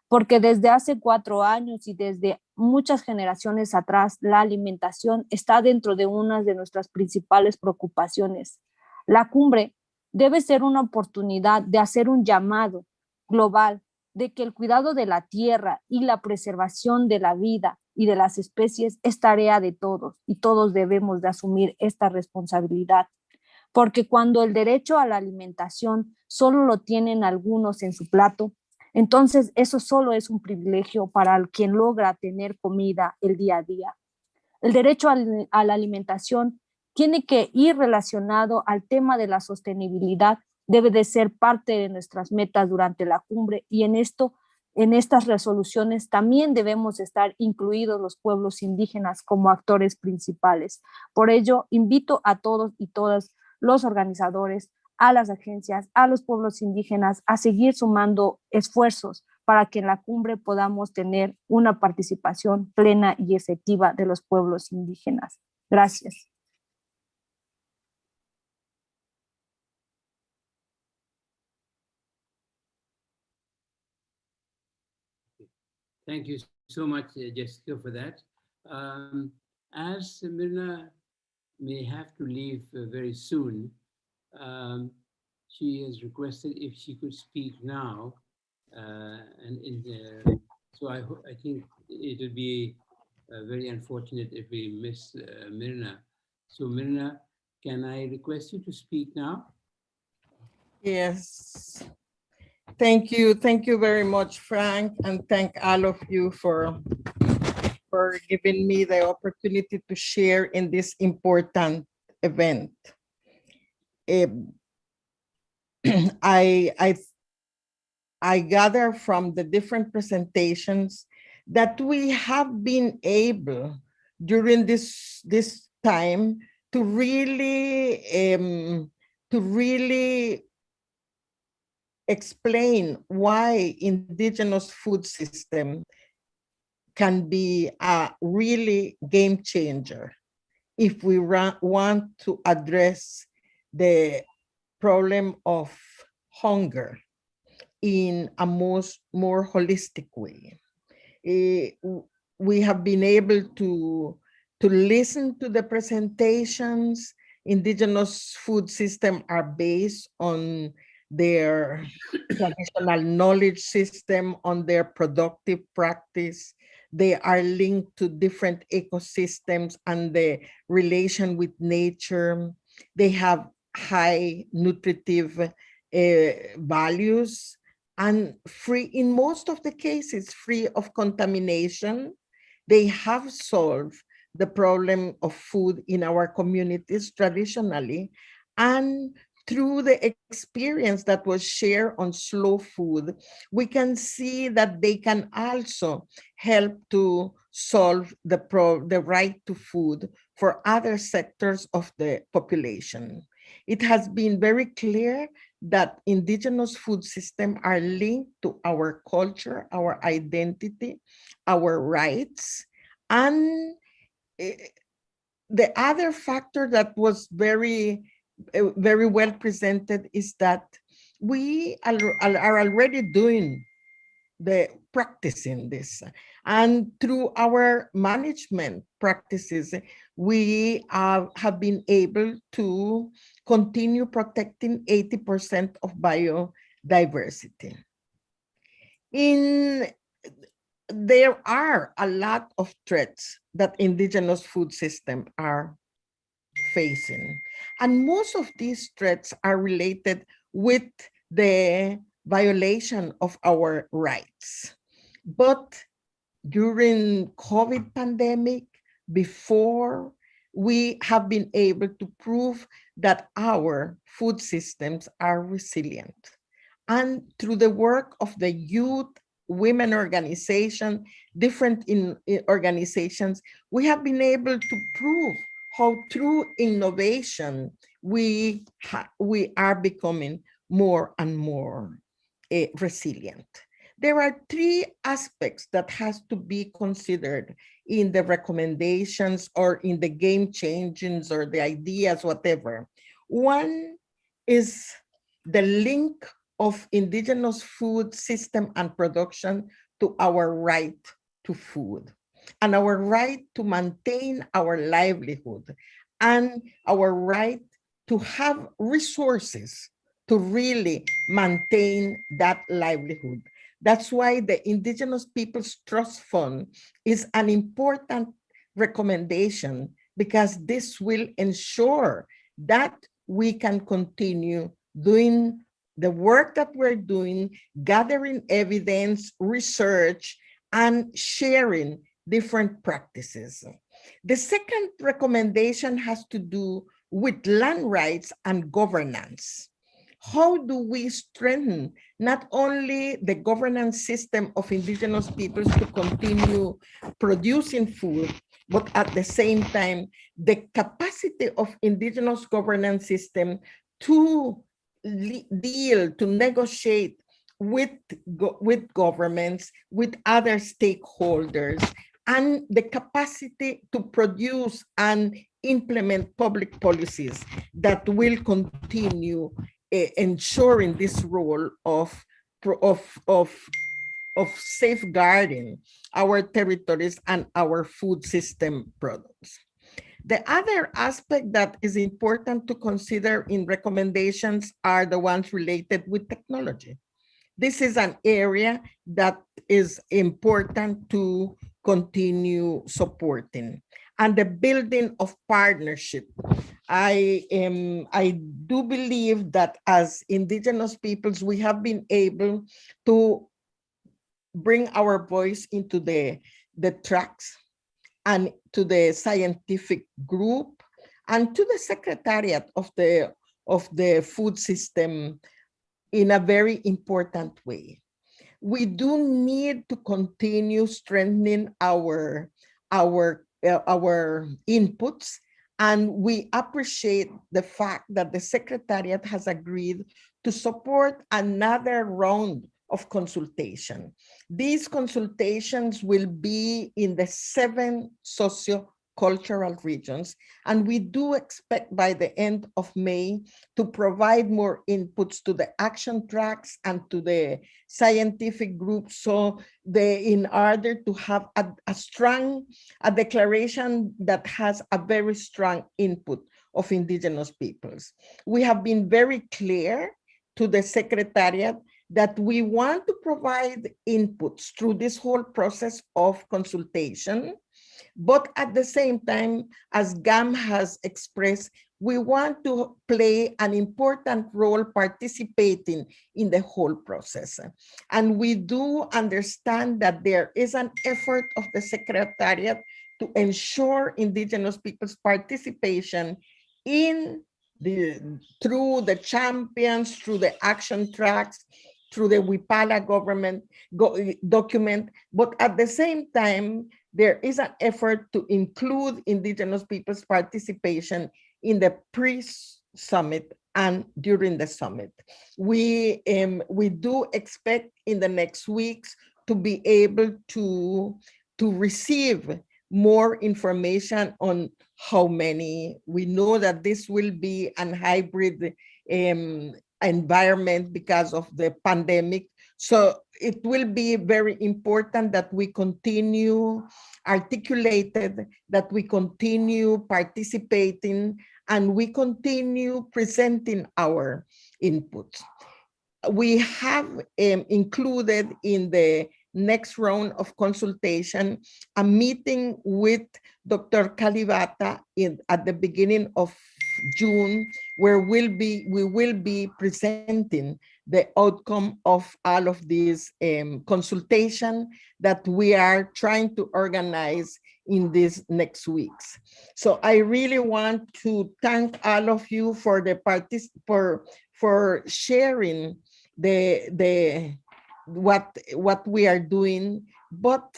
Speaker 15: porque desde hace 4 años y desde muchas generaciones atrás, la alimentación está dentro de una de nuestras principales preocupaciones. La cumbre debe ser una oportunidad de hacer un llamado global de que el cuidado de la tierra y la preservación de la vida y de las especies es tarea de todos y todos debemos de asumir esta responsabilidad. Porque cuando el derecho a la alimentación solo lo tienen algunos en su plato, entonces eso solo es un privilegio para quien logra tener comida el día a día. El derecho a la alimentación tiene que ir relacionado al tema de la sostenibilidad, debe de ser parte de nuestras metas durante la cumbre y en estas resoluciones también debemos estar incluidos los pueblos indígenas como actores principales. Por ello, invito a todos y todas los organizadores, a las agencias, a los pueblos indígenas a seguir sumando esfuerzos para que en la cumbre podamos tener una participación plena y efectiva de los pueblos indígenas. Gracias.
Speaker 2: Thank you so much, Jessica, for that. As Myrna may have to leave very soon, she has requested if she could speak now. So I think it would be very unfortunate if we miss Myrna. So Myrna, can I request you to speak now?
Speaker 16: Yes. Thank you very much, Frank, and thank all of you for giving me the opportunity to share in this important event. I gather from the different presentations that we have been able during this time to really explain why indigenous food system can be a really game changer if we want to address the problem of hunger in a more holistic way. We have been able to listen to the presentations. Indigenous food systems are based on their traditional knowledge system, on their productive practice. They are linked to different ecosystems and the relation with nature. They have high nutritive values and free, in most of the cases, free of contamination. They have solved the problem of food in our communities traditionally, and through the experience that was shared on slow food, we can see that they can also help to solve the right to food for other sectors of the population. It has been very clear that indigenous food systems are linked to our culture, our identity, our rights, and the other factor that was very well presented is that we are already practicing this. And through our management practices, we have been able to continue protecting 80% of biodiversity. There are a lot of threats that indigenous food systems are facing. And most of these threats are related with the violation of our rights. But during COVID pandemic, before, we have been able to prove that our food systems are resilient. And through the work of the youth, women organization, different organizations, we have been able to prove how through innovation, we are becoming more and more resilient. There are three aspects that has to be considered in the recommendations or in the game changings or the ideas, whatever. One is the link of indigenous food system and production to our right to food and our right to maintain our livelihood and our right to have resources to really maintain that livelihood. That's why the Indigenous Peoples Trust Fund is an important recommendation, because this will ensure that we can continue doing the work that we're doing, gathering evidence, research, and sharing different practices. The second recommendation has to do with land rights and governance. How do we strengthen not only the governance system of indigenous peoples to continue producing food, but at the same time, the capacity of indigenous governance system to deal, to negotiate with governments, with other stakeholders, and the capacity to produce and implement public policies that will continue ensuring this role of safeguarding our territories and our food system products. The other aspect that is important to consider in recommendations are the ones related with technology. This is an area that is important to continue supporting, and the building of partnership. I do believe that as indigenous peoples, we have been able to bring our voice into the tracks and to the scientific group and to the secretariat of the food system in a very important way. We do need to continue strengthening our inputs And we appreciate the fact that the Secretariat has agreed to support another round of consultation. These consultations will be in the 7 socio-cultural regions, and we do expect by the end of May to provide more inputs to the action tracks and to the scientific groups, so in order to have a declaration that has a very strong input of Indigenous peoples. We have been very clear to the Secretariat that we want to provide inputs through this whole process of consultation, but at the same time, as GAM has expressed, we want to play an important role participating in the whole process. And we do understand that there is an effort of the Secretariat to ensure Indigenous people's participation through the champions, through the action tracks, through the WIPALA government document, but at the same time, there is an effort to include Indigenous people's participation in the pre-summit and during the summit. We do expect in the next weeks to be able to receive more information on how many. We know that this will be an hybrid environment because of the pandemic. So it will be very important that we continue articulated, that we continue participating, and we continue presenting our inputs. We have included in the next round of consultation a meeting with Dr. Kalibata at the beginning of June, where we will be presenting the outcome of all of these consultation that we are trying to organize in these next weeks. So I really want to thank all of you for for sharing what we are doing, but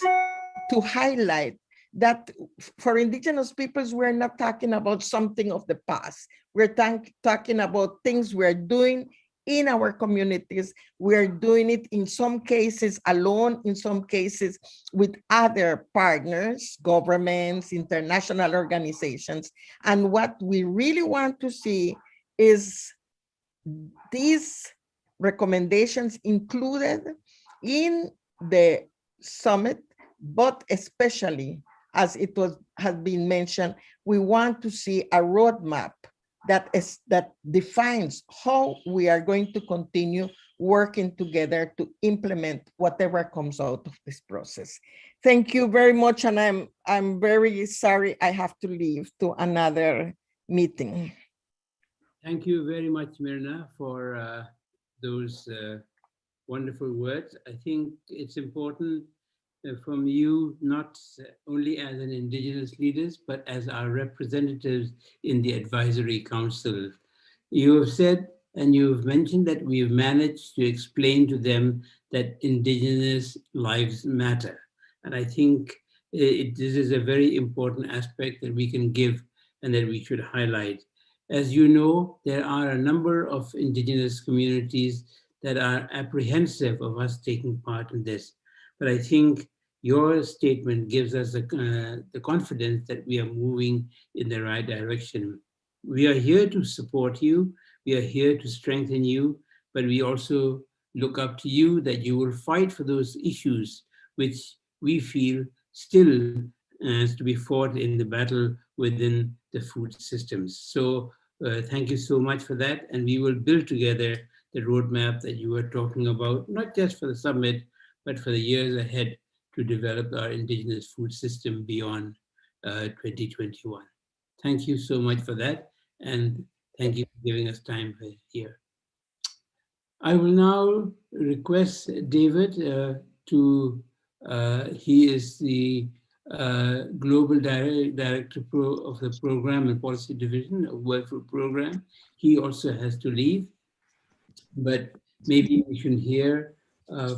Speaker 16: to highlight that for Indigenous peoples, we're not talking about something of the past. We're talking about things we're doing in our communities. We're doing it in some cases alone, in some cases with other partners, governments, international organizations. And what we really want to see is these recommendations included in the summit, but especially, as has been mentioned, we want to see a roadmap that defines how we are going to continue working together to implement whatever comes out of this process. Thank you very much, and I'm very sorry I have to leave to another meeting.
Speaker 2: Thank you very much, Myrna, for those wonderful words. I think it's important from you, not only as an Indigenous leaders, but as our representatives in the advisory council. You have said, and you've mentioned that we've managed to explain to them that Indigenous lives matter. And I think this is a very important aspect that we can give and that we should highlight. As you know, there are a number of Indigenous communities that are apprehensive of us taking part in this. But I think your statement gives us the confidence that we are moving in the right direction. We are here to support you. We are here to strengthen you, but we also look up to you that you will fight for those issues which we feel still has to be fought in the battle within the food systems. So thank you so much for that. And we will build together the roadmap that you were talking about, not just for the summit, but for the years ahead to develop our Indigenous food system beyond 2021. Thank you so much for that. And thank you for giving us time here. I will now request David he is the Global Director of the Program and Policy Division of World Food Program. He also has to leave, but maybe we should hear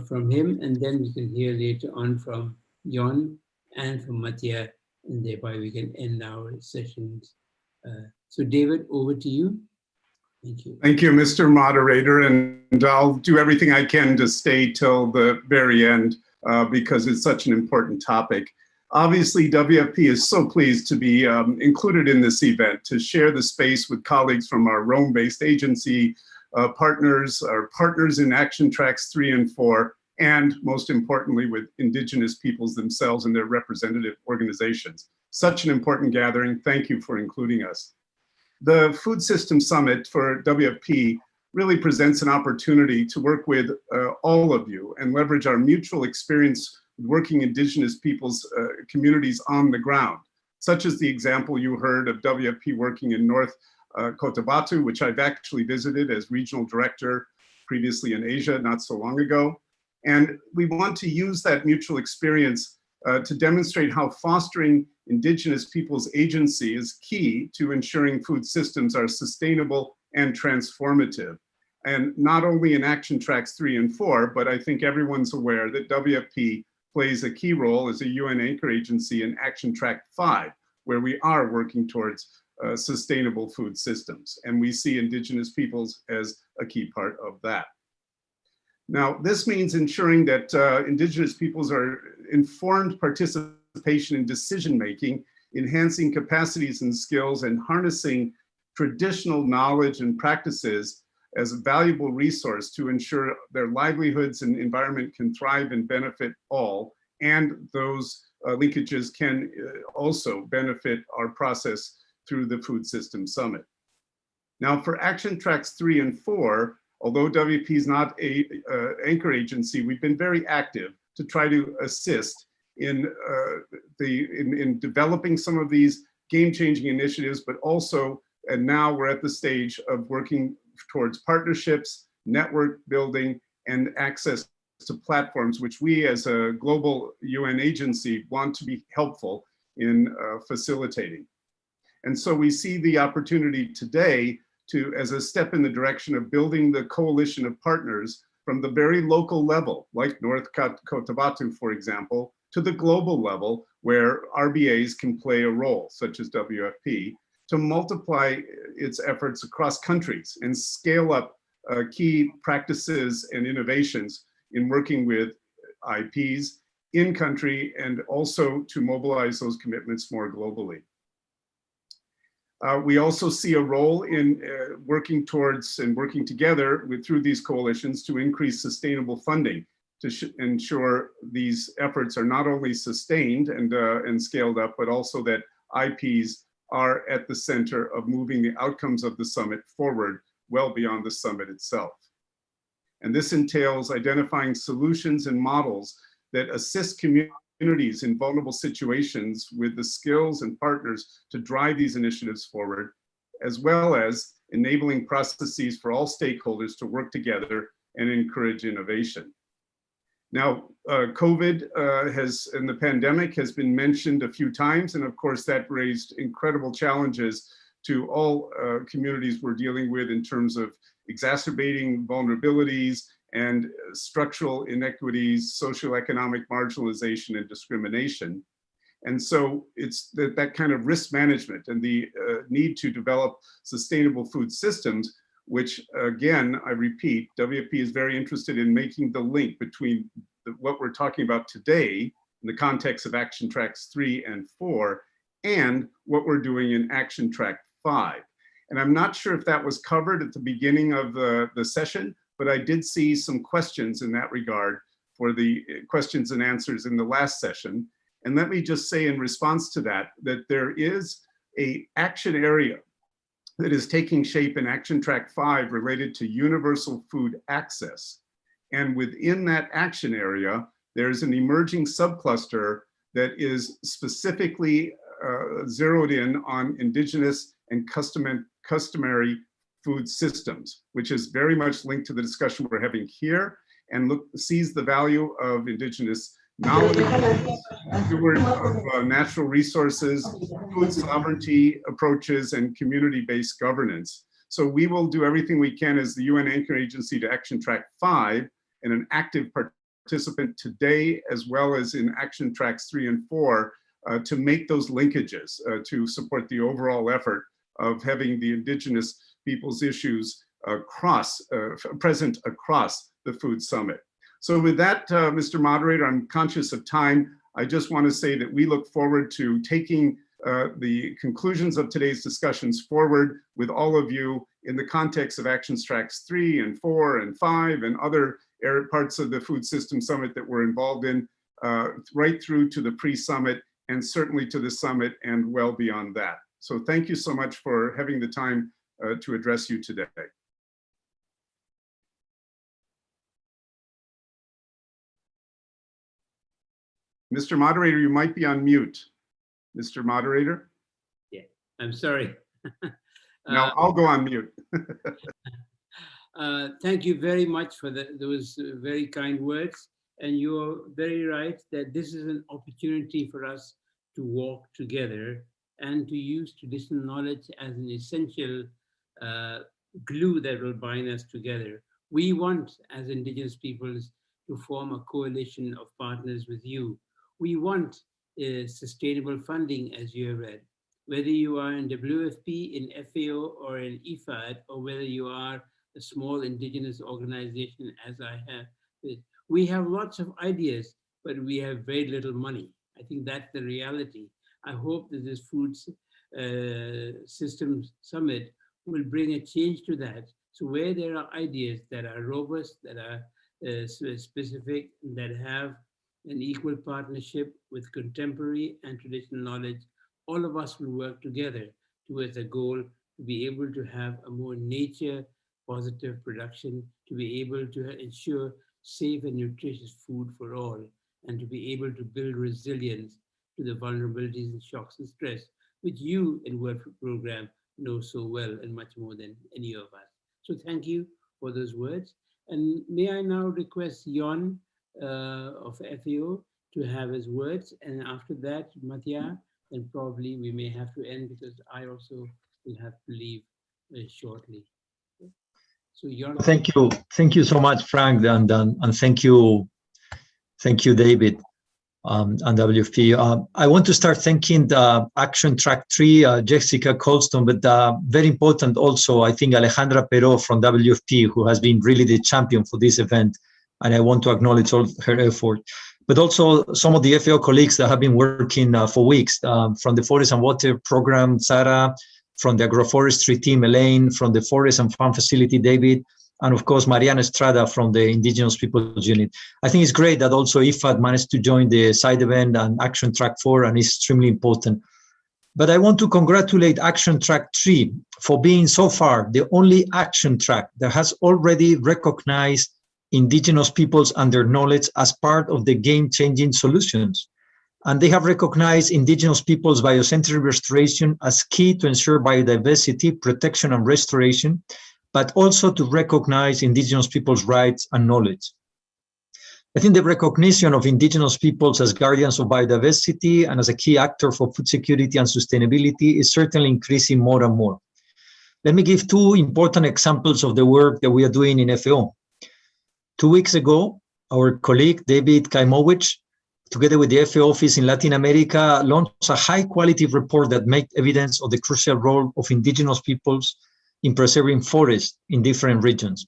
Speaker 2: from him, and then we can hear later on from Jon and from Mattia, and thereby we can end our sessions So David, over to you. Thank you.
Speaker 17: Thank you, Mr. Moderator, and I'll do everything I can to stay till the very end because it's such an important topic. Obviously, WFP is so pleased to be included in this event, to share the space with colleagues from our Rome-based agency, partners, our partners in Action Tracks 3 and 4, and most importantly, with Indigenous peoples themselves and their representative organizations. Such an important gathering. Thank you for including us. The Food System Summit for WFP really presents an opportunity to work with all of you and leverage our mutual experience with working Indigenous peoples communities on the ground, such as the example you heard of WFP working in North Cotabato, which I've actually visited as regional director previously in Asia not so long ago. And we want to use that mutual experience to demonstrate how fostering Indigenous peoples' agency is key to ensuring food systems are sustainable and transformative. And not only in Action Tracks 3 and 4, but I think everyone's aware that WFP plays a key role as a UN anchor agency in Action Track 5, where we are working towards sustainable food systems. And we see Indigenous peoples as a key part of that. Now, this means ensuring that Indigenous peoples are informed participation in decision-making, enhancing capacities and skills, and harnessing traditional knowledge and practices as a valuable resource to ensure their livelihoods and environment can thrive and benefit all, and those linkages can also benefit our process through the Food System Summit. Now, for Action Tracks 3 and 4, although WFP is not an anchor agency, we've been very active to try to assist in developing some of these game-changing initiatives, but also, and now we're at the stage of working towards partnerships, network building, and access to platforms, which we as a global UN agency want to be helpful in facilitating. And so we see the opportunity today as a step in the direction of building the coalition of partners from the very local level, like North Cotabato, for example, to the global level where RBAs can play a role, such as WFP, to multiply its efforts across countries and scale up key practices and innovations in working with IPs in country and also to mobilize those commitments more globally. We also see a role in working towards and working together through these coalitions to increase sustainable funding to ensure these efforts are not only sustained and scaled up, but also that IPs are at the center of moving the outcomes of the summit forward well beyond the summit itself. And this entails identifying solutions and models that assist communities in vulnerable situations with the skills and partners to drive these initiatives forward, as well as enabling processes for all stakeholders to work together and encourage innovation. Now, COVID and the pandemic has been mentioned a few times, and of course that raised incredible challenges to all communities we're dealing with in terms of exacerbating vulnerabilities and structural inequities, socioeconomic marginalization and discrimination. And so it's that kind of risk management and the need to develop sustainable food systems, which again, I repeat, WFP is very interested in making the link between what we're talking about today in the context of Action Tracks 3 and 4 and what we're doing in Action Track 5. And I'm not sure if that was covered at the beginning of the session, but I did see some questions in that regard for the questions and answers in the last session. And let me just say in response to that, that there is an action area that is taking shape in Action Track 5 related to universal food access. And within that action area, there's an emerging subcluster that is specifically zeroed in on Indigenous and customary food systems, which is very much linked to the discussion we're having here and sees the value of Indigenous knowledge, steward of natural resources, food sovereignty approaches, and community-based governance. So we will do everything we can as the UN Anchor Agency to Action Track 5 and an active participant today, as well as in Action Tracks 3 and 4, to make those linkages to support the overall effort of having the indigenous peoples' issues present across the Food Summit. So with that, Mr. Moderator, I'm conscious of time. I just want to say that we look forward to taking the conclusions of today's discussions forward with all of you in the context of Action Tracks 3 and 4 and 5 and other parts of the Food System Summit that we're involved in, right through to the pre-summit and certainly to the summit and well beyond that. So thank you so much for having the time to address you today. Mr. Moderator, you might be on mute. Mr. Moderator?
Speaker 2: Yeah, I'm sorry.
Speaker 17: No, I'll go on mute.
Speaker 2: Thank you very much for those very kind words. And you're very right that this is an opportunity for us to walk together and to use traditional knowledge as an essential glue that will bind us together. We want, as Indigenous peoples, to form a coalition of partners with you. We want sustainable funding, as you have read. Whether you are in WFP, in FAO, or in IFAD, or whether you are a small Indigenous organization, as I have, we have lots of ideas, but we have very little money. I think that's the reality. I hope that this Food Systems Summit will bring a change to that. So where there are ideas that are robust, that are specific, that have an equal partnership with contemporary and traditional knowledge, all of us will work together towards a goal to be able to have a more nature positive production, to be able to ensure safe and nutritious food for all, and to be able to build resilience to the vulnerabilities and shocks and stress, which you in World Food Program know so well and much more than any of us. So thank you for those words. And may I now request Jon of FAO to have his words, and after that, Mattia, and probably we may have to end because I also will have to leave shortly. So Jon.
Speaker 18: Thank you so much, Frank, and thank you, David, and WFP. I want to start thanking the Action Track 3, Jessica Colston, but very important also, I think, Alejandra Perot from WFP, who has been really the champion for this event, and I want to acknowledge all her effort. But also some of the FAO colleagues that have been working for weeks, from the Forest and Water Program, Sarah, from the Agroforestry team, Elaine, from the Forest and Farm Facility, David, and of course, Mariana Estrada from the Indigenous Peoples Unit. I think it's great that also IFAD managed to join the side event and Action Track 4, and it's extremely important. But I want to congratulate Action Track 3 for being so far the only action track that has already recognized Indigenous peoples and their knowledge as part of the game-changing solutions. And they have recognized Indigenous peoples' biocentric restoration as key to ensure biodiversity, protection, and restoration, but also to recognize Indigenous peoples' rights and knowledge. I think the recognition of Indigenous peoples as guardians of biodiversity and as a key actor for food security and sustainability is certainly increasing more and more. Let me give two important examples of the work that we are doing in FAO. 2 weeks ago, our colleague, David Kaimowicz, together with the FAO office in Latin America, launched a high-quality report that made evidence of the crucial role of Indigenous peoples in preserving forests in different regions.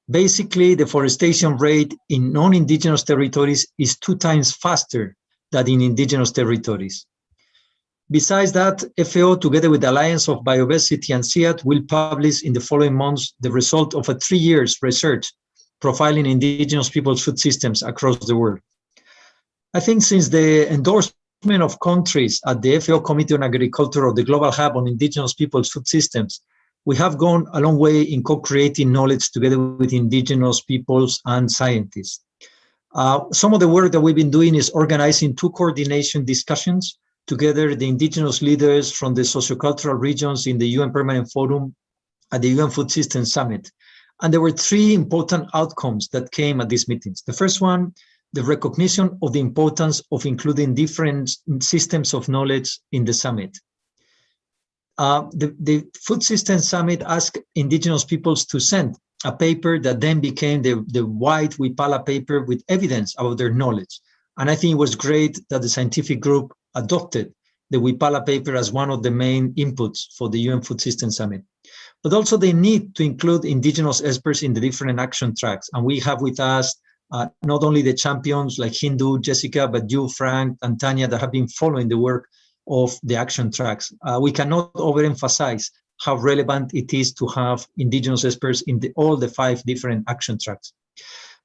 Speaker 18: Basically, the forestation rate in non-Indigenous territories is 2 times faster than in Indigenous territories. Besides that, FAO, together with the Alliance of Biodiversity and CIAT, will publish in the following months the result of a 3 years research profiling Indigenous peoples' food systems across the world. I think since the endorsement of countries at the FAO Committee on Agriculture of the Global Hub on Indigenous peoples' food systems, we have gone a long way in co-creating knowledge together with Indigenous peoples and scientists. Some of the work that we've been doing is organizing 2 coordination discussions together, the Indigenous leaders from the sociocultural regions in the UN Permanent Forum at the UN Food Systems Summit. And there were 3 important outcomes that came at these meetings. The first one, the recognition of the importance of including different systems of knowledge in the summit. The Food Systems Summit asked Indigenous peoples to send a paper that then became the white Wipala paper with evidence about their knowledge. And I think it was great that the scientific group adopted the WIPALA paper as one of the main inputs for the UN Food System Summit. But also they need to include indigenous experts in the different action tracks. And we have with us not only the champions like Hindu, Jessica, but you, Frank, and Tanya, that have been following the work of the action tracks. We cannot overemphasize how relevant it is to have indigenous experts in all the 5 different action tracks.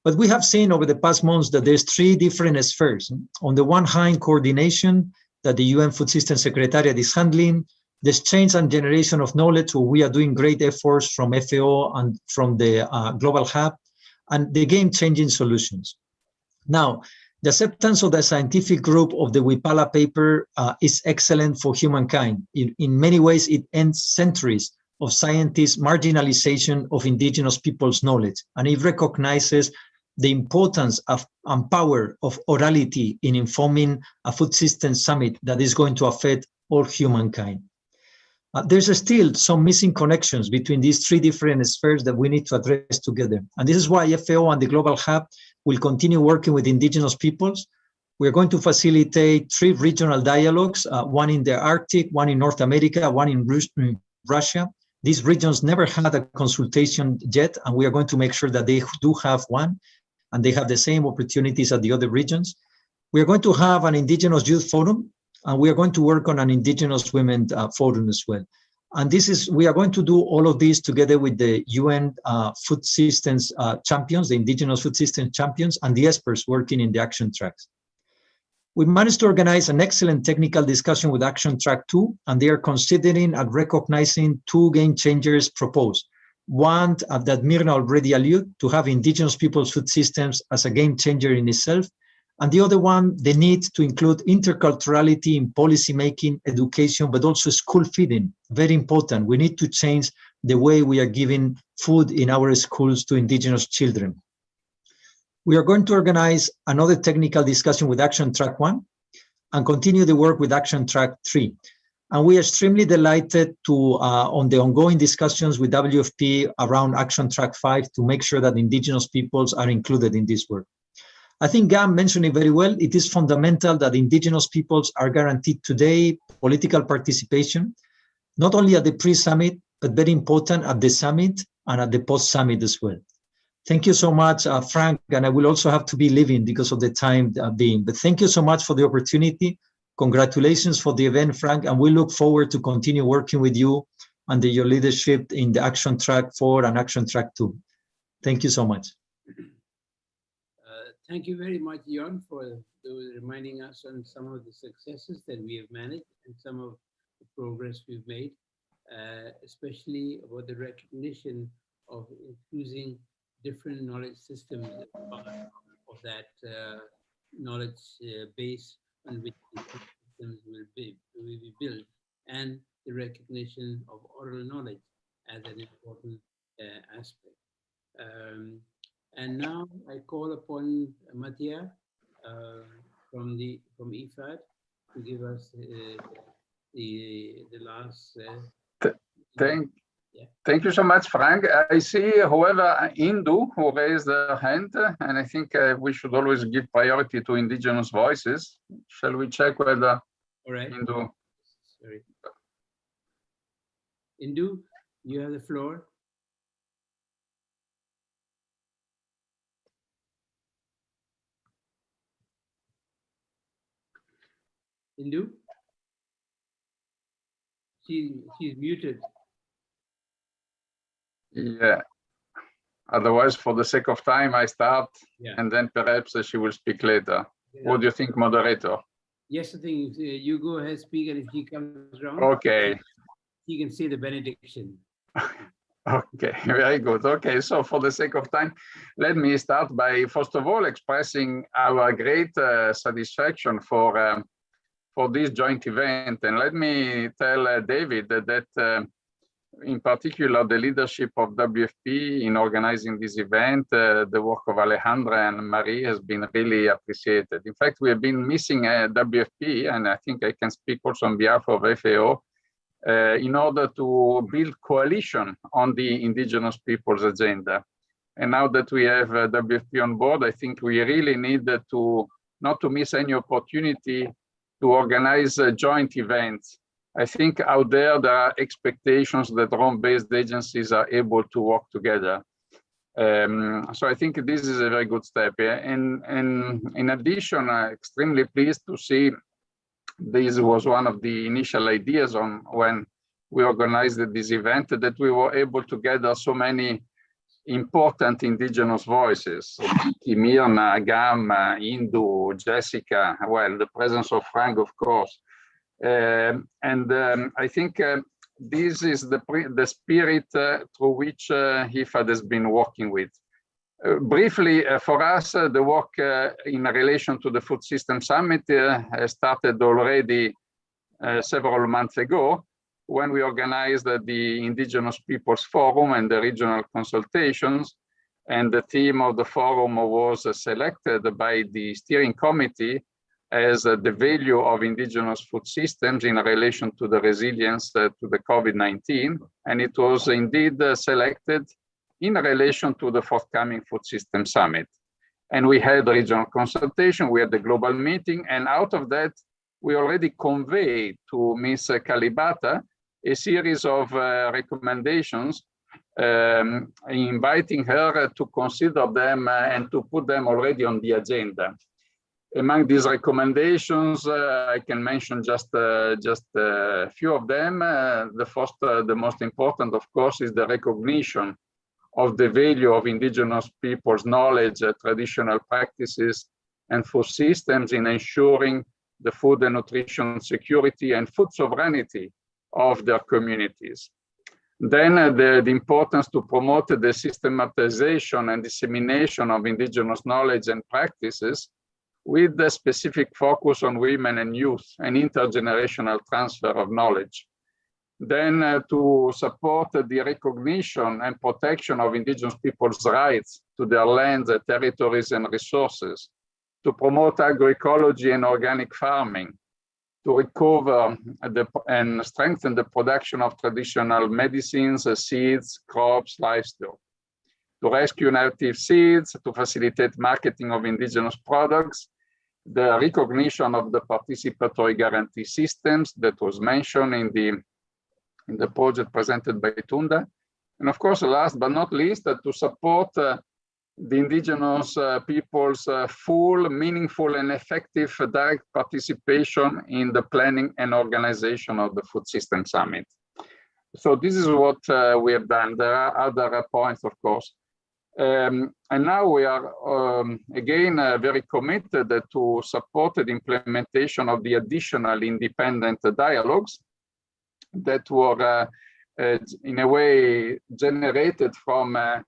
Speaker 18: But we have seen over the past months that there's 3 different spheres. On the one hand, coordination that the UN Food System Secretariat is handling, the exchange and generation of knowledge, where we are doing great efforts from FAO and from the Global Hub, and the game-changing solutions. Now, the acceptance of the scientific group of the WIPALA paper is excellent for humankind. In many ways, it ends centuries of scientists' marginalization of indigenous people's knowledge, and it recognizes the importance of and power of orality in informing a food system summit that is going to affect all humankind. There's still some missing connections between these 3 different spheres that we need to address together. And this is why FAO and the Global Hub will continue working with indigenous peoples. We're going to facilitate 3 regional dialogues, one in the Arctic, one in North America, one in Russia. These regions never had a consultation yet, and we are going to make sure that they do have one, and they have the same opportunities as the other regions. We are going to have an Indigenous Youth Forum, and we are going to work on an Indigenous Women Forum as well. And we are going to do all of this together with the UN Food Systems champions, the Indigenous Food Systems champions, and the experts working in the action tracks. We managed to organize an excellent technical discussion with Action Track 2, and they are considering and recognizing 2 game changers proposed. One that Mirna already alluded to, have indigenous people's food systems as a game changer in itself. And the other one, the need to include interculturality in policy making, education, but also school feeding. Very important. We need to change the way we are giving food in our schools to indigenous children. We are going to organize another technical discussion with Action Track 1 and continue the work with Action Track 3. And we are extremely delighted to, on the ongoing discussions with WFP around Action Track 5 to make sure that indigenous peoples are included in this work. I think Gam mentioned it very well. It is fundamental that indigenous peoples are guaranteed today political participation, not only at the pre-summit, but very important at the summit and at the post-summit as well. Thank you so much, Frank, and I will also have to be leaving because of the time being. But thank you so much for the opportunity. Congratulations for the event, Frank, and we look forward to continue working with you under your leadership in the Action Track 4 and Action Track 2. Thank you so much.
Speaker 2: Thank you very much, Jon, for reminding us on some of the successes that we have managed and some of the progress we've made, especially about the recognition of infusing different knowledge systems as part of that knowledge base on which the systems will be built, and the recognition of oral knowledge as an important aspect. And now I call upon Mattia from IFAD to give us the last.
Speaker 3: Thank you so much, Frank. I see, however, Indu who raised her hand, and I think we should always give priority to indigenous voices. Shall we check whether Indu?
Speaker 2: Sorry. Indu, you have the floor. Indu? She's muted.
Speaker 3: Yeah. Otherwise, for the sake of time, I start, and then perhaps she will speak later. Yeah. What do you think, moderator?
Speaker 2: Yes, I think you go ahead, speak, and if she comes around,
Speaker 3: okay,
Speaker 2: she can say the benediction.
Speaker 3: Okay, very good. Okay, so for the sake of time, let me start by, first of all, expressing our great satisfaction for this joint event. And let me tell David that in particular, the leadership of WFP in organizing this event, the work of Alejandra and Marie has been really appreciated. In fact, we have been missing WFP, and I think I can speak also on behalf of FAO, in order to build coalition on the indigenous peoples agenda. And now that we have WFP on board, I think we really need to not to miss any opportunity to organize joint events. I think out there are expectations that Rome-based agencies are able to work together. So I think this is a very good step. And in addition, I'm extremely pleased to see this was one of the initial ideas on when we organized this event, that we were able to gather so many important indigenous voices. Mirna, Gam, Indu, Jessica, well, the presence of Frank, of course. I think this is the spirit through which IFAD has been working with. Briefly, for us, the work in relation to the Food System Summit started already several months ago, when we organized the Indigenous Peoples Forum and the regional consultations. And the theme of the forum was selected by the steering committee as the value of indigenous food systems in relation to the resilience to the COVID-19. And it was indeed selected in relation to the forthcoming Food System Summit. And we had the regional consultation, we had the global meeting, and out of that, we already conveyed to Ms. Kalibata a series of recommendations, inviting her to consider them and to put them already on the agenda. Among these recommendations, I can mention just a few of them. The first, the most important, of course, is the recognition of the value of indigenous people's knowledge, traditional practices, and food systems in ensuring the food and nutrition security and food sovereignty of their communities. Then the importance to promote the systematization and dissemination of indigenous knowledge and practices with the specific focus on women and youth and intergenerational transfer of knowledge. Then to support the recognition and protection of indigenous people's rights to their lands, territories, and resources, to promote agroecology and organic farming, to recover and strengthen the production of traditional medicines, seeds, crops, livestock, to rescue native seeds, to facilitate marketing of indigenous products, the recognition of the participatory guarantee systems that was mentioned in the project presented by Tunda. And of course, last but not least, to support the indigenous people's full, meaningful, and effective direct participation in the planning and organization of the Food System Summit. So this is what we have done. There are other points, of course. And now we are, again, very committed to support the implementation of the additional independent dialogues that were, in a way, generated from a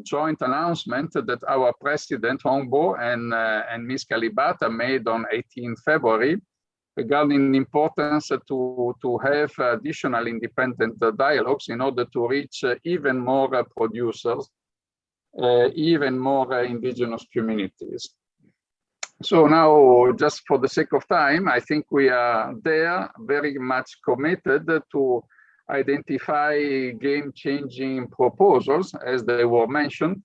Speaker 3: joint announcement that our President Hongbo and Ms. Kalibata made on 18 February regarding the importance to have additional independent dialogues in order to reach even more producers, even more indigenous communities. So now, just for the sake of time, I think we are there very much committed to identify game-changing proposals, as they were mentioned,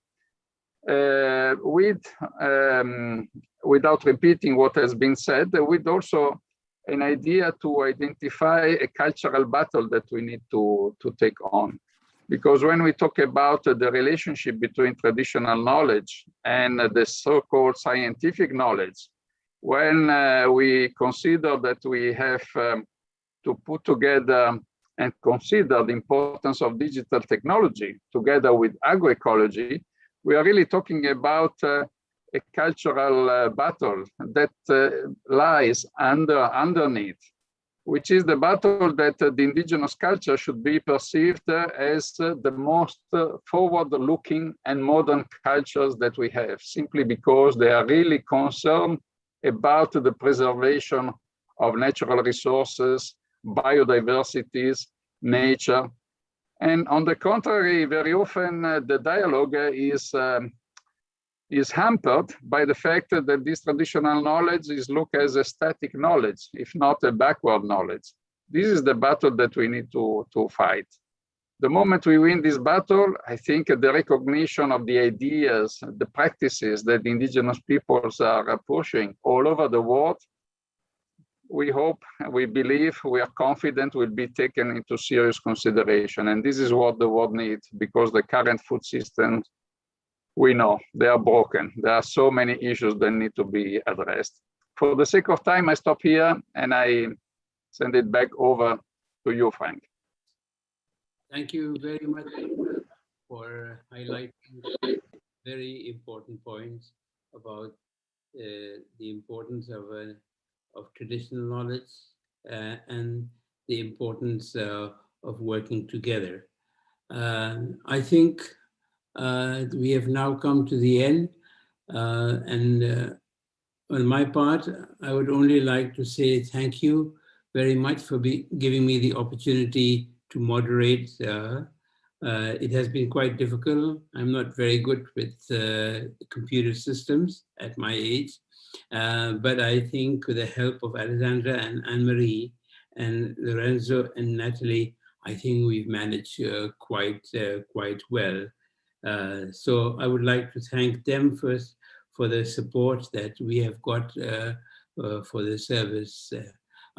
Speaker 3: without repeating what has been said, with also an idea to identify a cultural battle that we need to take on. Because when we talk about the relationship between traditional knowledge and the so-called scientific knowledge, when we consider that we have to put together and consider the importance of digital technology together with agroecology, we are really talking about a cultural battle that lies underneath, which is the battle that the indigenous culture should be perceived as the most forward-looking and modern cultures that we have, simply because they are really concerned about the preservation of natural resources, biodiversities, nature. And on the contrary, very often the dialogue is hampered by the fact that this traditional knowledge is looked as a static knowledge, if not a backward knowledge. This is the battle that we need to fight. The moment we win this battle, I think the recognition of the ideas, the practices that the indigenous peoples are pushing all over the world we hope, we believe, we are confident will be taken into serious consideration. And this is what the world needs, because the current food systems, we know they are broken. There are so many issues that need to be addressed. For the sake of time, I stop here and I send it back over to you, Frank.
Speaker 2: Thank you very much for highlighting very important points about the importance of traditional knowledge and the importance of working together. I think we have now come to the end, and on my part, I would only like to say thank you very much for giving me the opportunity to moderate. It has been quite difficult. I'm not very good with computer systems at my age, but I think with the help of Alexandra and Anne-Marie and Lorenzo and Natalie, I think we've managed quite well. So I would like to thank them first for the support that we have got for the service.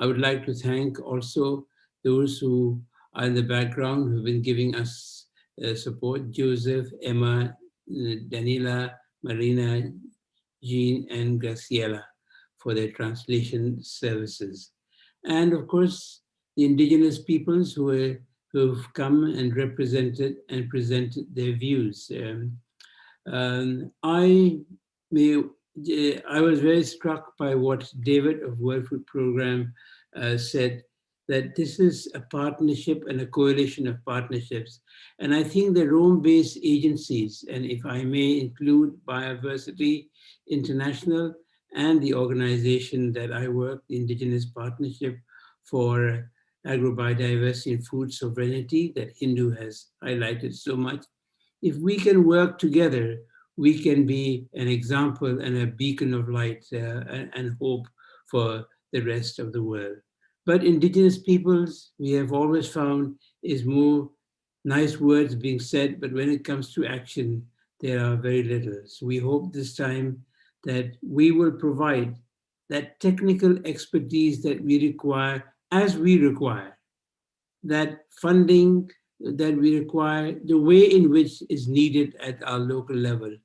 Speaker 2: I would like to thank also those who are in the background who've been giving us support: Joseph, Emma, Danila, Marina, Jean, and Graciela for their translation services. And of course, the indigenous peoples who've come and represented and presented their views. I was very struck by what David of World Food Program said, that this is a partnership and a coalition of partnerships. And I think the Rome-based agencies, and if I may include Biodiversity International and the organization that I work, the Indigenous Partnership for Agrobiodiversity and Food Sovereignty that Hindu has highlighted so much, if we can work together, we can be an example and a beacon of light and hope for the rest of the world. But indigenous peoples, we have always found, is more nice words being said, but when it comes to action, there are very little. So we hope this time that we will provide that technical expertise that we require, as we require, that funding that we require, the way in which is needed at our local level,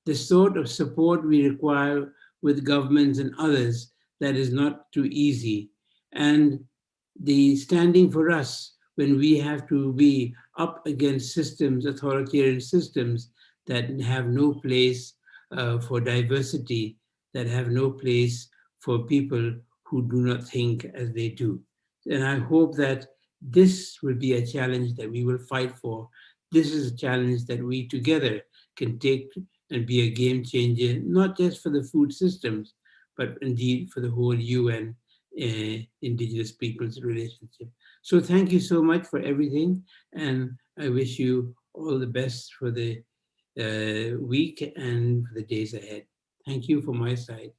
Speaker 2: the sort of support we require with governments and others that is not too easy, and the standing for us when we have to be up against systems, authoritarian systems that have no place for diversity, that have no place for people who do not think as they do. And I hope that this will be a challenge that we will fight for. This is a challenge that we together can take and be a game changer, not just for the food systems, but indeed for the whole UN Indigenous Peoples relationship. So thank you so much for everything. And I wish you all the best for the week and for the days ahead. Thank you from my side.